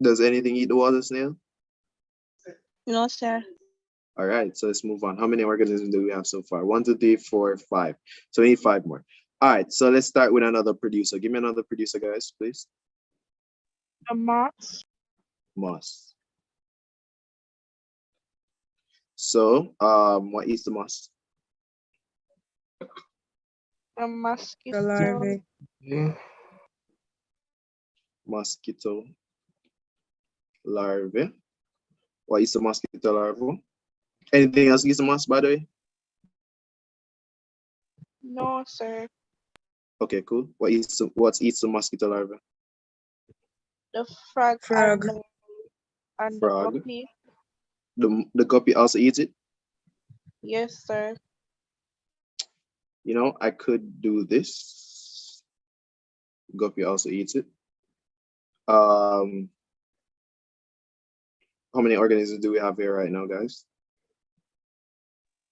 Does anything eat the water snail? No, sir. All right, so let's move on. How many organisms do we have so far? 1, 2, 3, 4, 5. So we need 5 more. All right, so let's start with another producer. Give me another producer, guys, please. The moss. Moss. So, what eats the moss? The mosquito. The larvae. Mosquito larvae. What eats the mosquito larvae? Anything else eats the moss, by the way? No, sir. Okay, cool. What eats the mosquito larvae? The frog. Frog. And Frog. the guppy. The guppy also eats it? Yes, sir. You know, I could do this. Guppy also eats it. How many organisms do we have here right now, guys?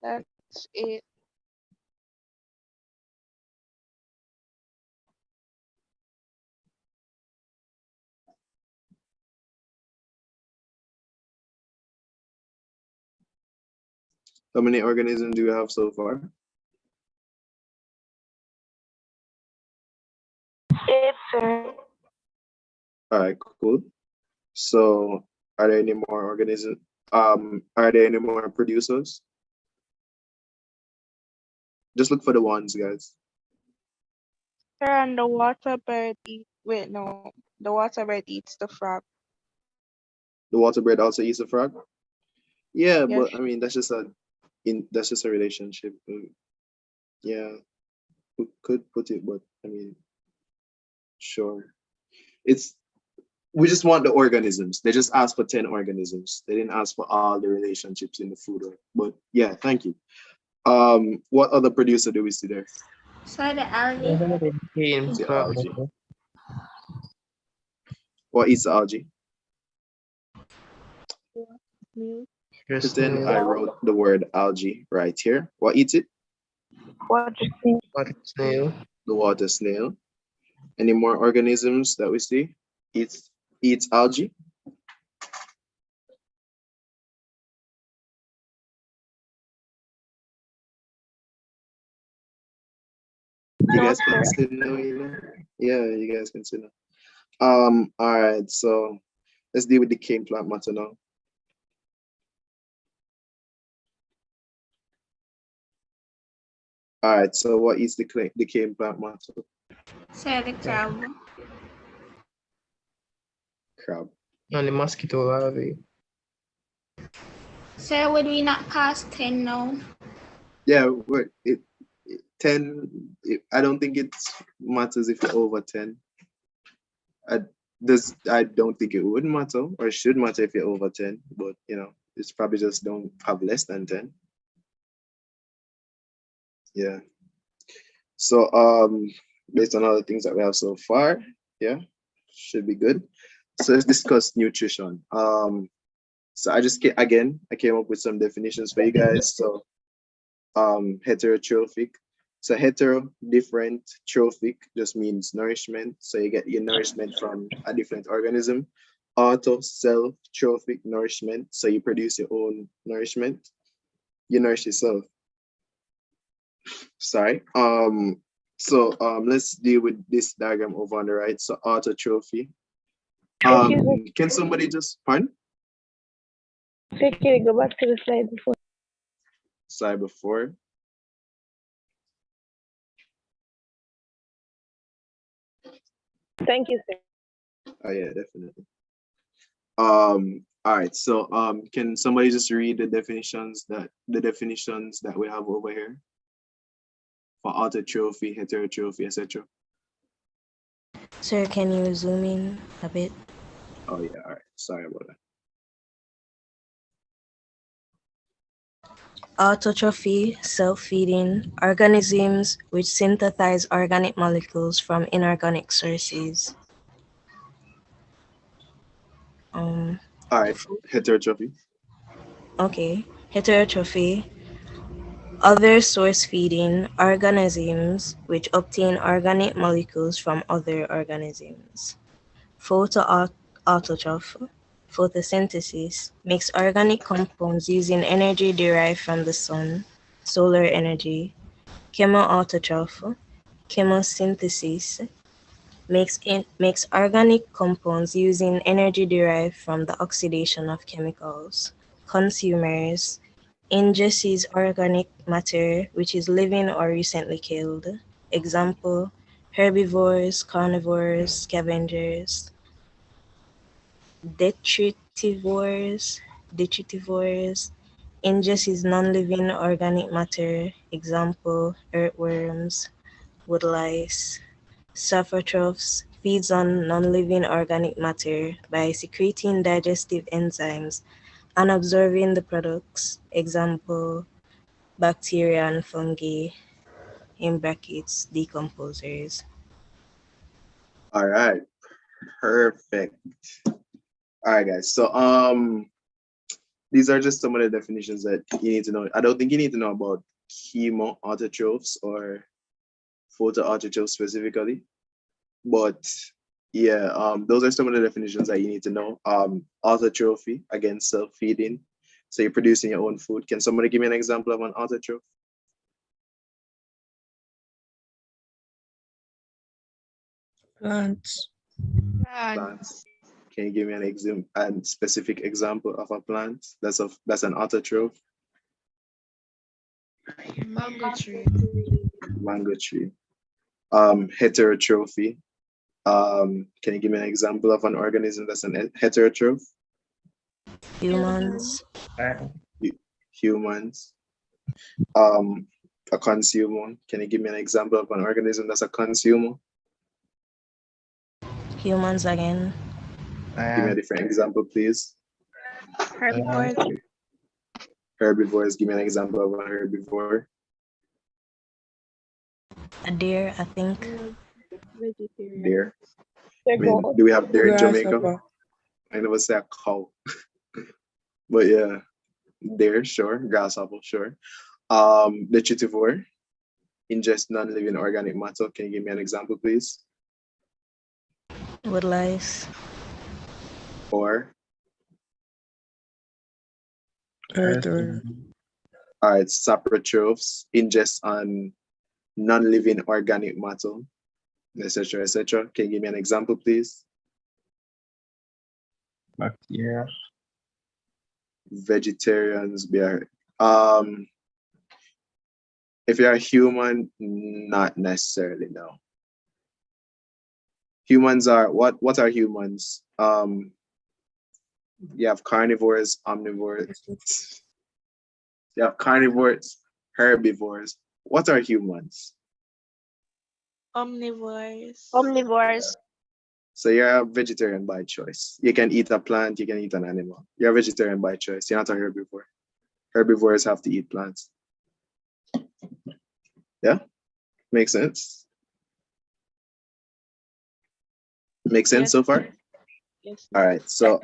That's it. How many organisms do we have so far? 8, sir. All right, cool. So are there any more organisms? Are there any more producers? Just look for the ones, guys. Sir, and the water bird eat Wait, no. The water bird eats the frog. The water bird also eats the frog? Yeah, Yes. but I mean that's just a relationship. Yeah, we could put it, but I mean, sure. We just want the organisms. They just asked for 10 organisms. They didn't ask for all the relationships in the food web. But yeah, thank you. What other producer do we see there? So the algae. The algae. What is the algae? Then I wrote the word algae right here. What eats it? Water snail. Water snail. The water snail. Any more organisms that we see? Eats algae. You guys can see now, Yeah, you guys can see now. All right, so let's deal with the cane plant matter now. All right, so what is the cane plant matter? So the crab. Crab. And the mosquito larvae. So would we not pass 10 now? Yeah, 10, I don't think it matters if you're over 10. I don't think it would matter or it should matter if you're over 10, but it's probably just don't have less than 10. Yeah. So based on all the things that we have so far, yeah, should be good. So let's discuss nutrition. So I came up with some definitions for you guys. So heterotrophic. So hetero, different, trophic just means nourishment. So you get your nourishment from a different organism. Auto, self, trophic, nourishment. So you produce your own nourishment. You nourish yourself. Sorry. So let's deal with this diagram over on the right. So autotrophy. Can somebody just pardon? Can you go back to the slide before? Slide before. Thank you, sir. Oh yeah, definitely. All right. So can somebody just read the definitions that we have over here for autotrophy, heterotrophy, etc.? Sir, can you zoom in a bit? Oh yeah, all right. Sorry about that. Autotrophy, self-feeding, organisms which synthesize organic molecules from inorganic sources. All right, heterotrophy. Okay, heterotrophy, other source feeding, organisms which obtain organic molecules from other organisms. Photoautotroph, photosynthesis, makes organic compounds using energy derived from the sun, solar energy. Chemoautotroph, chemosynthesis, makes organic compounds using energy derived from the oxidation of chemicals. Consumers, ingests organic matter which is living or recently killed. Example, herbivores, carnivores, scavengers. Detritivores, ingests non-living organic matter. Example, earthworms, woodlice. Saprotrophs feeds on non-living organic matter by secreting digestive enzymes and absorbing the products. Example, bacteria and fungi, in brackets, decomposers. All right, perfect. All right, guys. So these are just some of the definitions that you need to know. I don't think you need to know about chemoautotrophs or photoautotrophs specifically, but yeah, those are some of the definitions that you need to know. Autotrophy, again, self-feeding. So you're producing your own food. Can somebody give me an example of an autotroph? Plants. Plants. Can you give me a specific example of a plant that's an autotroph? Mango tree. Mango tree. Heterotrophy. Can you give me an example of an organism that's an heterotroph? Humans. Humans. A consumer. Can you give me an example of an organism that's a consumer? Humans again. Give me a different example, please. Herbivores. Herbivores. Give me an example of a herbivore. A deer, I think. Vegetarian. Deer. I mean, do we have deer in Jamaica? I never say a cow. But yeah, deer, sure. Grasshopper, sure. Vegetivore. Ingest non-living organic matter. Can you give me an example, please? Woodlice. Or? Earthworm. All right, saprotrophs. Ingest on non-living organic matter, etc., etc. Can you give me an example, please? Bacteria. Vegetarians, if you're a human, not necessarily, no. Humans are, what are humans? You have carnivores, omnivores. You have carnivores, herbivores. What are humans? Omnivores. Omnivores. So you're a vegetarian by choice. You can eat a plant, you can eat an animal. You're a vegetarian by choice. You're not a herbivore. Herbivores have to eat plants. Yeah? Makes sense? Makes sense so far? Yes. All right. So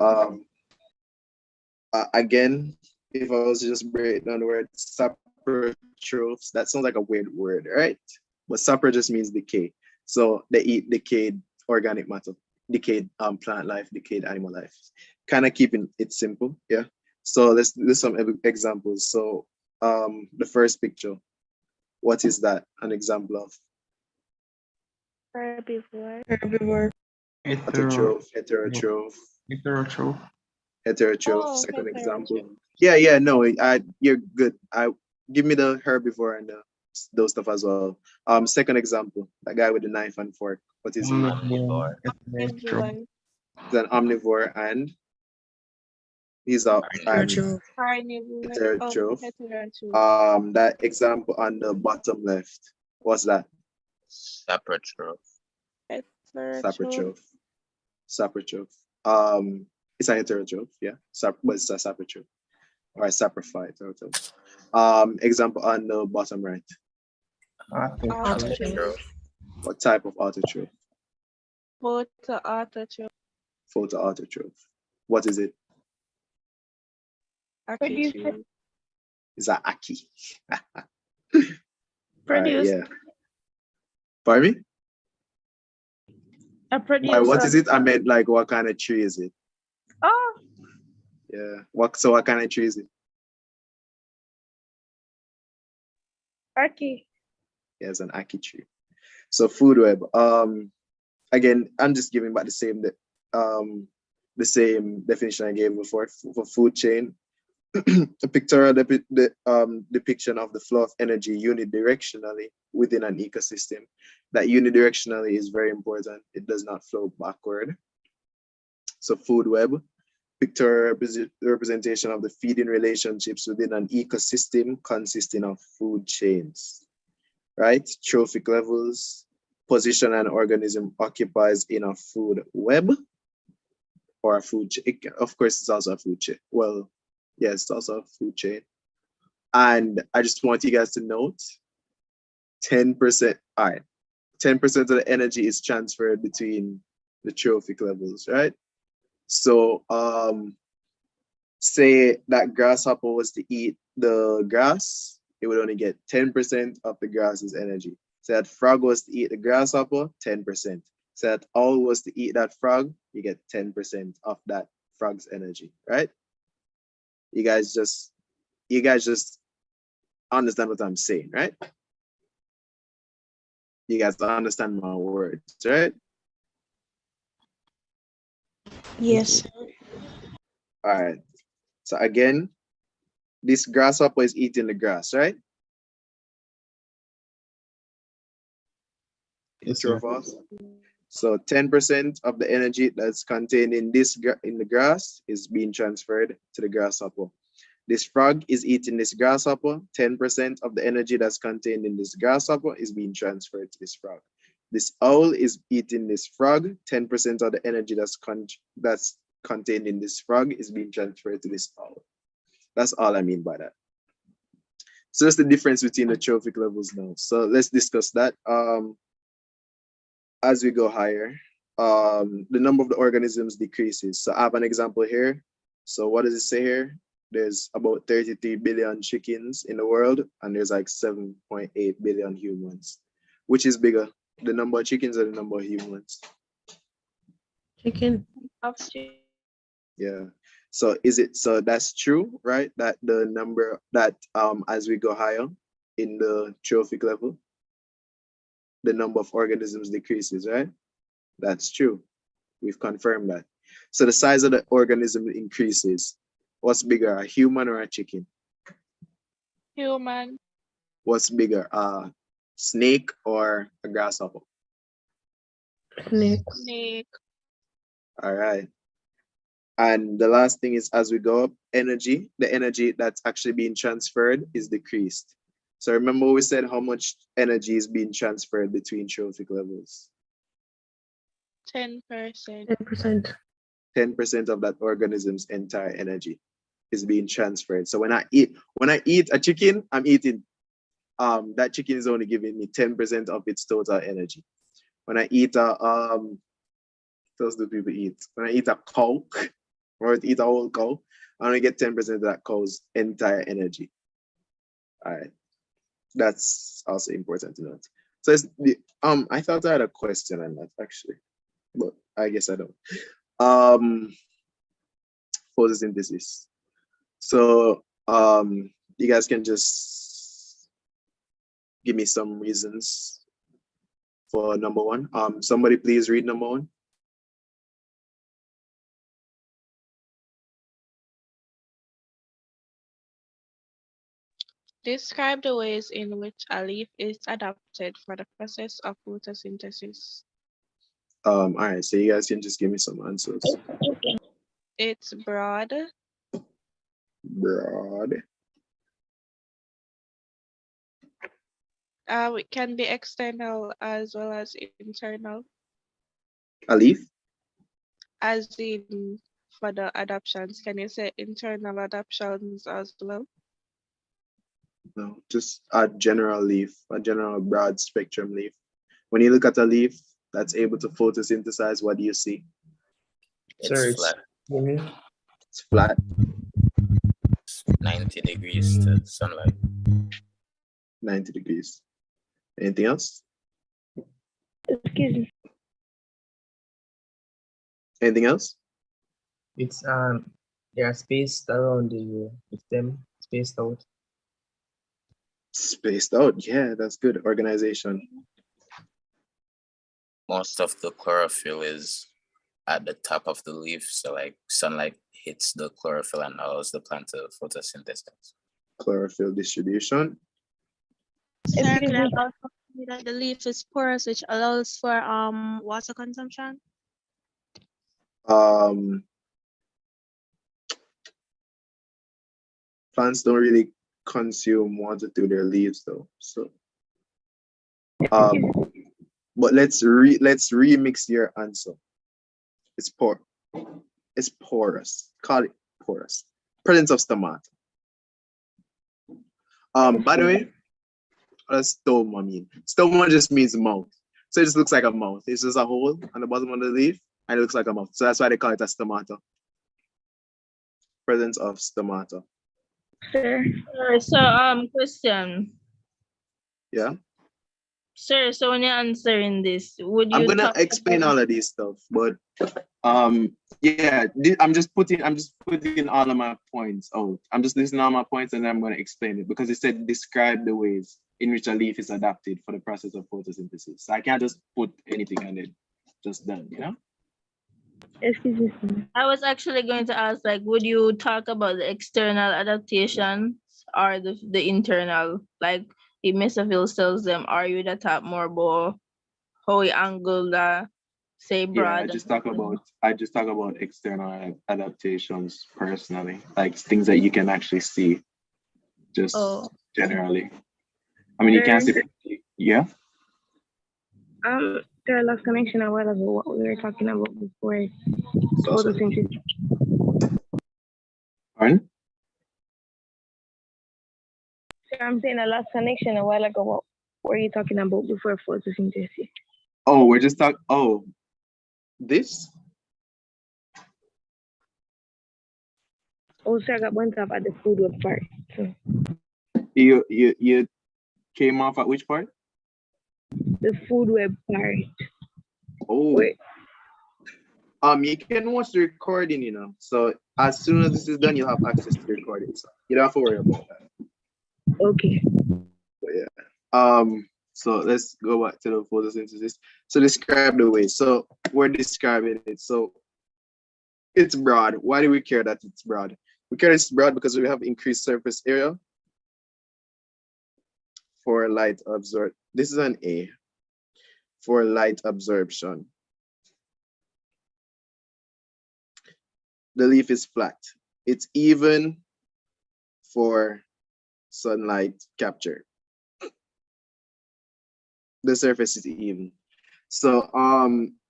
again, if I was to just break down the word saprotrophs, that sounds like a weird word, right? But sapro just means decay. So they eat decayed organic matter, decayed plant life, decayed animal life. Kind of keeping it simple, yeah. So let's do some examples. So the first picture, what is that an example of? Herbivore. Herbivore. Heterotroph. Heterotroph, Oh, second example. heterotroph. Yeah, no, you're good. Give me the herbivore and those stuff as well. Second example, that guy with the knife and fork. What is he? Omnivore. He's an omnivore and he's a Carnivore. heterotroph. Oh, heterotroph. That example on the bottom left, what's that? Saprotroph. Heterotroph. Saprotroph. It's a heterotroph, yeah. But it's a saprotroph. Or a saprophyte. Example on the bottom right. Autotroph. What type of autotroph? Photoautotroph. Photoautotroph. What is it? Producer. It's an Aki. Produce. Yeah. Pardon me? A producer. What is it? I meant like what kind of tree is it? Oh. Yeah. What kind of tree is it? Aki. Yeah, it's an Aki tree. So food web. Again, I'm just giving back the same definition I gave before for food chain. A pictorial depiction of the flow of energy unidirectionally within an ecosystem. That unidirectionally is very important. It does not flow backward. So food web, pictorial representation of the feeding relationships within an ecosystem consisting of food chains, right? Trophic levels, position an organism occupies in a food web or a food chain. Of course, it's also a food chain. Well, yes, it's also a food chain. And I just want you guys to note 10%, all right, 10% of the energy is transferred between the trophic levels, right? So say that grasshopper was to eat the grass, it would only get 10% of the grass's energy. So that frog was to eat the grasshopper, 10%. So that owl was to eat that frog, you get 10% of that frog's energy, right? You guys just understand what I'm saying, right? You guys understand my words, right? Yes. All right. So again, this grasshopper is eating the grass, right? Yes, True or sir. false? So 10% of the energy that's contained in in the grass is being transferred to the grasshopper. This frog is eating this grasshopper. 10% of the energy that's contained in this grasshopper is being transferred to this frog. This owl is eating this frog. 10% of the energy that's contained in this frog is being transferred to this owl. That's all I mean by that. So that's the difference between the trophic levels now. So let's discuss that. As we go higher, the number of the organisms decreases. So I have an example here. So what does it say here? There's about 33 billion chickens in the world, and there's like 7.8 billion humans. Which is bigger, the number of chickens or the number of humans? Chicken. Yeah. So so that's true, right? That the number that as we go higher in the trophic level, the number of organisms decreases, right? That's true. We've confirmed that. So the size of the organism increases. What's bigger, a human or a chicken? Human. What's bigger, a snake or a grasshopper? Snake. All right. And the last thing is, as we go up, energy, the energy that's actually being transferred is decreased. So remember we said how much energy is being transferred between trophic levels? 10%. 10%. 10% of that organism's entire energy is being transferred. So when I eat a chicken, I'm eating, that chicken is only giving me 10% of its total energy. When I eat those do people eat? When I eat a cow, or eat a whole cow, I only get 10% of that cow's entire energy. All right. That's also important to note. So it's I thought I had a question on that actually, but I guess I don't. Photosynthesis. So you guys can just give me some reasons for number one. Somebody please read number one. Describe the ways in which a leaf is adapted for the process of photosynthesis. All right, so you guys can just give me some answers. It's broad. Broad. It can be external as well as internal. A leaf? As in for the adaptations, can you say internal adaptations as well? No, just a general leaf, a general broad spectrum leaf. When you look at a leaf that's able to photosynthesize, what do you see? It's flat. It's flat. 90 degrees to sunlight. 90 degrees. Anything else? Excuse me. Anything else? It's they are spaced around the stem, spaced out. Spaced out, yeah, that's good organization. Most of the chlorophyll is at the top of the leaf, so like sunlight hits the chlorophyll and allows the plant to photosynthesize. Chlorophyll distribution. Sir, can I also say that the leaf is porous, which allows for water consumption? Plants don't really consume water through their leaves though. So but let's remix your answer. It's porous. Call it porous. Presence of stomata. By the way, what does stoma mean? Stoma just means mouth. So it just looks like a mouth. It's just a hole on the bottom of the leaf and it looks like a mouth. So that's why they call it a stomata. Presence of stomata. Sir. So question. Yeah. Sir, so when you're answering this, would you I'm gonna explain all of these stuff, but yeah, I'm just putting all of my points out. I'm just listing all my points and then I'm gonna explain it because it said describe the ways in which a leaf is adapted for the process of photosynthesis. So I can't just put anything on it, just done, you know? Excuse me. I was actually going to ask, like, would you talk about the external adaptations or the internal? Like, if Mr. Phil tells them, are you the top more about how we angle the say Yeah, broad. I just talk about external adaptations personally, like things that you can actually see, just Oh. generally. I mean, you can't see. Yeah. There lost connection a while ago. What we were talking about before photosynthesis. Pardon? I'm saying I lost connection a while ago. What were you talking about before photosynthesis? Oh, we're just talking. Oh, this. Also, I got went up at the food web part. So. You came off at which part? The food web part. Oh. Wait. You can watch the recording, you know. So as soon as this is done, you'll have access to the recording. So you don't have to worry about that. Okay. But yeah. So let's go back to the photosynthesis. So describe the way. So we're describing it. So it's broad. Why do we care that it's broad? We care it's broad because we have increased surface area for light absorption. This is an A for light absorption. The leaf is flat. It's even for sunlight capture. The surface is even. So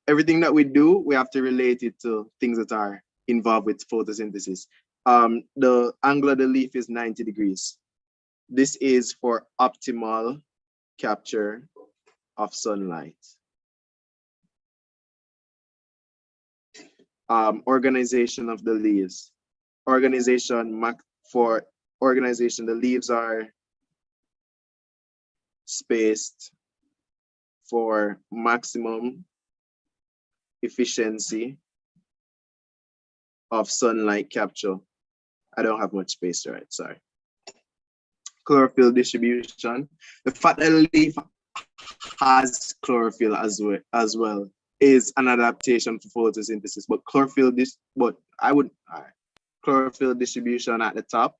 everything that we do, we have to relate it to things that are involved with photosynthesis. The angle of the leaf is 90 degrees. This is for optimal capture of sunlight. Organization of the leaves. For organization, the leaves are spaced for maximum efficiency of sunlight capture. I don't have much space, right? Sorry. Chlorophyll distribution. The fact that the leaf has chlorophyll as well is an adaptation for photosynthesis. But chlorophyll distribution at the top.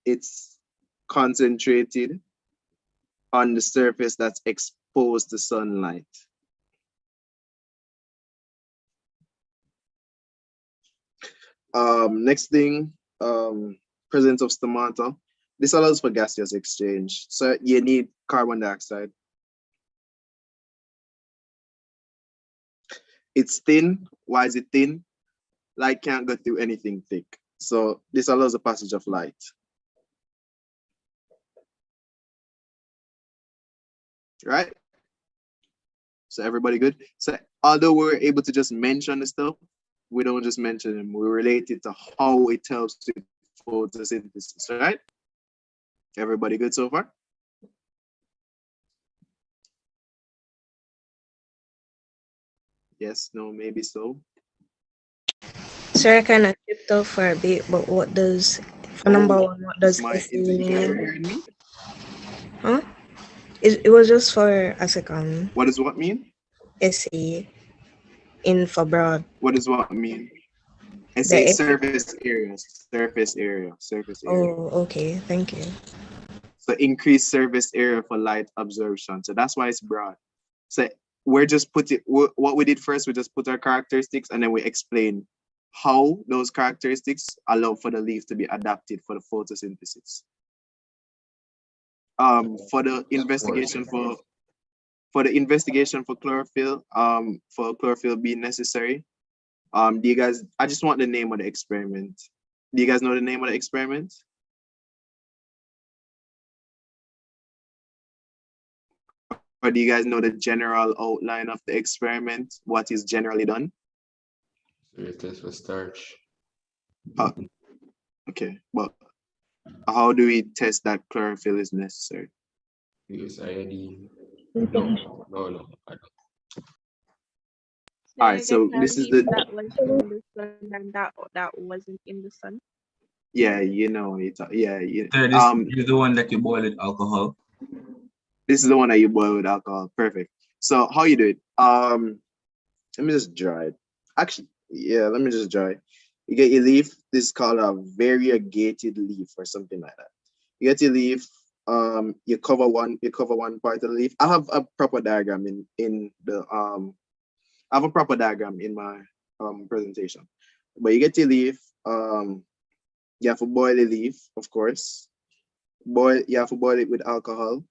It's concentrated on the surface that's exposed to sunlight. Next thing, presence of stomata. This allows for gaseous exchange. So you need carbon dioxide. It's thin. Why is it thin? Light can't go through anything thick. So this allows the passage of light. Right? So everybody good? So although we're able to just mention the stuff, we don't just mention them. We relate it to how it helps with photosynthesis, right? Everybody good so far? Yes, no, maybe so. Sir, I kind of tripped off for a bit, but what does, for number one, what does SE mean? Huh? It was just for a second. What does what mean? SE in for broad. What does what mean? I The say SE. surface area, surface area. Oh, okay, thank you. So increase surface area for light absorption. So that's why it's broad. So we're just what we did first, we just put our characteristics and then we explain how those characteristics allow for the leaf to be adapted for the photosynthesis. For the investigation for chlorophyll being necessary. Do you guys, I just want the name of the experiment. Do you guys know the name of the experiment? Or do you guys know the general outline of the experiment? What is generally done? So you test for starch. Okay, but how do we test that chlorophyll is necessary? Use iodine. No, I don't. All right, so this is the that was in the sun and that wasn't in the sun. Yeah, you know it. Yeah, So this is the one that you boil with alcohol. This is the one that you boil with alcohol. Perfect. So how you do it? Let me just dry it. Actually, yeah, let me just dry it. You get your leaf. This is called a variegated leaf or something like that. You get your leaf. You cover one part of the leaf. I have a proper diagram in the I have a proper diagram in my presentation. But you get your leaf. You have to boil the leaf, of course. You have to boil it with alcohol.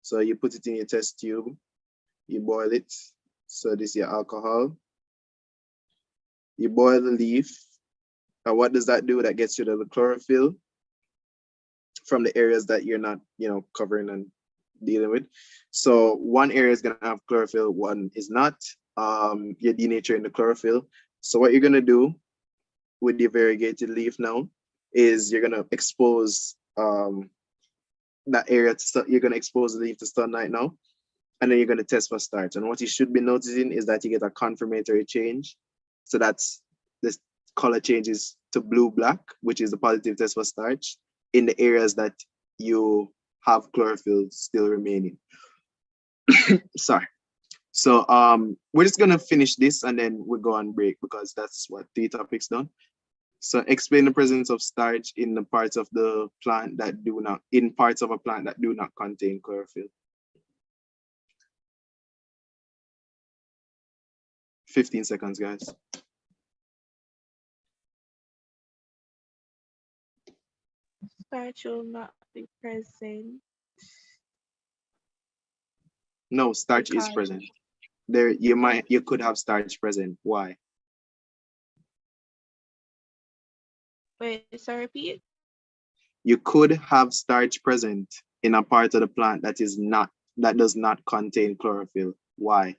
So you put it in your test tube, you boil it. So this is your alcohol. You boil the leaf. And what does that do? That gets rid of the chlorophyll from the areas that you're not, covering and dealing with. So one area is gonna have chlorophyll, one is not. You're denaturing the chlorophyll. So what you're gonna do with the variegated leaf now is you're gonna expose that area you're gonna expose the leaf to sunlight now, and then you're gonna test for starch. And what you should be noticing is that you get a confirmatory change. So that's this color changes to blue-black, which is the positive test for starch, in the areas that you have chlorophyll still remaining. Sorry. So we're just gonna finish this and then we'll go on break because that's what 3 topics done. So explain the presence of starch in the parts of the plant that do not, in parts of a plant that do not contain chlorophyll. 15 seconds, guys. Starch will not be present. No, starch is present. There, you could have starch present. Why? Wait, sorry, repeat. You could have starch present in a part of the plant that does not contain chlorophyll. Why?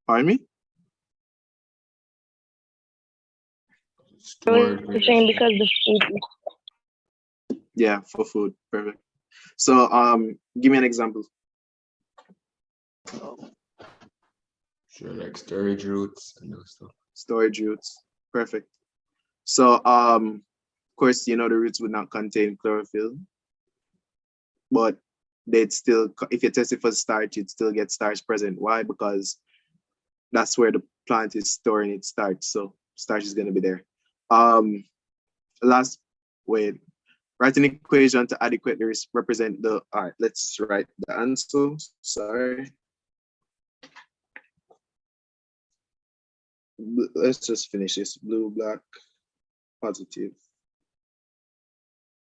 Pardon me? Saying because the food. Yeah, for food. Perfect. So give me an example. Sure, like storage roots and those stuff. Storage roots. Perfect. So of course, the roots would not contain chlorophyll, but they'd still, if you test it for starch, you'd still get starch present. Why? Because that's where the plant is storing its starch. So starch is going to be there. Write an equation to adequately represent the, all right, let's write the answer. Sorry. Let's just finish this. Blue, black, positive.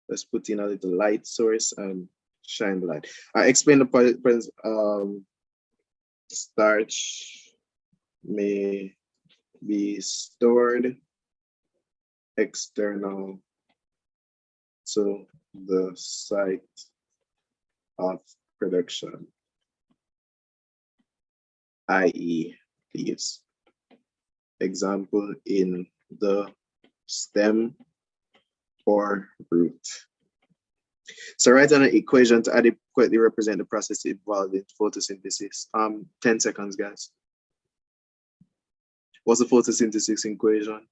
Let's put in a little light source and shine the light. I explain the presence. Starch may be stored external to the site of production, i.e. leaves. Example, in the stem or root. So write an equation to adequately represent the process involved in photosynthesis. 10 seconds, guys. What's the photosynthesis equation?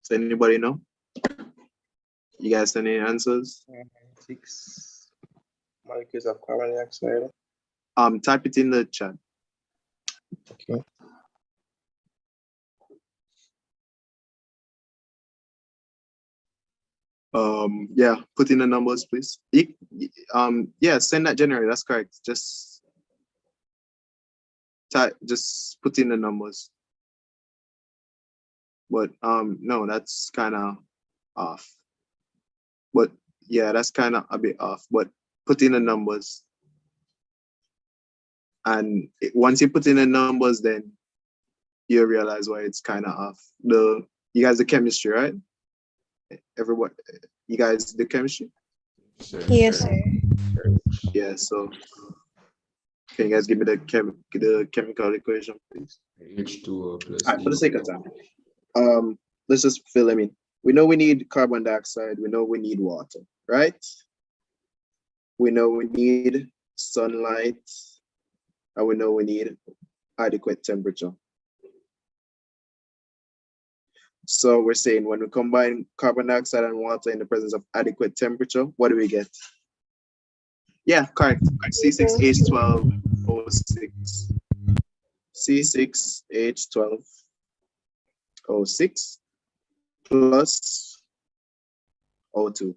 Does anybody know? You guys have any answers? 6 molecules of carbon dioxide. Type it in the chat. Okay. Yeah, put in the numbers, please. Yeah, send that generally. That's correct. Just put in the numbers. But no, that's kind of off. But yeah, that's kind of a bit off. But put in the numbers. And once you put in the numbers, then you realize why it's kind of off. You guys the chemistry, right? Everyone, you guys the chemistry? Yes, sir. Yeah, so can you guys give me the chemical equation, please? H2O plus. All right, for the sake of time, let's just fill them in. We know we need carbon dioxide. We know we need water, right? We know we need sunlight, and we know we need adequate temperature. So we're saying when we combine carbon dioxide and water in the presence of adequate temperature, what do we get? Yeah, correct. C6H12O6. C6H12O6 plus O2.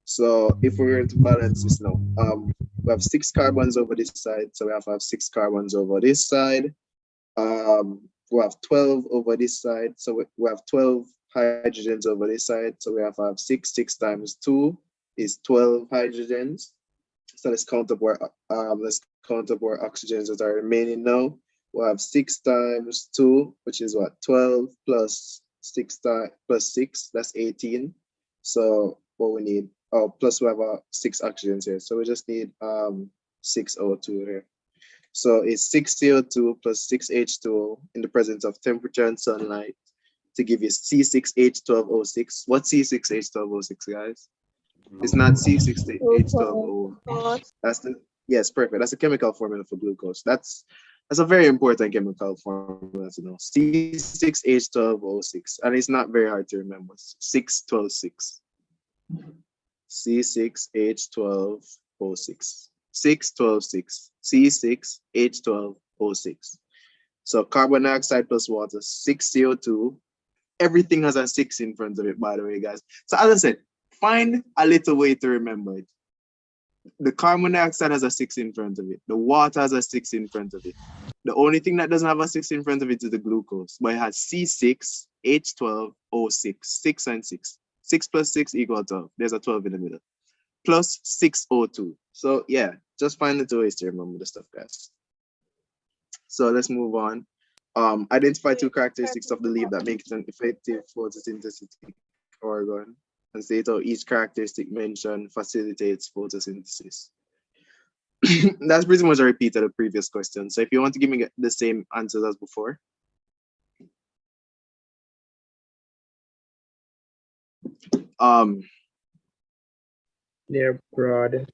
So if we were to balance this now, we have 6 carbons over this side, so we have to have 6 carbons over this side. We have 12 over this side, so we have 12 hydrogens over this side, so we have to have 6 times 2 is 12 hydrogens. So let's count up our oxygens that are remaining now. We'll have 6 times 2, which is what, 12 plus 6 plus 6, that's 18. So what we need, plus we have 6 oxygens here, so we just need 6 O2 here. So it's 6 CO2 plus 6 H2O in the presence of temperature and sunlight to give you C6H12O6. What's C6H12O6, guys? It's not C6H12O. That's the, yes, perfect. That's a chemical formula for glucose. That's a very important chemical formula to know. C6H12O6, and it's not very hard to remember. 6-12-6. C6H12O6. 6-12-6. C6H12O6. So carbon dioxide plus water, 6 CO2. Everything has a 6 in front of it, by the way, guys. So as I said, find a little way to remember it. The carbon dioxide has a 6 in front of it. The water has a 6 in front of it. The only thing that doesn't have a 6 in front of it is the glucose, but it has C6H12O6, 6 and 6. 6 plus 6 equals 12. There's a 12 in the middle. Plus 6O2. So yeah, just find little ways to remember the stuff, guys. So let's move on. Identify 2 characteristics of the leaf that make it an effective photosynthetic organ, and state how each characteristic mentioned facilitates photosynthesis. That's pretty much a repeat of the previous question. So if you want to give me the same answers as before. They're broad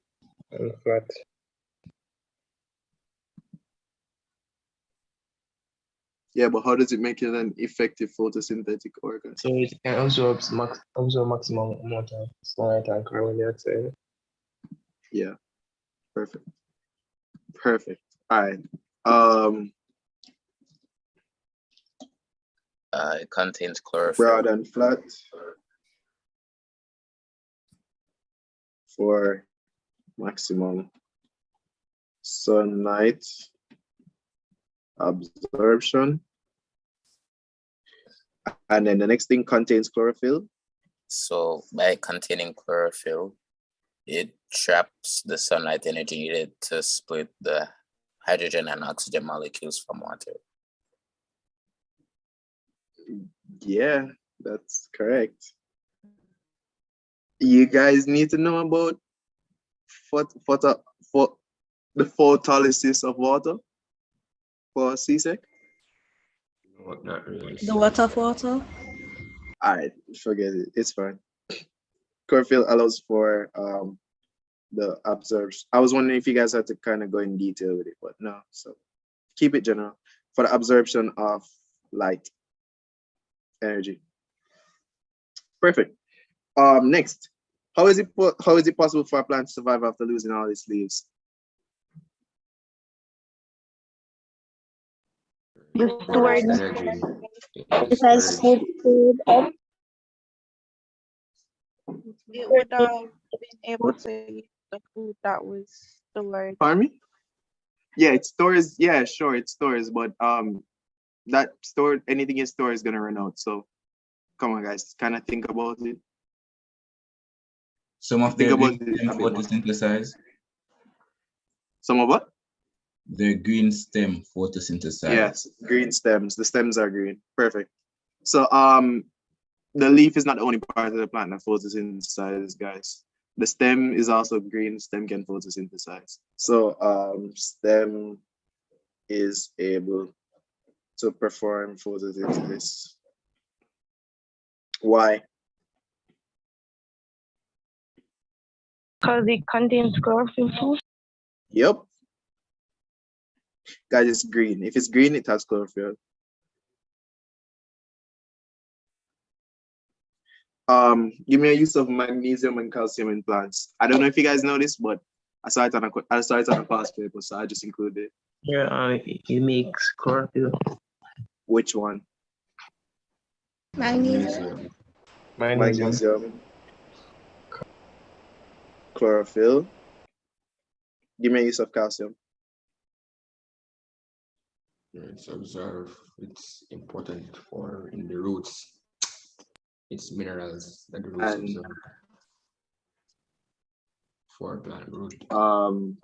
and flat. Yeah, but how does it make it an effective photosynthetic organ? So it can absorb maximum amount of sunlight and carbon dioxide. Yeah, perfect. Perfect. All right. It contains chlorophyll. Broad and flat for maximum sunlight absorption. And then the next thing contains chlorophyll. So by containing chlorophyll, it traps the sunlight energy needed to split the hydrogen and oxygen molecules from water. Yeah, that's correct. You guys need to know about the photolysis of water for CSEC? No, not really. The what of water? All right, forget it. It's fine. Chlorophyll allows for the absorption. I was wondering if you guys had to kind of go in detail with it, but no. So keep it general for the absorption of light energy. Perfect. Next, how is it possible for a plant to survive after losing all its leaves? The stored Energy. it has food up. It would have been able to eat the food that was stored. Pardon me? Yeah, it stores. Yeah, sure, it stores, but that stored anything it stores is gonna run out. So come on, guys, kind of think about it. Some of Think their about green it stem a bit more. photosynthesize. Some of what? Their green stem photosynthesize. Yes, green stems. The stems are green. Perfect. So the leaf is not the only part of the plant that photosynthesizes, guys. The stem is also green. Stem can photosynthesize. So stem is able to perform photosynthesis. Why? Because it contains chlorophyll. Yep. Guys, it's green. If it's green, it has chlorophyll. Give me a use of magnesium and calcium in plants. I don't know if you guys know this, but I saw it on a past paper, so I just included it. Yeah, it makes chlorophyll. Which one? Magnesium. Magnesium. Chlorophyll. Give me a use of calcium. It's observed. It's important for in the roots. It's minerals that the roots And absorb for plant root.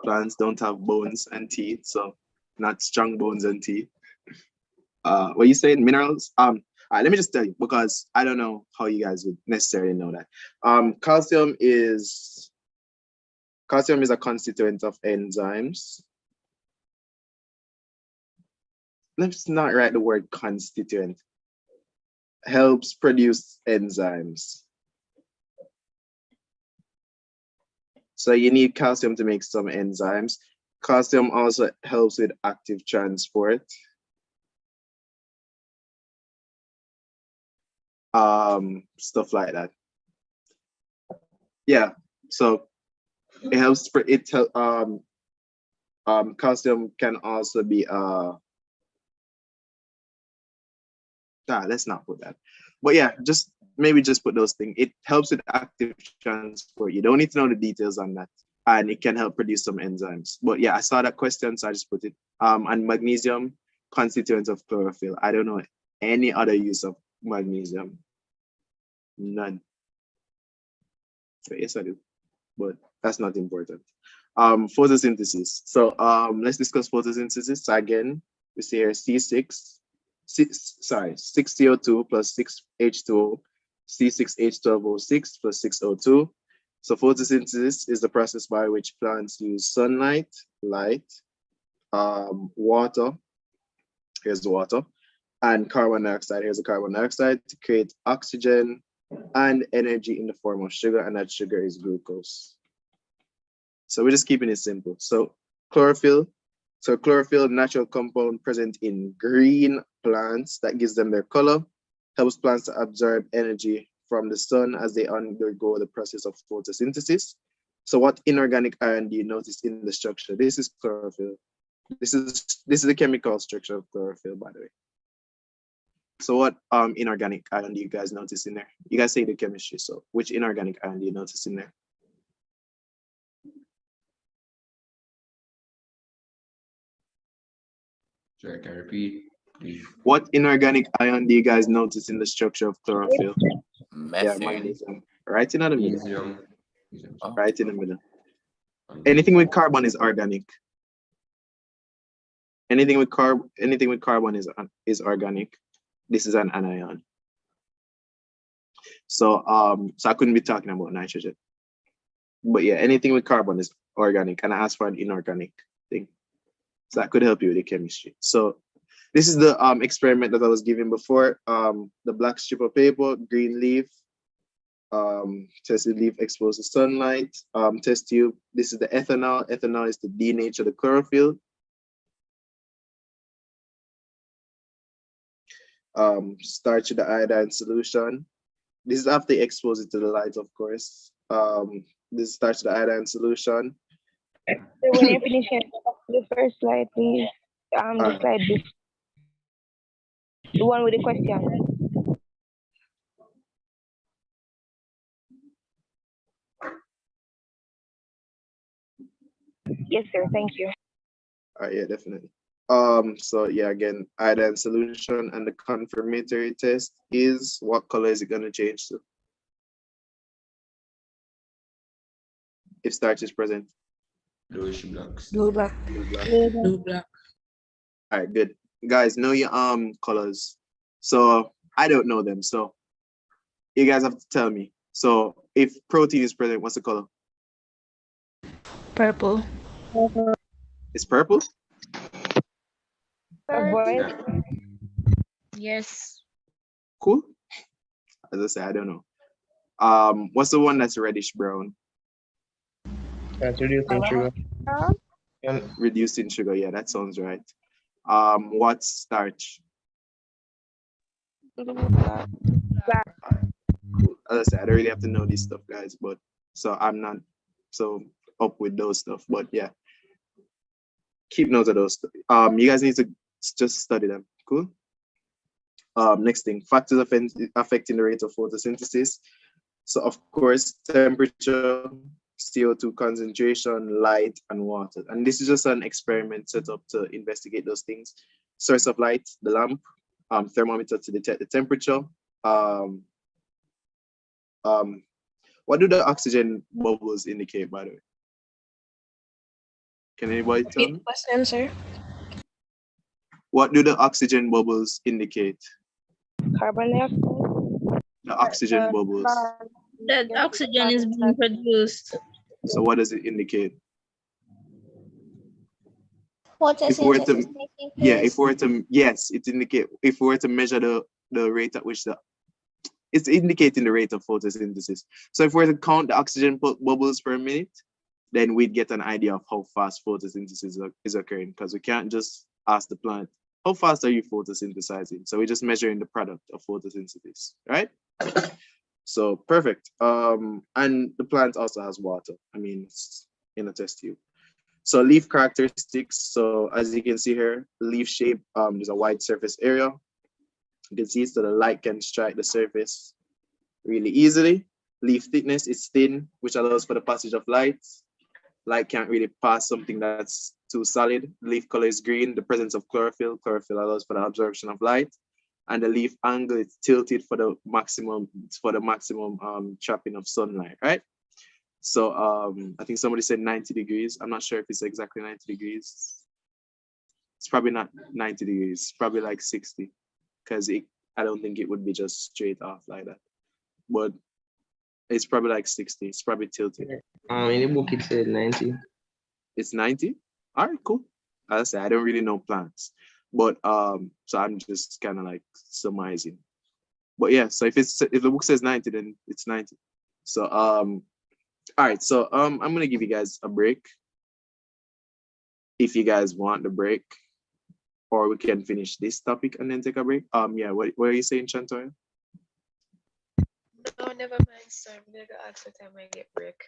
Plants don't have bones and teeth, so not strong bones and teeth. What you saying? Minerals? All right, let me just tell you, because I don't know how you guys would necessarily know that. Calcium is a constituent of enzymes. Let's not write the word constituent. Helps produce enzymes. So you need calcium to make some enzymes. Calcium also helps with active transport. Stuff like that. Yeah, so it helps for it. Calcium can also be let's not put that. But yeah, maybe just put those things. It helps with active transport. You don't need to know the details on that. And it can help produce some enzymes. But yeah, I saw that question, so I just put it. And magnesium, constituent of chlorophyll. I don't know any other use of magnesium. None. So yes, I do. But that's not important. Photosynthesis. So let's discuss photosynthesis. So again, we see here six CO2 plus 6H2O, C6H12O6 plus 6O2. So photosynthesis is the process by which plants use sunlight, light, water, here's the water, and carbon dioxide, here's the carbon dioxide, to create oxygen and energy in the form of sugar, and that sugar is glucose. So we're just keeping it simple. So chlorophyll, natural compound present in green plants that gives them their color, helps plants to absorb energy from the sun as they undergo the process of photosynthesis. So what inorganic ion do you notice in the structure? This is chlorophyll. This is the chemical structure of chlorophyll, by the way. So what inorganic ion do you guys notice in there? You guys say the chemistry, so which inorganic ion do you notice in there? So I can repeat, please. What inorganic ion do you guys notice in the structure of chlorophyll? Methane. Yeah, magnesium. Right in the middle. Magnesium. Right in the middle. Anything with carbon is organic. Anything with carbon is organic. This is an anion. So so I couldn't be talking about nitrogen. But yeah, anything with carbon is organic, and I asked for an inorganic thing. So that could help you with the chemistry. So this is the experiment that I was giving before. The black strip of paper, green leaf, tested leaf exposed to sunlight, test tube. This is the ethanol. Ethanol is to denature the chlorophyll. Starch to the iodine solution. This is after you expose it to the light, of course. This starch to the iodine solution. So when you finish the first slide, please. The slide, the one with the question. Yes, sir. Thank you. Yeah, definitely. So yeah, again, iodine solution, and the confirmatory test is, what color is it going to change to if starch is present? Bluish blacks. Blue black. Blue black. All right, good. Guys, know your colors. So I don't know them, so you guys have to tell me. So if protein is present, what's the color? Purple. It's purple? Avoid. Yes. Cool. As I say, I don't know. What's the one that's reddish brown? That's reducing sugar. Reduced in sugar, yeah, that sounds right. What's starch? Black. Cool. as I said, I don't really have to know this stuff, guys, but so I'm not so up with those stuff. But yeah, keep note of those. You guys need to just study them. Cool. Next thing, factors affecting the rate of photosynthesis. So of course, temperature, CO2 concentration, light, and water. And this is just an experiment set up to investigate those things. Source of light, the lamp, thermometer to detect the temperature. What do the oxygen bubbles indicate, by the way? Can anybody tell me? Question, sir. What do the oxygen bubbles indicate? Carbon dioxide. The oxygen bubbles. That oxygen is being produced. So what does it indicate? Photosynthesis taking place. Yes, it indicate if we were to measure the rate at which it's indicating the rate of photosynthesis. So if we were to count the oxygen bubbles per minute, then we'd get an idea of how fast photosynthesis is occurring, because we can't just ask the plant, how fast are you photosynthesizing? So we're just measuring the product of photosynthesis, right? So perfect. And the plant also has water. I mean, it's in a test tube. So leaf characteristics. So as you can see here, leaf shape, there's a wide surface area. You can see so the light can strike the surface really easily. Leaf thickness is thin, which allows for the passage of light. Light can't really pass something that's too solid. Leaf color is green. The presence of chlorophyll. Chlorophyll allows for the absorption of light. And the leaf angle is tilted for the maximum trapping of sunlight, right? So I think somebody said 90 degrees. I'm not sure if it's exactly 90 degrees. It's probably not 90 degrees. It's probably like 60, because I don't think it would be just straight off like that. But it's probably like 60. It's probably tilted. In the book it said 90. It's 90? All right, cool. As I said, I don't really know plants. But so I'm just kind of like surmising. But yeah, so if the book says 90, then it's 90. So all right, so I'm gonna give you guys a break if you guys want the break, or we can finish this topic and then take a break. Yeah, what are you saying, Chantoya? No, never mind, sir. I'm gonna ask what time I get break.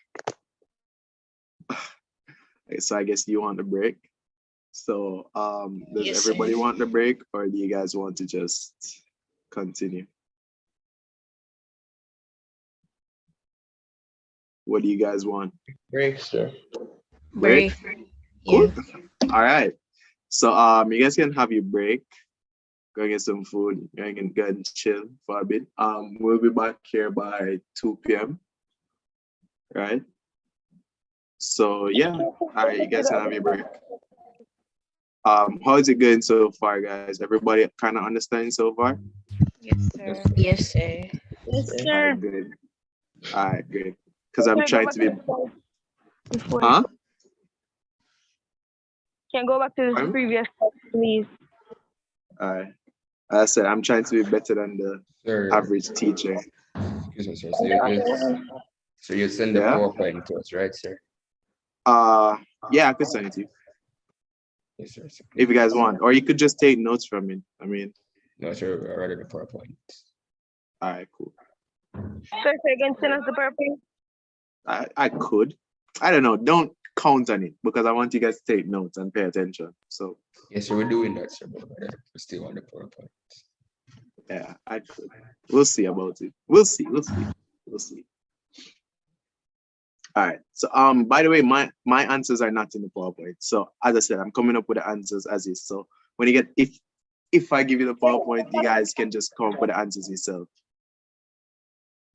So I guess you want the break. So does Yes, everybody sir. want the break, or do you guys want to just continue? What do you guys want? Break, sir. Break? Yeah. Cool. All right. So you guys can have your break. Go get some food. You can go and chill for a bit. We'll be back here by 2 p.m. Right? So yeah. All right, you guys can have your break. How is it going so far, guys? Everybody kind of understanding so far? Yes, sir. Yes, sir. Yes, All sir. right, good. All right, good. Because I'm trying to be. Huh? Can go back to the Pardon? previous slide, please. All right. As I said, I'm trying to be better than the average teacher. Excuse me, sir. So you send the Yeah. PowerPoint to us, right, sir? Yeah, I could send it to you Yes, sir. if you guys want, or you could just take notes from it. I mean, No, sir. I read the PowerPoint. all right, cool. Sir, again, send us the PowerPoint. I could. I don't know. Don't count on it, because I want you guys to take notes and pay attention. So Yes, sir. We're doing that, sir. But we still on the PowerPoint. yeah, I could. We'll see about it. We'll see. All right. So by the way, my answers are not in the PowerPoint. So as I said, I'm coming up with the answers as is. So when you get if I give you the PowerPoint, you guys can just come up with the answers yourself.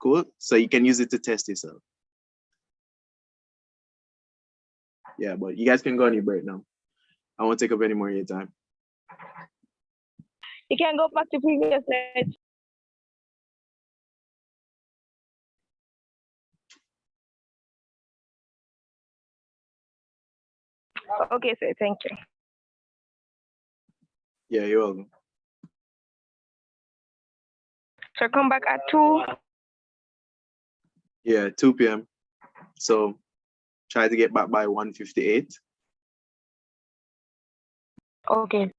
Cool. So you can use it to test yourself. Yeah, but you guys can go on your break now. I won't take up any more of your time. You can go back to previous slide. Okay, sir. Thank you. Yeah, you're welcome. So come back at 2. Yeah, 2 p.m. So try to get back by 1:58. Okay.